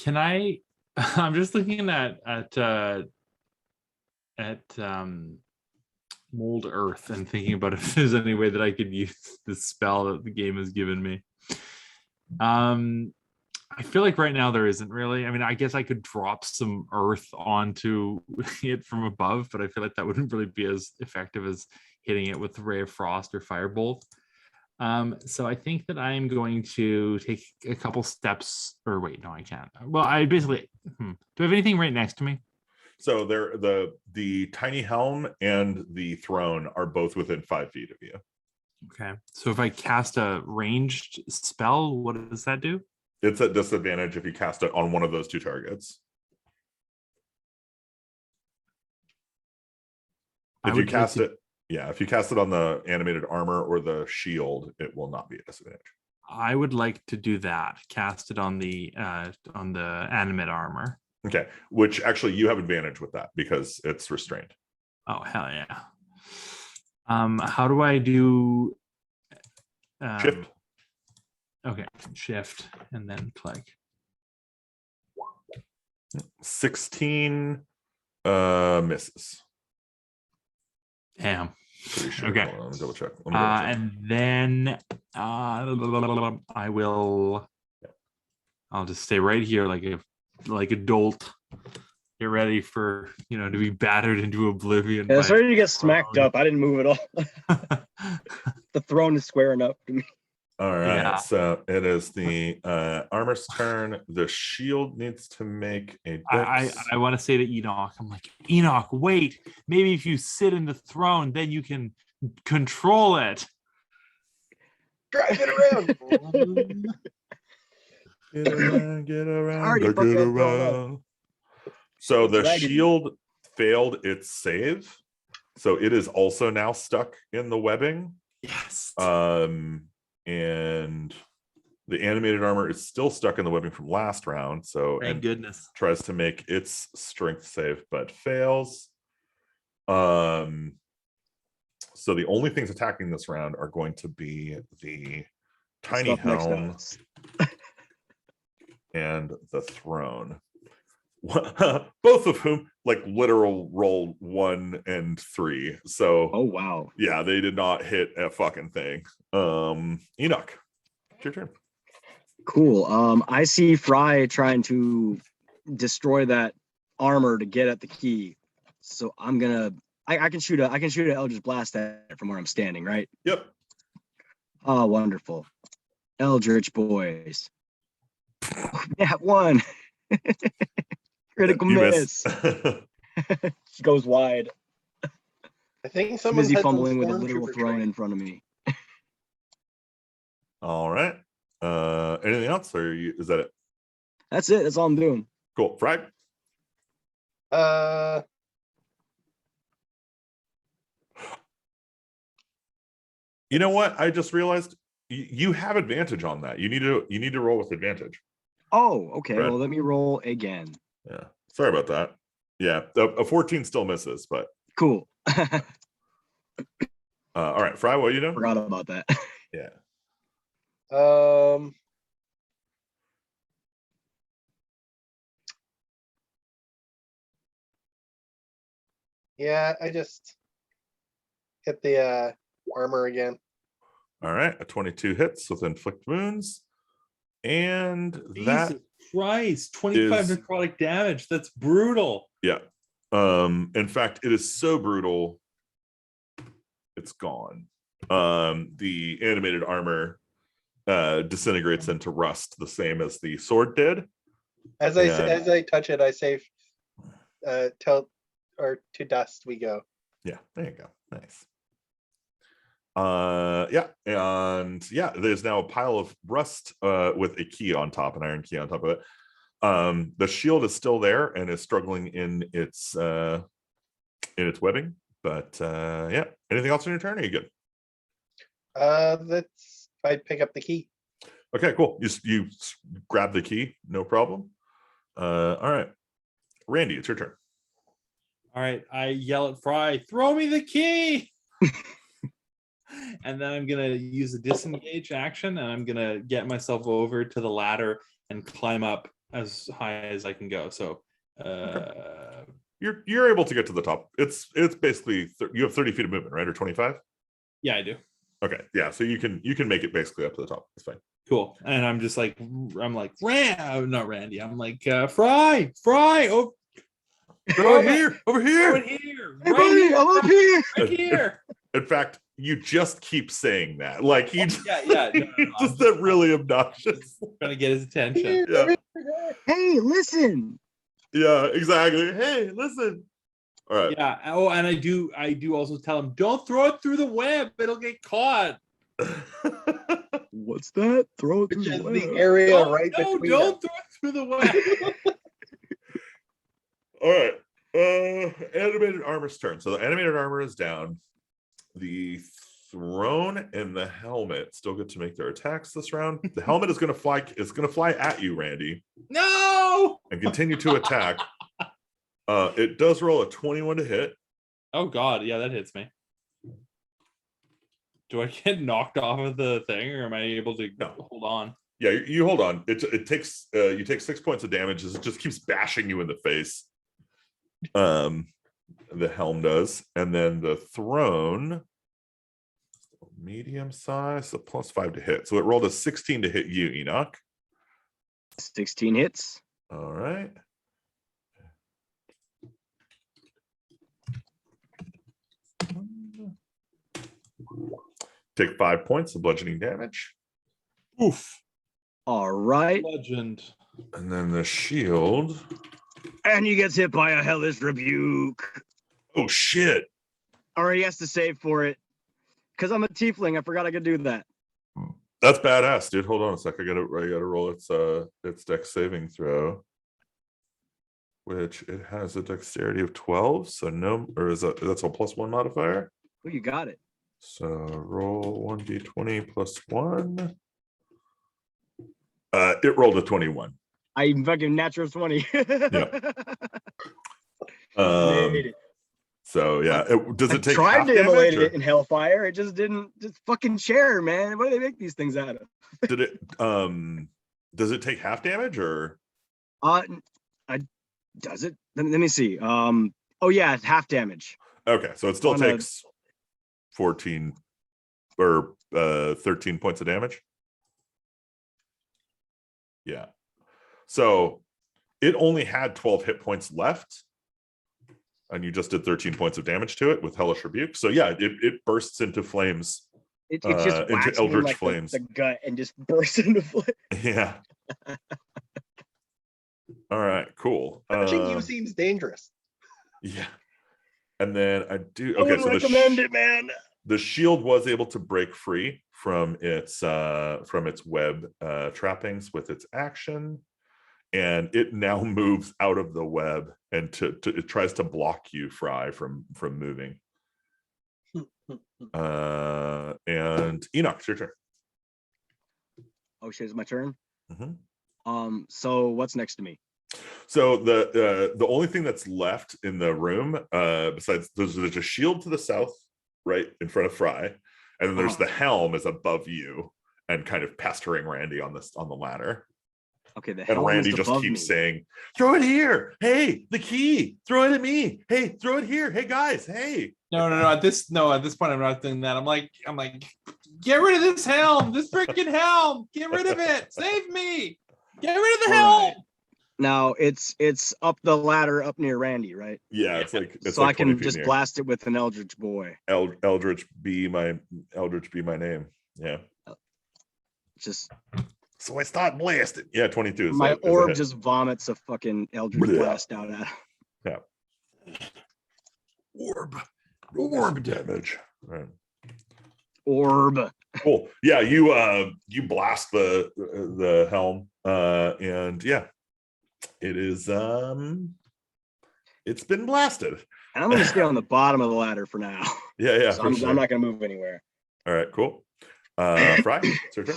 Can I? I'm just looking at mold earth and thinking about if there's any way that I could use the spell that the game has given me. I feel like right now there isn't really. I mean, I guess I could drop some earth onto it from above, but I feel like that wouldn't really be as effective as hitting it with Ray of Frost or Firebolt. So I think that I'm going to take a couple steps, or wait, no, I can't. Well, I basically do I have anything right next to me? So there, the tiny helm and the throne are both within 5 feet of you. Okay. So if I cast a ranged spell, what does that do? It's a disadvantage if you cast it on one of those 2 targets. If you cast it, yeah, if you cast it on the animated armor or the shield, it will not be a disadvantage. I would like to do that. Cast it on the animate armor. Okay, which actually you have advantage with that because it's restrained. Oh hell yeah. How do I do Shift. Okay, shift and then click. 16 misses. Damn. Pretty sure. Okay. Hold on, let me double check. And then I will. I'll just stay right here like a dolt. Get ready for to be battered into oblivion. Yeah, it's by- ready to get smacked up. I didn't move at all. The throne is squaring up to me. All right, Yeah. so it is the armor's turn. The shield needs to make a I dex. want to say to Enoch, I'm like, Enoch, wait. Maybe if you sit in the throne, then you can control it. Drive it around. Get around, get around, Already get fucked that throne up. around. So the Dragon. shield failed its save, so it is also now stuck in the webbing. Yes. And the animated armor is still stuck in the webbing from last round. So Thank and goodness. tries to make its strength save, but fails. So the only things attacking this round are going to be the tiny Stuff next to helm us. and the throne. Both of whom like literal roll 1 and 3. So Oh wow. yeah, they did not hit a fucking thing. Enoch, it's your turn. Cool. I see Fry trying to destroy that armor to get at the key. So I'm gonna I can shoot an Eldritch Blast at it from where I'm standing, right? Yep. Oh, wonderful. Eldritch boys. Yeah, 1. Critical You miss. Goes wide. I think someone Busy had some fumbling with a literal stormtrooper throne training. in front of me. All right. Anything else, or is that it? That's it. That's all I'm doing. Cool. Fry. You know what? I just realized you have advantage on that. You need to roll with advantage. Oh, okay. Right. Well, let me roll again. Yeah. Sorry about that. Yeah, a 14 still misses, but Cool. all right, Fry, what are you doing? Forgot about that. Yeah. Yeah, I just hit the armor again. All right, a 22 hits with inflict wounds, and that Jesus Christ, 25 is- necrotic damage. That's brutal. yeah. In fact, it is so brutal, it's gone. The animated armor disintegrates into rust, the same as the sword did. As I touch it, I say, "Tell or to dust we go." Yeah, there you go. Nice. Yeah, and yeah, there's now a pile of rust with a key on top, an iron key on top of it. The shield is still there and is struggling in its webbing, but yeah. Anything else on your turn? Are you good? That's I pick up the key. Okay, cool. You grab the key, no problem. All right, Randy, it's your turn. All right, I yell at Fry, throw me the key. And then I'm gonna use a disengage action, and I'm gonna get myself over to the ladder and climb up as high as I can go. So You're able to get to the top. It's basically you have 30 feet of movement, right, or 25? yeah, I do. Okay, yeah. So you can make it basically up to the top. It's fine. Cool. And I'm just like, not Randy. I'm like, Fry. Oh, Over here, over right here. here. Hey, Right buddy, here. I'm up here. Right here. In fact, you just keep saying that. Like you Yeah. No, I'm just that really obnoxious. trying to get his attention. Yeah. Hey, listen. Yeah, exactly. Hey, listen. All right. Yeah. Oh, and I do also tell him, don't throw it through the web. It'll get caught. What's that? Throw it Which through is the the web. area No, right no, between don't them. throw it through the web. All right. Animated armor's turn. So the animated armor is down. The throne and the helmet still get to make their attacks this round. The helmet is gonna fly, it's gonna fly at you, Randy, No. and continue to attack. It does roll a 21 to hit. Oh God, yeah, that hits me. Do I get knocked off of the thing, or am I able to No. hold on? Yeah, you hold on. It takes you take 6 points of damage as it just keeps bashing you in the face. The helm does, and then the throne, medium size, so +5 to hit. So it rolled a 16 to hit you, Enoch. 16 hits. All right. Take 5 points of bludgeoning damage. Oof. All right. Legend. And then the shield. And he gets hit by a hellish rebuke. Oh shit. Or he has to save for it. Because I'm a tiefling. I forgot I could do that. That's badass, dude. Hold on a sec. I gotta roll its dex saving throw. Which it has a dexterity of 12. So no, or is that's a +1 modifier? Oh, you got it. So roll 1d20 +1. It rolled a 21. I fucking natural 20. Made it. So yeah, does I it take tried half to damage, immolate or it in Hellfire. It just didn't. Just fucking share, man. What do they make these things out of? did it does it take half damage, or Does it? Let me see. Oh yeah, it's half damage. okay, so it still On a- takes 14 or 13 points of damage. Yeah. So it only had 12 hit points left, and you just did 13 points of damage to it with Hellish Rebuke. So yeah, it bursts into flames. It just into whacks me in, eldritch like, flames. the gut and just bursts into flames. Yeah. All right, cool. Touching you seems dangerous. Yeah. And then I do I okay, wouldn't so recommend it, man. the shield was able to break free from its web trappings with its action, and it now moves out of the web and it tries to block you, Fry, from moving. And Enoch, it's your turn. Oh shit, it's my turn. Mhm. So what's next to me? So the only thing that's left in the room, besides there's a shield to the south, right in front of Fry, and then there's the helm is above you and kind of pestering Randy on the ladder. Okay, the And helm Randy is just above keeps me. saying, "Throw it here! Hey, the key! Throw it at me! Hey, throw it here! Hey guys! Hey!" No. At this point, I'm not doing that. I'm like, get rid of this helm. This freaking helm. Get rid of it. Save me. Get rid of the All helm. Now it's up the ladder up near Randy, right? Yeah, it's like So like I 20 can feet just in the air. blast it with an Eldritch Boy. Eldritch be my name. Yeah. Just So I start blasting. Yeah, 22 is my is a orb hit. just vomits a fucking Eldritch Blah. Blast out at him. Orb damage. Right. Orb. Cool. Yeah, you blast the helm, and yeah, it is it's been blasted. And I'm gonna stay on the bottom of the ladder for now. Yeah, So for I'm sure. not gonna move anywhere. All right, cool. Fry, it's your turn.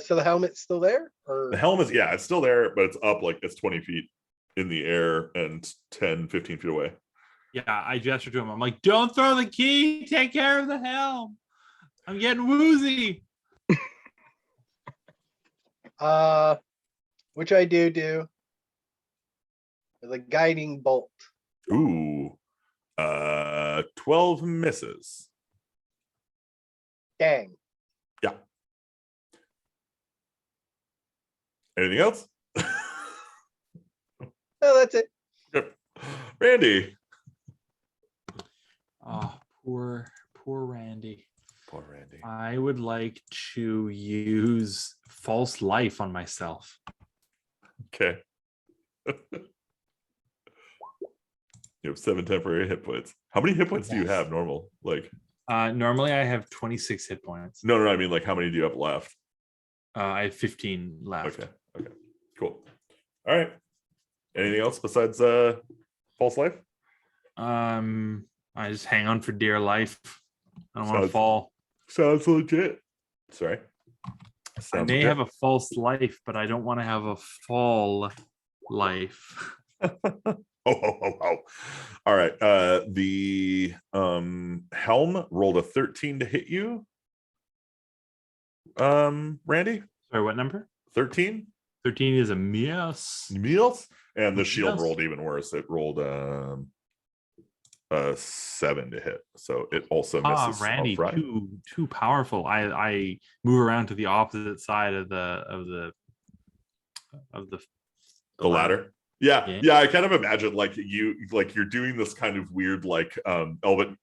So the helmet's still there, or The helm is, yeah, it's still there, but it's up like it's 20 feet in the air and 10, 15 feet away. Yeah, I gesture to him. I'm like, don't throw the key. Take care of the helm. I'm getting woozy. which I do with a guiding bolt. Ooh. 12 misses. Dang. Yeah. Anything else? Oh, that's it. Yep. Randy. Oh, poor Randy. Poor Randy. I would like to use false life on myself. Okay. You have 7 temporary hit points. How many hit points do you have normal? Like, Normally I have 26 hit points. no, I mean, like, how many do you have left? I have 15 left. Okay. Cool. All right. Anything else besides false life? I just hang on for dear life. I don't want to Sounds- fall. Sounds legit. Sorry. I may have a false life, but I don't want to have a fall life. Oh. All right. The helm rolled a 13 to hit you. Randy? Sorry, what number? 13? 13 is a miss. Meals? And the shield Yes. rolled even worse. It rolled a 7 to hit. So it also misses. Randy, outright. too powerful. I move around to the opposite side of the The ladder. Yeah, Yeah. I kind of imagine like you're doing this kind of weird like Abbott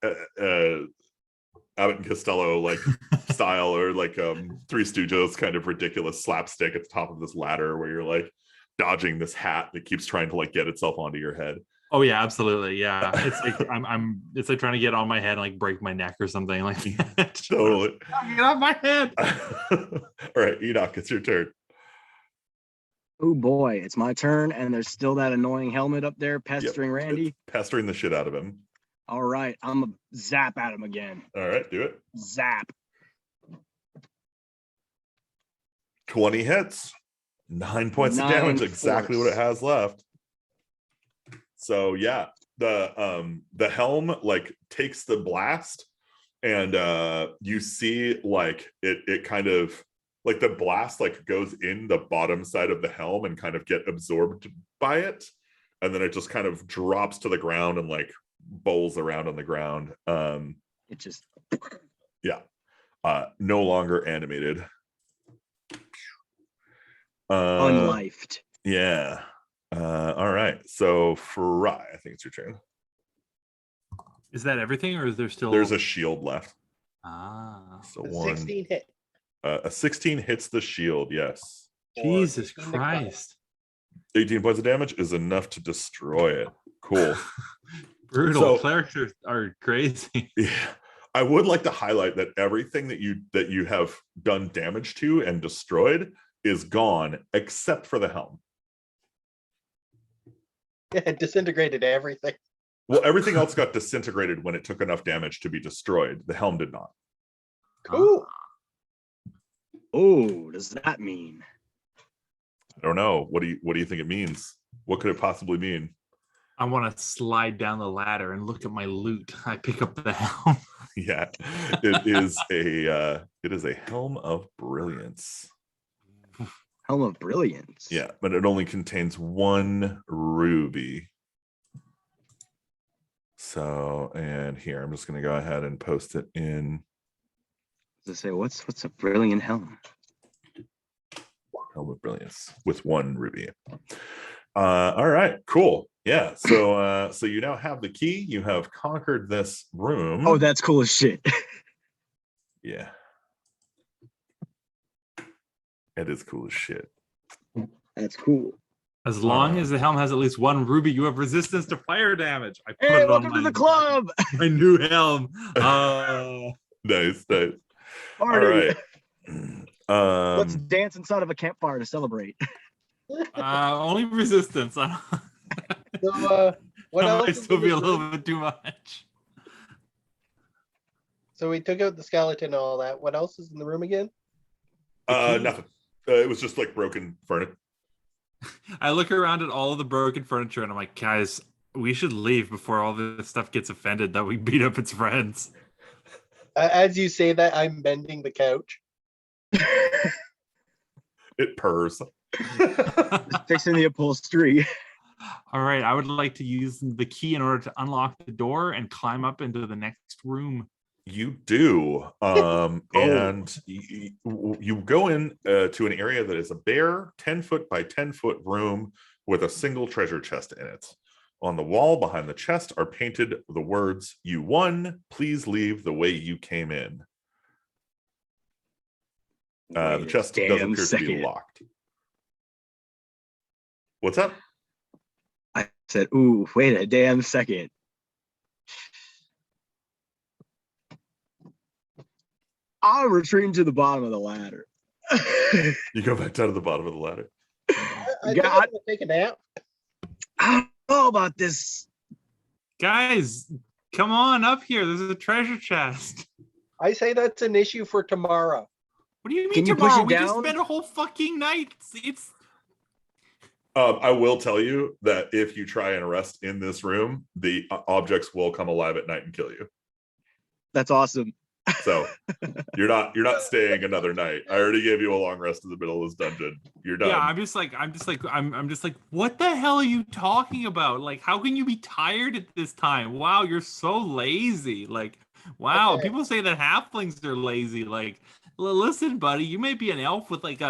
and Costello like style, or like Three Stooges kind of ridiculous slapstick at the top of this ladder where you're like dodging this hat that keeps trying to like get itself onto your head. Oh yeah, absolutely. Yeah. It's like it's like trying to get on my head and like break my neck or something like that. Totally. Get off my head. All right, Enoch, it's your turn. Oh boy, it's my turn, and there's still that annoying helmet up there pestering Randy. Pestering the shit out of him. All right, I'm gonna zap at him again. All right, do it. Zap. 20 hits, 9 points of 9 damage, exactly what it force. has left. So yeah, the helm like takes the blast, and you see like it kind of like the blast like goes in the bottom side of the helm and kind of get absorbed by it, and then it just kind of drops to the ground and like bowls around on the ground. It just No longer animated. unlifed. Yeah. All right. So Fry, I think it's your turn. Is that everything, or is there still? There's a shield left. So A one. 16 hit. A 16 hits the shield. Yes. Or Jesus 18 to cut. Christ! 18 points of damage is enough to destroy it. Cool. Brutal. So- Clerics are crazy. Yeah. I would like to highlight that everything that you have done damage to and destroyed is gone except for the helm. It disintegrated everything. Well, everything else got disintegrated when it took enough damage to be destroyed. The helm did not. Cool. Oh, does that mean? I don't know. What do you think it means? What could it possibly mean? I want to slide down the ladder and look at my loot. I pick up the helm. Yeah, it is a helm of brilliance. Helm of Brilliance. Yeah, but it only contains 1 ruby. So, and here I'm just going to go ahead and post it in To say what's a brilliant helm? helm of brilliance with 1 ruby. All right, cool. Yeah, so you now have the key. You have conquered this room. Oh, that's cool as shit. Yeah. It is cool as shit. That's cool. As long as the helm has at least 1 ruby, you have resistance to fire damage. I put Hey, it on welcome to the club. my new helm. Nice. All Party. right. Let's dance inside of a campfire to celebrate. Only resistance. So, what That else? might is still in be this a little room? bit too much. So we took out the skeleton and all that. What else is in the room again? Nothing. It was just like broken furniture. I look around at all of the broken furniture and I'm like, guys, we should leave before all this stuff gets offended that we beat up its friends. As you say that, I'm bending the couch. It purrs. Fixing the upholstery. All right, I would like to use the key in order to unlock the door and climb up into the next room. You do. And you go in to an area that is a bare 10-foot by 10-foot room with a single treasure chest in it. On the wall behind the chest are painted the words, "You won. Please leave the way you came in." The chest does appear to be locked. What's up? I said, ooh, wait a damn second. I'm retreating to the bottom of the ladder. You go back down to the bottom of the ladder. I think I'm gonna take a nap. I don't know about this. Guys, come on up here. There's a treasure chest. I say that's an issue for tomorrow. What do you mean Can you push tomorrow? it We just down? spent a whole fucking night. It's I will tell you that if you try and rest in this room, the objects will come alive at night and kill you. That's awesome. So you're not staying another night. I already gave you a long rest in the middle of this dungeon. You're done. yeah. I'm just like, what the hell are you talking about? Like, how can you be tired at this time? Wow, you're so lazy. Like, wow, Okay. people say that halflings are lazy. Like, listen, buddy, you may be an elf with like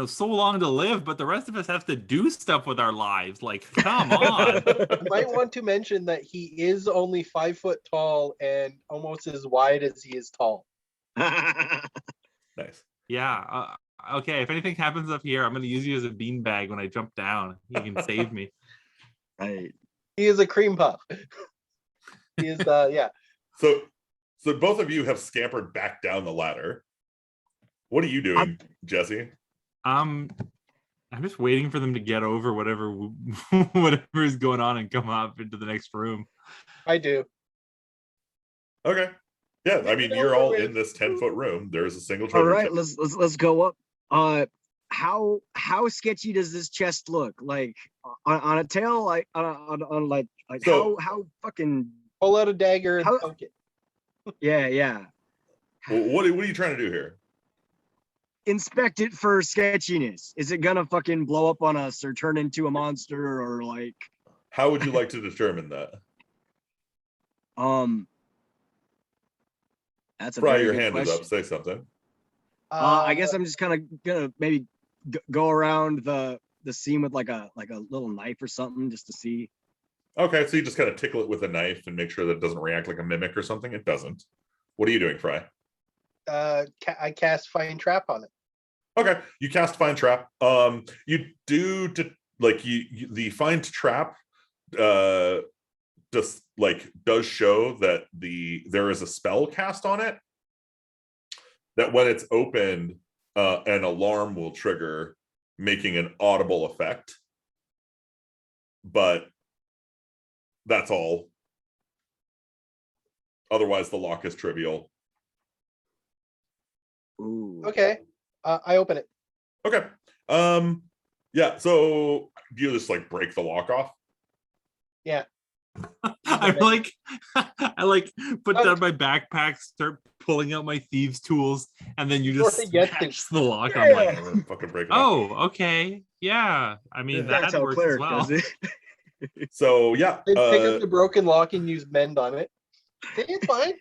so long to live, but the rest of us have to do stuff with our lives. Like, come on. I might want to mention that he is only 5 foot tall and almost as wide as he is tall. Nice. Yeah. Okay. If anything happens up here, I'm going to use you as a beanbag when I jump down. You can save me. Right. He is a cream puff. He is yeah. So both of you have scampered back down the ladder. What are you doing, Jesse? I'm just waiting for them to get over whatever is going on and come up into the next room. I do. Okay. Yeah, I mean, you're all in this 10-foot room. There's a single treasure All right, chest. let's go up. How sketchy does this chest look? Like on a tail, like on like So- how fucking Pull out a dagger and How- poke it. yeah. What are you trying to do here? Inspect it for sketchiness. Is it gonna fucking blow up on us or turn into a monster or like How would you like to determine that? That's a Fry, very your good hand is question. up. Say something. I guess I'm just kind of gonna maybe go around the scene with like a little knife or something just to see. Okay, so you just kind of tickle it with a knife and make sure that it doesn't react like a mimic or something. It doesn't. What are you doing, Fry? I cast Find Trap on it. Okay, you cast Find Trap. You do the Find Trap just does show that there is a spell cast on it that when it's opened, an alarm will trigger, making an audible effect. But that's all. Otherwise, the lock is trivial. Ooh. Okay. I open it. Okay. Yeah. So do you just break the lock off? Yeah. I put down my backpack, start pulling out my thieves' tools, and then you just Before they get to- smash the lock. I'm like, And then fucking break it off. oh, okay, yeah. I mean, Yeah. That's that how works as cleric well. does it. So yeah. Then pick up the broken lock and use mend on it. Okay, it's fine.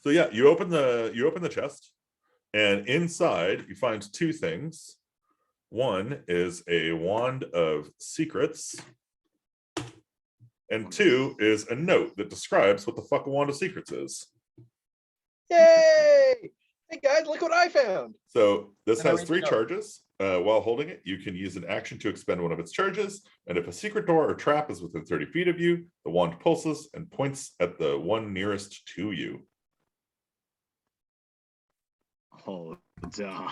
So yeah, you open the chest, and inside you find two things. One is a wand of secrets, and two is a note that describes what the fuck a wand of secrets is. Yay! Hey guys, look what I found. So this And I has read 3 the note. charges. While holding it, you can use an action to expend one of its charges. And if a secret door or trap is within 30 feet of you, the wand pulses and points at the one nearest to you. Oh, duh.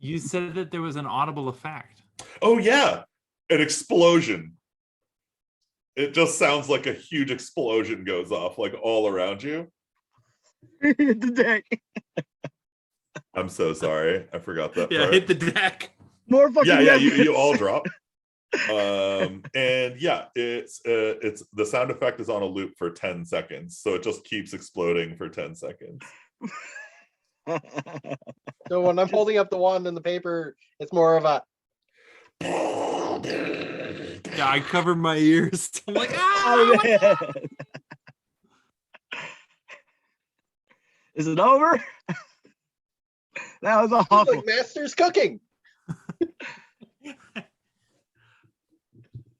You said that there was an audible effect. Oh yeah, an explosion. It just sounds like a huge explosion goes off all around you. Hit the deck. I'm so sorry. I forgot that Yeah, part. hit the deck. More fucking Yeah, you evidence. all drop. And yeah, it's the sound effect is on a loop for 10 seconds. So it just keeps exploding for 10 seconds. So when I'm holding up the wand and the paper, it's more of a Yeah, I covered my ears. I'm like, Oh, ah! man. Is it over? That was It's awful. like Master's cooking.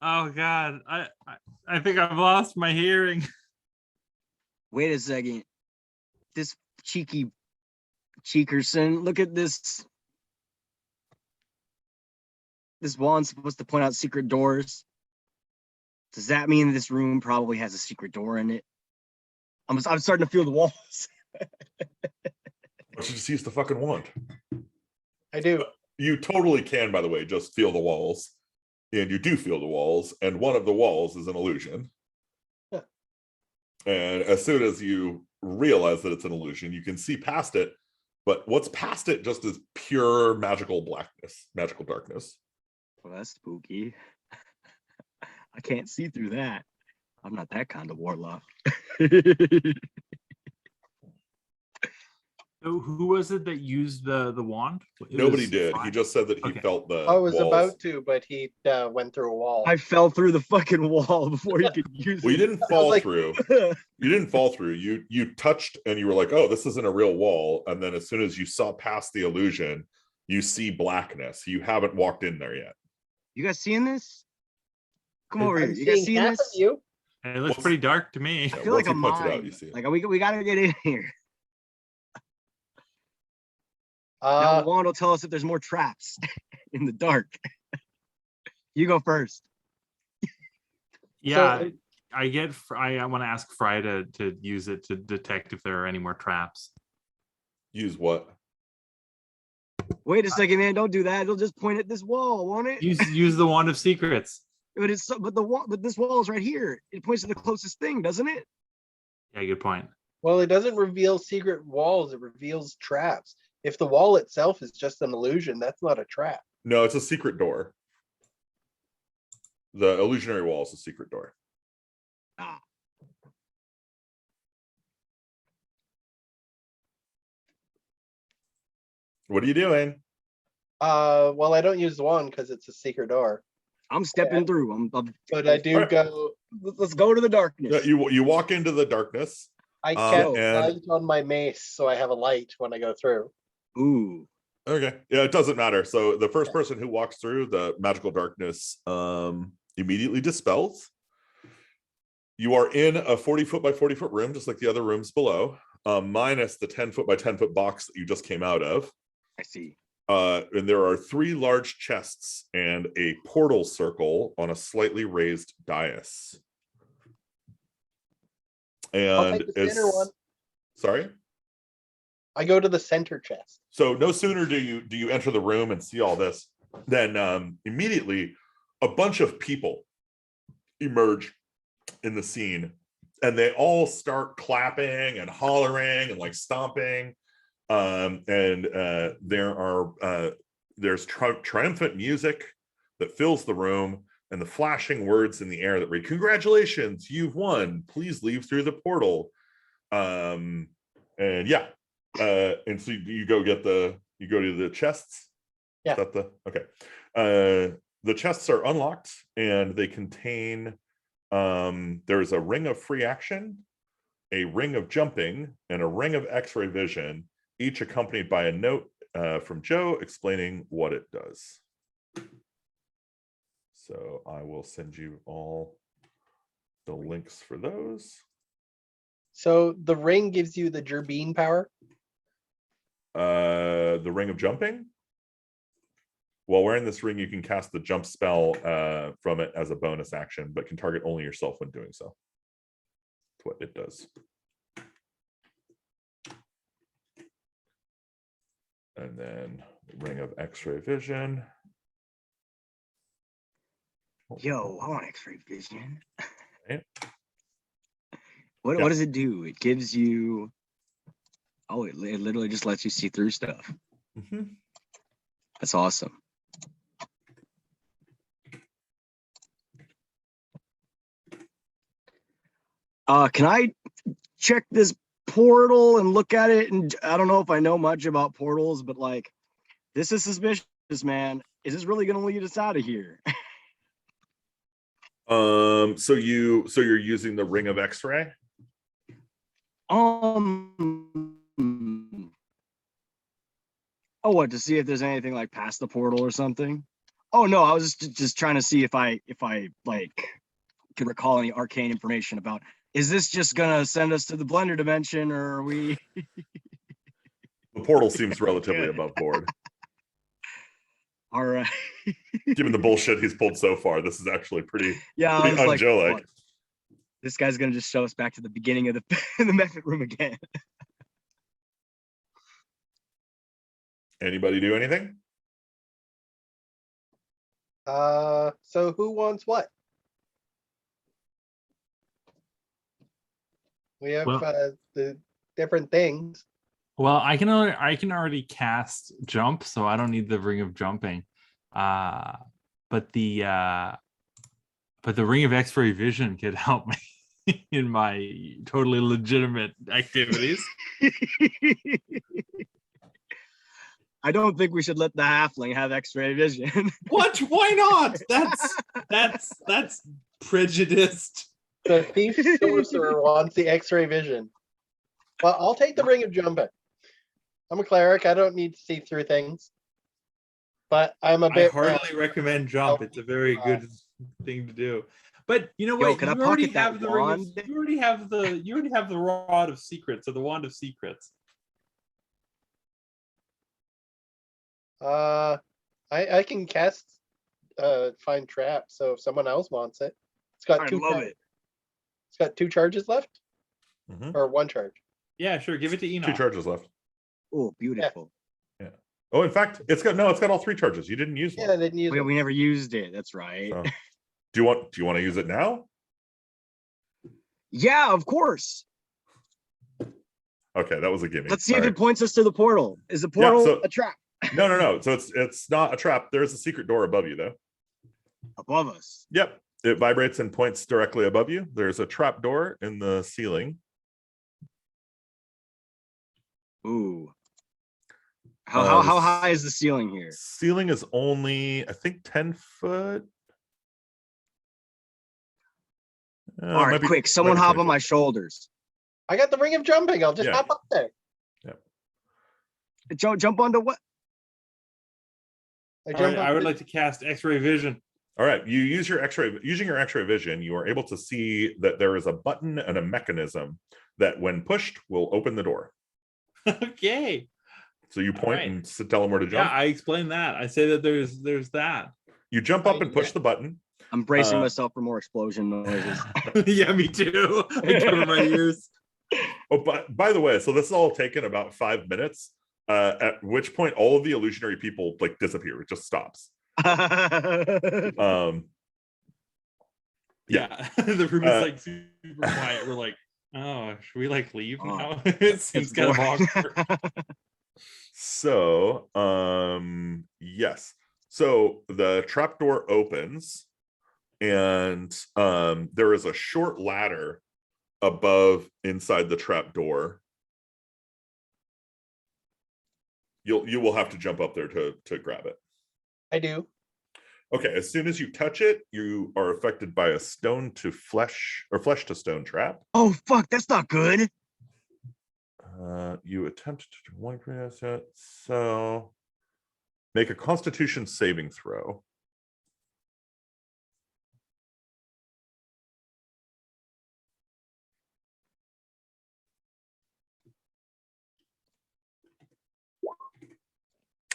Oh God, I think I've lost my hearing. Wait a second. This cheeky cheekerson, look at this. This wand's supposed to point out secret doors. Does that mean this room probably has a secret door in it? I'm starting to feel the walls. Why don't you just use the fucking wand? I do. You totally can, by the way, just feel the walls. And you do feel the walls, and one of the walls is an illusion. Huh. And as soon as you realize that it's an illusion, you can see past it. But what's past it just is pure magical blackness, magical darkness. Well, that's spooky. I can't see through that. I'm not that kind of warlock. So who was it that used the wand? It Nobody was did. He Fry? just said that he Okay. felt the I was walls. about to, but he went through a wall. I fell through the fucking wall before he could use Well, you it. didn't fall like- through. You didn't fall through. You touched and you were like, oh, this isn't a real wall. And then as soon as you saw past the illusion, you see blackness. You haven't walked in there yet. You guys seeing this? Come over here. I'm You guys seeing seeing half of this? you. It looks pretty dark to me. I Yeah, feel like once a he points it out, mine. you see it. Like we gotta get in here. Now the wand will tell us if there's more traps in the dark. You go first. Yeah, I get. I want to ask Fry to use it to detect if there are any more traps. Use what? Wait a second, man. Don't do that. It'll just point at this wall, won't it? Use the wand of secrets. But this wall is right here. It points to the closest thing, doesn't it? Yeah, good point. Well, it doesn't reveal secret walls. It reveals traps. If the wall itself is just an illusion, that's not a trap. No, it's a secret door. The illusionary wall is a secret door. Ah. What are you doing? Well, I don't use the wand because it's a secret door, I'm stepping through. but I do Alright. go. Let's go to the darkness. Yeah, you walk into the darkness. I cast and- light on my mace, so I have a light when I go through. Ooh. Okay. Yeah, it doesn't matter. So the first person who walks through the magical darkness immediately dispels. You are in a 40-foot by 40-foot room, just like the other rooms below, minus the 10-foot by 10-foot box that you just came out of. I see. And there are 3 large chests and a portal circle on a slightly raised dais. I'll And take the center one. Sorry. I go to the center chest. So no sooner do you enter the room and see all this, than immediately a bunch of people emerge in the scene, and they all start clapping and hollering and like stomping. There's triumphant music that fills the room, and the flashing words in the air that read, "Congratulations, you've won. Please leave through the portal." And so you go to the chests. Yeah. Is that okay. The chests are unlocked, and they contain there's a ring of free action, a ring of jumping, and a ring of X-ray vision, each accompanied by a note from Joe explaining what it does. So I will send you all the links for those. So the ring gives you the Gerbine power. The ring of jumping. While wearing this ring, you can cast the jump spell from it as a bonus action, but can target only yourself when doing so. That's what it does. And then ring of X-ray vision. Yo, I want X-ray vision. Right. What Yeah. does it do? It gives you. Oh, it literally just lets you see through stuff. Mhm. That's awesome. Can I check this portal and look at it? And I don't know if I know much about portals, but like, this is suspicious, man. Is this really gonna lead us out of here? So you're using the ring of X-ray? Oh, what, to see if there's anything like past the portal or something? Oh no, I was just trying to see if I like could recall any arcane information about. Is this just gonna send us to the blender dimension, or are we? The portal seems relatively Good. above board. All right. Given the bullshit he's pulled so far, this is actually pretty Yeah, I pretty was like, Unjoe-like. "Fuck, this guy's gonna just show us back to the beginning of the the method room again." Anybody do anything? So who wants what? We have Well- the different things. Well, I can already cast jump, so I don't need the ring of jumping. But the ring of X-ray vision could help me in my totally legitimate activities. I don't think we should let the halfling have X-ray vision. What? Why not? That's prejudiced. The thief sorcerer wants the X-ray vision. Well, I'll take the ring of jumping. I'm a cleric. I don't need to see through things. But I'm a I bit. heartily recommend jump. It's a very good thing to do. But you know Yo, what? can I You already pocket that have the ring of, wand? you already have the rod of secrets or the wand of secrets. I can cast find trap. So if someone else wants it, it's got I two. love it. It's got 2 charges left, Mhm. or 1 charge. Yeah, sure. Give it to 2 Enoch. charges left. Oh, beautiful. Oh, in fact, it's got all 3 charges. You didn't use Yeah, I one. didn't use We, it. we never used it. That's right. So, do you want to use it now? Yeah, of course. Okay, that was a gimme. Let's see All if right. it points us to the portal. Is the portal so- a trap No. So it's not a trap. There's a secret door above you, though. above us? Yep. It vibrates and points directly above you. There's a trap door in the ceiling. Ooh. How this- high is the ceiling here? Ceiling is only, I think, 10 foot. All right, quick. Someone hop on my shoulders. I got the ring of jumping. I'll just Yeah. hop up there. Jump onto what? I All jump right, up I would the- like to cast X-ray vision. All right, you use your X-ray. Using your X-ray vision, you are able to see that there is a button and a mechanism that, when pushed, will open the door. Okay. So you point right. and tell them where to Yeah, jump. I explained that. I say that there's that. You jump up and push the button. I'm bracing Uh, myself for more explosion noises. Yeah, me too. I cover my ears. Oh, but by the way, so this is all taken about 5 minutes. At which point, all of the illusionary people like disappear. It just stops. Um, Yeah, the room is Uh, like super quiet. We're like, oh, should we like leave Oh, now? It seems kind of awkward. So, yes. So the trapdoor opens, and there is a short ladder above inside the trapdoor. You will have to jump up there to grab it. I do. Okay, as soon as you touch it, you are affected by a stone to flesh or flesh to stone trap. Oh fuck, that's not good. You attempt to one asset, so make a Constitution saving throw.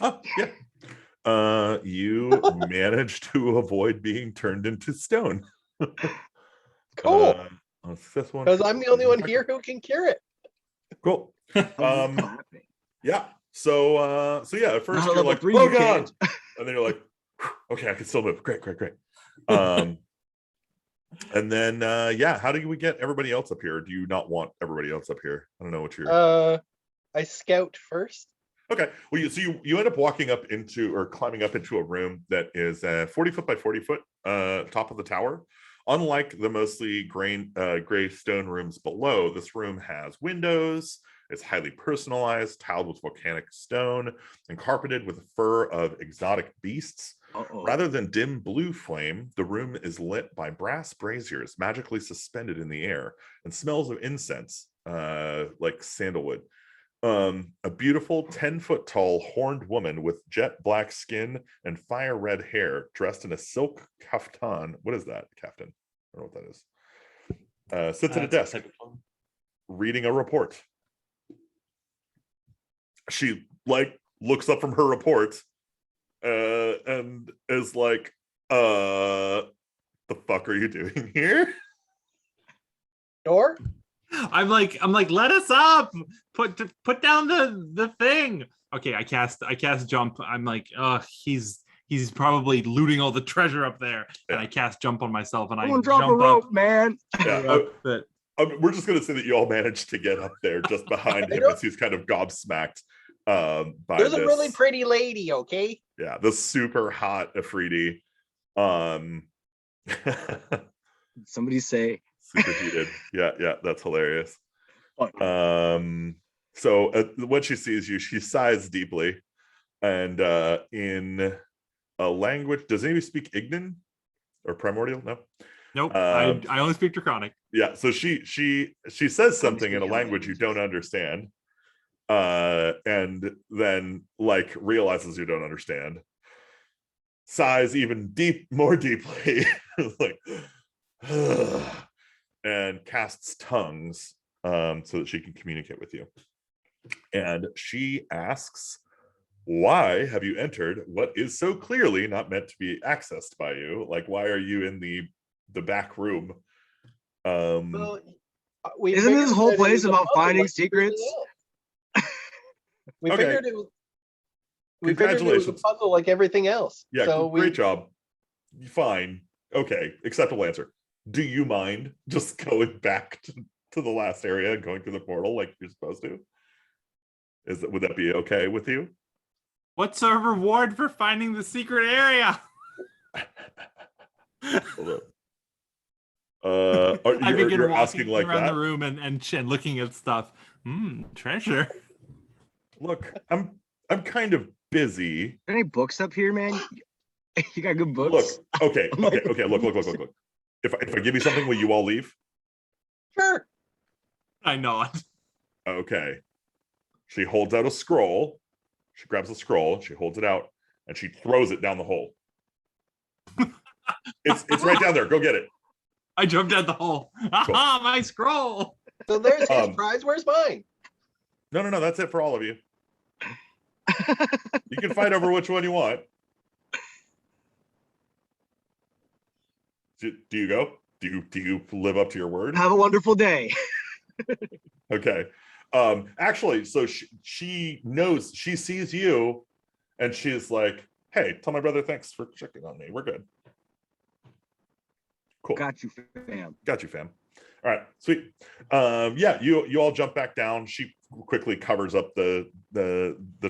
Oh, yeah. You managed to avoid being turned into stone. Cool. Fifth one. Because I'm the only one here who can cure it. Cool. Happening. Yeah. So yeah, at first Not a you're level like, 3, oh you god. can't. And then you're like, okay, I can still move. Great. And then yeah, how do we get everybody else up here? Do you not want everybody else up here? I don't know what you're I scout first. okay. Well, you end up walking up into or climbing up into a room that is 40 foot by 40 foot top of the tower. Unlike the mostly gray stone rooms below, this room has windows. It's highly personalized, tiled with volcanic stone, and carpeted with the fur of exotic beasts. Uh-oh. Rather than dim blue flame, the room is lit by brass braziers magically suspended in the air and smells of incense, like sandalwood. A beautiful 10-foot tall horned woman with jet black skin and fire red hair, dressed in a silk kaftan. What is that? Kaftan? I don't know what that is. Sits at a That's desk type of clothing. reading a report. She like looks up from her report and is like, the fuck are you doing here? Door? I'm like, let us up. Put down the thing. Okay, I cast jump. I'm like, he's probably looting all the treasure up there. And I cast jump on myself, and I Someone drop a jump rope, up. man. Yeah, But we're just gonna say that you all managed to get up there just behind him as he's kind of gobsmacked by There's this. a really pretty lady, okay? Yeah, the super hot Afridi. Somebody say. Super heated. Yeah, that's hilarious. Fuck. So when she sees you, she sighs deeply, and in a language, does anybody speak Ignan or Primordial? No. nope, Um, I only speak Draconic. Yeah, so she says something in a speak your language you language. don't understand, and then like realizes you don't understand, sighs even more deeply, like, and casts tongues so that she can communicate with you. And she asks, why have you entered what is so clearly not meant to be accessed by you? Like, why are you in the back room? Well, we Isn't this figured whole that it place was a about puzzle finding like everything secrets? else. We Okay. figured it was. We figured it was a Congratulations. puzzle like everything else. Yeah, so great job. Fine. Okay, acceptable answer. Do you mind just going back to the last area and going through the portal like you're supposed to? Would that be okay with you? What's our reward for finding the secret area? Hold up. I begin You're walking asking like around that? the room and looking at stuff. Treasure. Look, I'm kind of busy. Any books up here, man? You got good books? Look, okay. Look. If I give you something, will you all leave? sure. I nod. Okay. She holds out a scroll. She grabs a scroll, she holds it out, and she throws it down the hole. It's right down there. Go get it. I jumped at the hole. Aha, my scroll. So there's his Um, prize. Where's mine? No, that's it for all of you. You can fight over which one you want. Do you go? Do you live up to your word? Have a wonderful day. Okay. Actually, so she knows, she sees you, and she's like, hey, tell my brother thanks for checking on me. We're good. Cool. Got you, fam. Got you, fam. All right, sweet. Yeah, you all jump back down. She quickly covers up the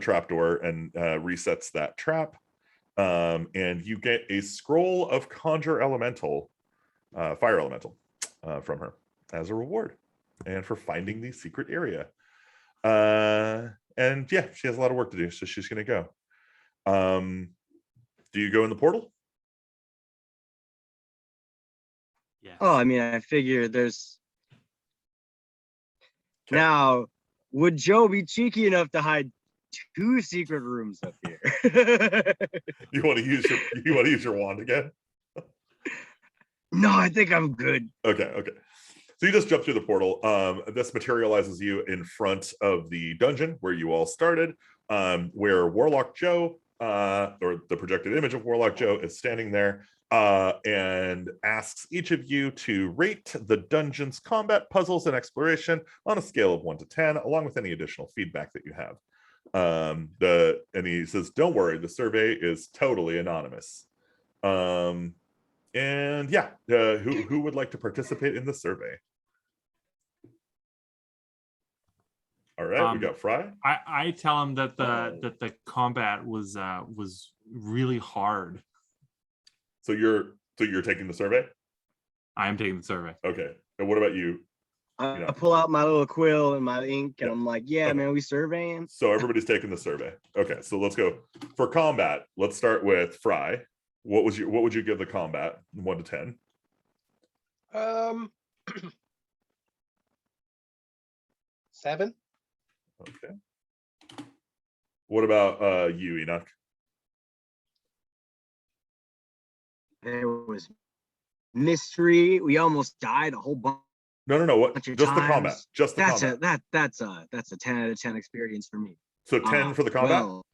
trapdoor and resets that trap. And you get a scroll of conjure elemental, fire elemental, from her as a reward, and for finding the secret area. And yeah, she has a lot of work to do, so she's gonna go. Do you go in the portal? Yes. Oh, I mean, I figure there's. Okay. Now, would Joe be cheeky enough to hide 2 secret rooms up here? You want to use your wand again? No, I think I'm good. Okay. So you just jump through the portal. This materializes you in front of the dungeon where you all started, where Warlock Joe, or the projected image of Warlock Joe, is standing there and asks each of you to rate the dungeon's combat, puzzles, and exploration on a scale of 1 to 10, along with any additional feedback that you have. And he says, don't worry, the survey is totally anonymous. And yeah, who would like to participate in the survey? All right, we got Fry. I tell him that the combat was really hard. So you're taking the survey? I am taking the survey. Okay. And what about you? I Yeah. pull out my little quill and my ink, and Yeah. I'm like, yeah, Okay. man, we surveying. So everybody's taking the survey. Okay, so let's go for combat. Let's start with Fry. What would you give the combat 1 to 10? 7. Okay. What about you, Enoch? There was mystery. We almost died a whole bunch No. What? of Just the combat. times. Just the That's combat. a 10 out of 10 experience for me. So 10 for the combat. Well,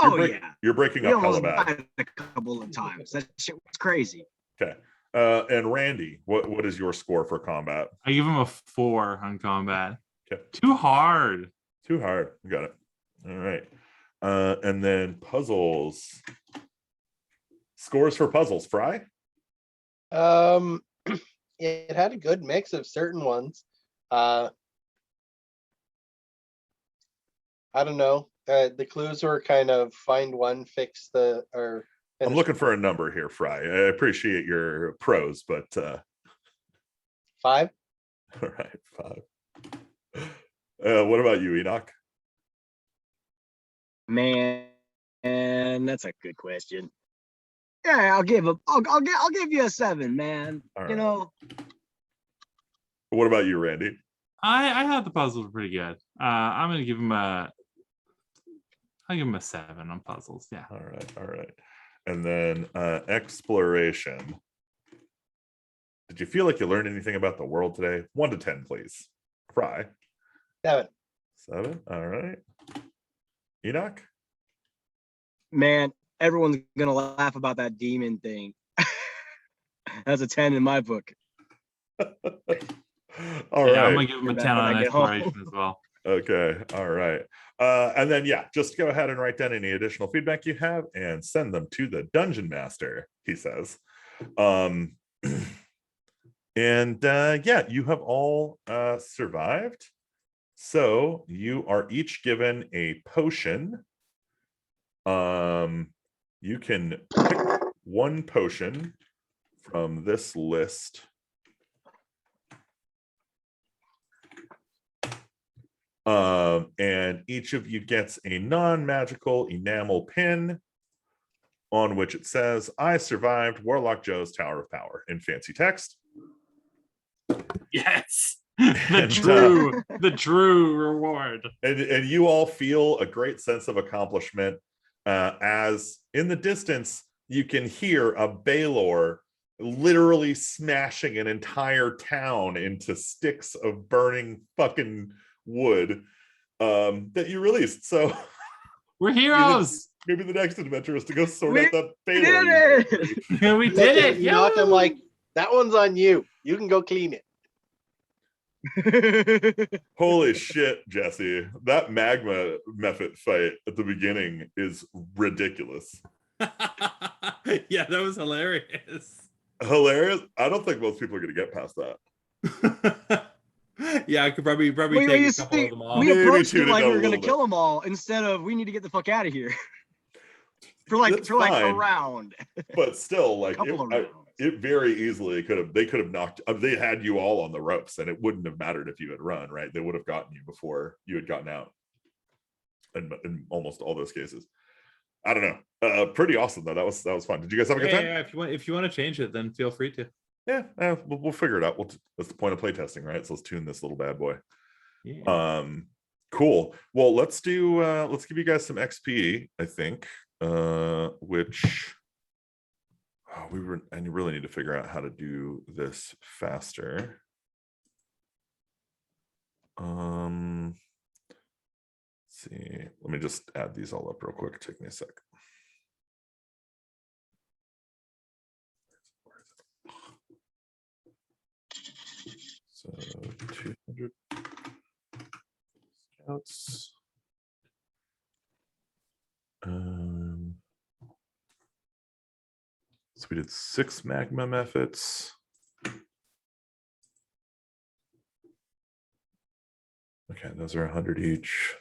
You're yeah. You're breaking We up hella almost bad. died a couple of times. That shit was crazy. Okay. And Randy, what is your score for combat? I give him a 4 on combat. Okay. Too hard. Too hard. Got it. All right. And then puzzles. Scores for puzzles, Fry? It had a good mix of certain ones. I don't know. The clues were kind of find one, fix the, or I'm finish looking for a number here, Fry. I appreciate your pros, but 5. all right, 5. What about you, Enoch? Man, that's a good question. Yeah, I'll give you a 7, man. All You right. know, What about you, Randy? I thought the puzzles were pretty good. I'm gonna give him a. I'll give him a 7 on puzzles. Yeah. All right. And then exploration. Did you feel like you learned anything about the world today? 1 to 10, please. Fry. 7. 7. All right. Enoch. man, everyone's gonna laugh about that demon thing. That's a 10 in my book. All Yeah, right. I'm gonna give him a When 10 on I get home. exploration as well. Okay. All right. And then, yeah, just go ahead and write down any additional feedback you have and send them to the dungeon master, he says. And yeah, you have all survived. So you are each given a potion. You can pick one potion from this list. And each of you gets a non-magical enamel pin on which it says, I survived Warlock Joe's Tower of Power in fancy text. Yes. And, The true reward. And you all feel a great sense of accomplishment as in the distance you can hear a Baylor literally smashing an entire town into sticks of burning fucking wood that you released. So We're heroes. maybe the next adventure is to go sort We out that We Baylor. did it! We Look did at it. Enoch, I'm like, Yo! that one's on you. You can go clean it. Holy shit, Jesse. That magma method fight at the beginning is ridiculous. Yeah, that was hilarious. Hilarious. I don't think most people are going to get past that. Yeah, I could probably We, take we, a couple of them off. we Maybe approached tune it it like down we a were gonna little kill them all instead of we need to get the fuck out of here. for like That's a fine. round. But still, like Couple of it, rounds. it very easily they could have knocked they had you all on the ropes and it wouldn't have mattered if you had run, right? They would have gotten you before you had gotten out in almost all those cases. I don't know. Pretty awesome though. That was fun. Did you guys have a good time? Yeah, if you want to change it, then feel free to. Yeah, we'll figure it out. That's the point of playtesting, right? So let's tune this little bad boy. Yeah. Cool. Well, let's give you guys some XP, I think. Which and you really need to figure out how to do this faster. Let's see. Let me just add these all up real quick. Take me a sec. So 200 scouts. So we did 6 magma methods. Okay, those are 100 each.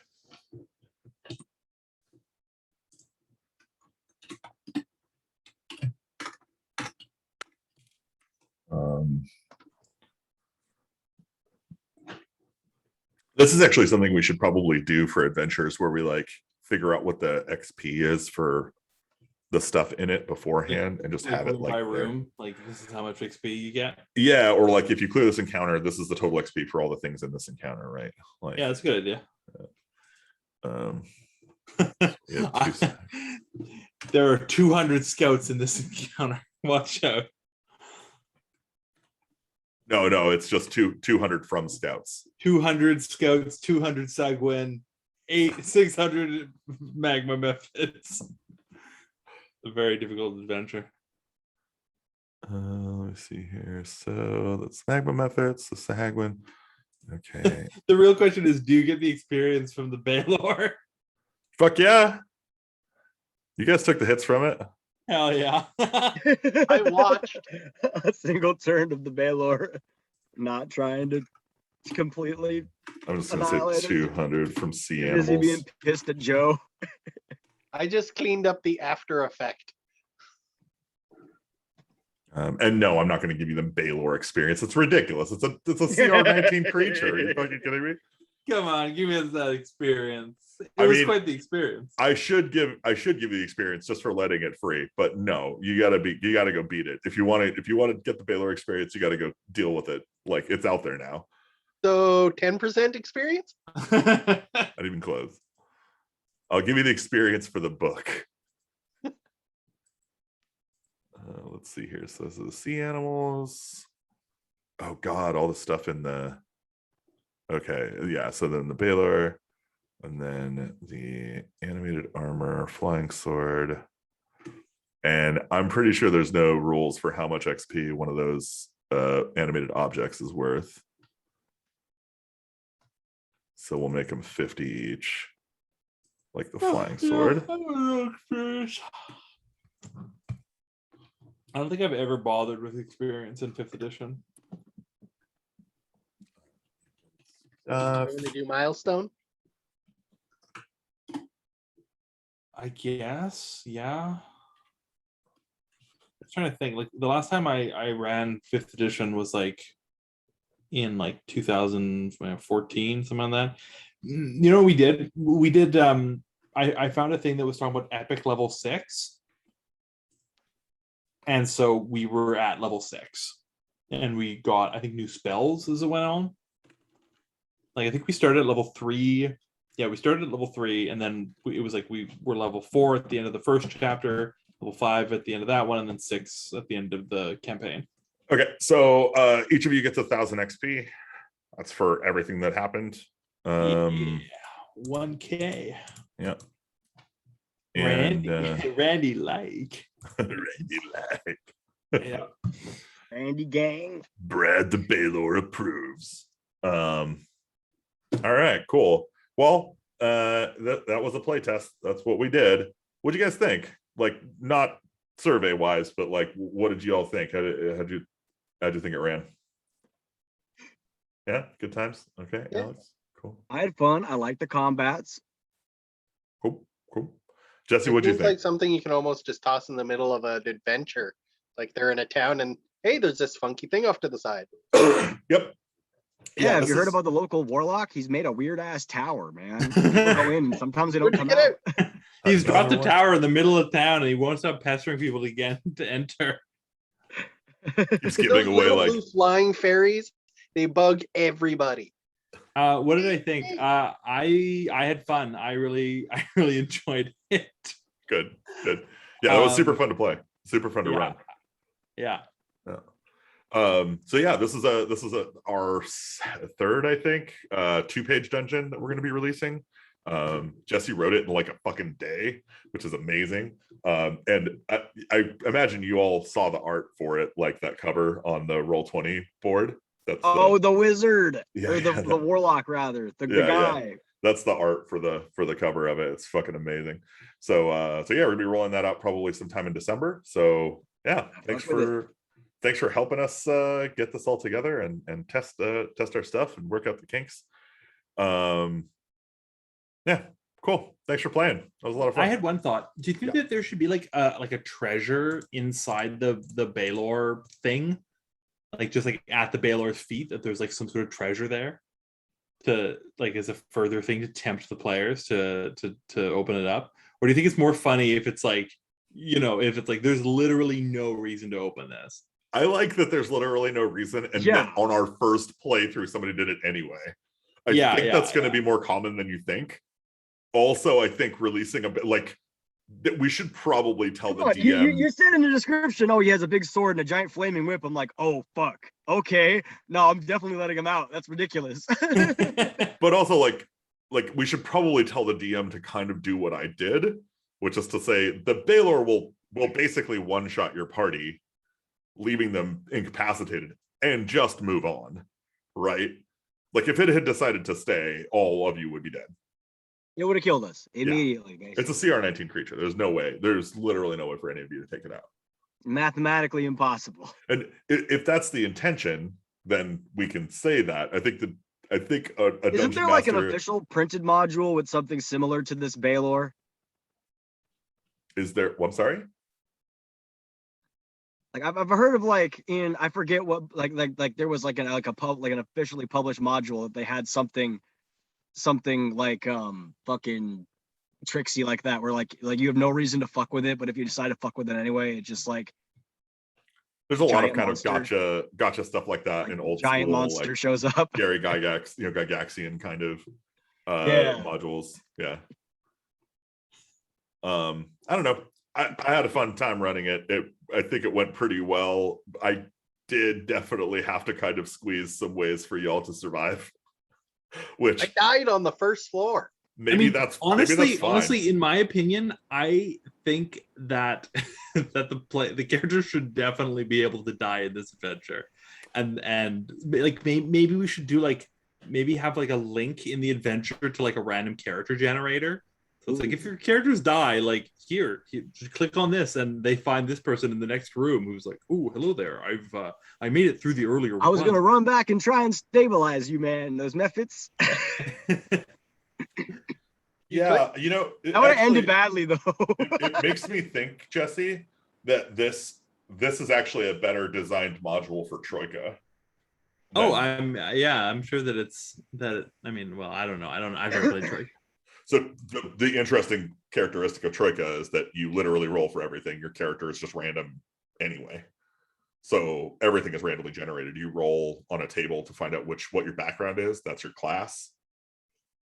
This is actually something we should probably do for adventures where we like figure out what the XP is for the stuff in it beforehand and just Like have it room like by there. room. Like this is how much XP you get. Yeah, or like if you clear this encounter, this is the total XP for all the things in this encounter, right? Like Yeah, that's a good idea. um yeah, There are 200 scouts in this encounter. Watch out. no, it's just 200 from scouts. 200 scouts, 200 Sagwin, 600 magma methods. A very difficult adventure. Let me see here. So that's magma methods, the Sagwin. Okay. The real question is, do you get the experience from the Baylor? Fuck yeah. You guys took the hits from it. Hell yeah. I watched. a single turn of the Baylor, not trying to completely I'm just gonna Annihilated. say 200 from sea busy animals. being pissed at Joe. I just cleaned up the after effect. And no, I'm not going to give you the Baylor experience. It's ridiculous. It's a CR19 creature. Are you fucking kidding me? Come on, give us that experience. It I was mean, quite the experience. I should give you the experience just for letting it free, but no, you gotta go beat it. If you want to get the Baylor experience, you gotta go deal with it. Like it's out there now. So 10% experience? Not even close. I'll give you the experience for the book. Let's see here. So this is the sea animals. Oh God, all the stuff in the. Okay, yeah. So then the Baylor, and then the animated armor, flying sword, and I'm pretty sure there's no rules for how much XP one of those animated objects is worth. So we'll make them 50 each, like the flying sword. I don't think I've ever bothered with experience in 5th edition. When they do milestone? I guess, yeah. I'm trying to think. Like the last time I ran 5th edition was like in like 2014, something like that. You know what we did? We did. I found a thing that was talking about epic level 6, and so we were at level 6, and we got, I think, new spells as it went on. Like I think we started at level 3. Yeah, we started at level 3, and then it was like we were level 4 at the end of the first chapter, level 5 at the end of that one, and then 6 at the end of the campaign. Okay, so each of you gets 1,000 XP. That's for everything that happened. Yeah, 1K. Yeah. Randy, And Randy like. Randy like. Yeah. Randy gang. Brad the Baylor approves. All right, cool. Well, that was a play test. That's what we did. What'd you guys think? Like, not survey wise, but like, what did you all think? How'd you think it ran? Yeah, good times. Okay, Yeah. Alex, cool, I had fun. I like the combats. cool. Jesse, what'd you Seems think? like something you can almost just toss in the middle of an adventure. Like they're in a town and hey, there's this funky thing off to the side. Yep. Yeah, have this you heard is- about the local Warlock? He's made a weird ass tower, man. People go in and sometimes they don't Where'd you come get out. out? He's dropped a Another one? tower in the middle of town, and he won't stop pestering people again to enter. Keeps Those giving away little like blue flying fairies, they bug everybody. What did I think? I had fun. I really enjoyed it. good. Yeah, it was super Um, fun to play. Super fun to yeah. run. Yeah. So yeah, this is our third, I think, 2-page dungeon that we're going to be releasing. Jesse wrote it in like a fucking day, which is amazing. And I imagine you all saw the art for it, like that cover on the Roll20 board. That's the wizard. Yeah, Or the yeah, warlock rather. The Yeah, yeah. guy. that's the art for the cover of it. It's fucking amazing. So yeah, we're gonna be rolling that out probably sometime in December. So yeah, thanks fuck with for helping us get this all together and test our stuff and work out the kinks. Yeah, cool. Thanks for playing. That was a lot of fun. I had one thought. Do you think that there should be like a treasure inside the Baylor thing? Like just like at the Baylor's feet, that there's like some sort of treasure there to like as a further thing to tempt the players to open it up? Or do you think it's more funny if it's like if it's like there's literally no reason to open this. I like that there's literally no reason, and Yeah. that on our first playthrough, somebody did it anyway. I Yeah, think yeah, that's going to yeah. be more common than you think. Also, I think releasing a bit like that, we should probably tell the Come on, DM. you said in the description, oh, he has a big sword and a giant flaming whip. I'm like, oh fuck. Okay. No, I'm definitely letting him out. That's ridiculous. But also like we should probably tell the DM to kind of do what I did, which is to say the Baylor will basically one-shot your party, leaving them incapacitated, and just move on, right? Like if it had decided to stay, all of you would be dead. It would have killed us immediately. It's a CR19 creature. There's literally no way for any of you to take it out. Mathematically impossible. And if that's the intention, then we can say that. I think a Isn't dungeon there like an master official printed module with something similar to this Baylor? is there. Well, I'm sorry. Like I've heard of like I forget what like there was like an officially published module that they had something like fucking tricksy like that, where like you have no reason to fuck with it, but if you decide to fuck with it anyway, it's just like There's a lot of giant kind monster. of gotcha stuff like that like in old giant school, monster like shows up. Gary Gygax, Gygaxian kind of Yeah. modules. Yeah. I don't know. I had a fun time running it. I think it went pretty well. I did definitely have to kind of squeeze some ways for y'all to survive, which I died on the first floor. maybe that's honestly, maybe that's fine. honestly, in my opinion, I think that that the character should definitely be able to die in this adventure, and like maybe we should do like maybe have like a link in the adventure to like a random character generator. So it's like if your characters die, like here, just click on this, and they find this person in the next room who's like, "Oh, hello there. I made it through the earlier." I was one." gonna run back and try and stabilize you, man. Those methods. Yeah, That would have ended badly though. it makes me think, Jesse, that this is actually a better designed module for Troika. Oh, than- I'm sure that it's that. I mean, well, I don't know. I've never played Troika. So the interesting characteristic of Troika is that you literally roll for everything. Your character is just random anyway. So everything is randomly generated. You roll on a table to find out what your background is. That's your class.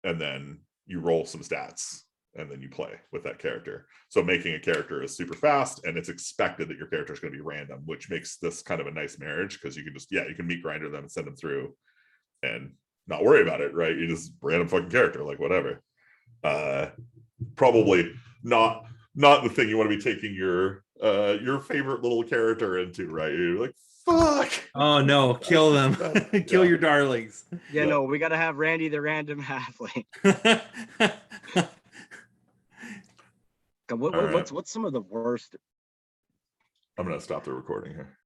And then you roll some stats and then you play with that character. So making a character is super fast, and it's expected that your character is going to be random, which makes this kind of a nice marriage because you can just, you can meet grinder them and send them through and not worry about it, right? You just random fucking character, like whatever. Probably not the thing you want to be taking your favorite little character into, right? You're like, fuck. Oh no, kill them. Kill your darlings. Yeah, no, we gotta have Randy the random halfling. God, All right. what's some of the worst? I'm gonna stop the recording here.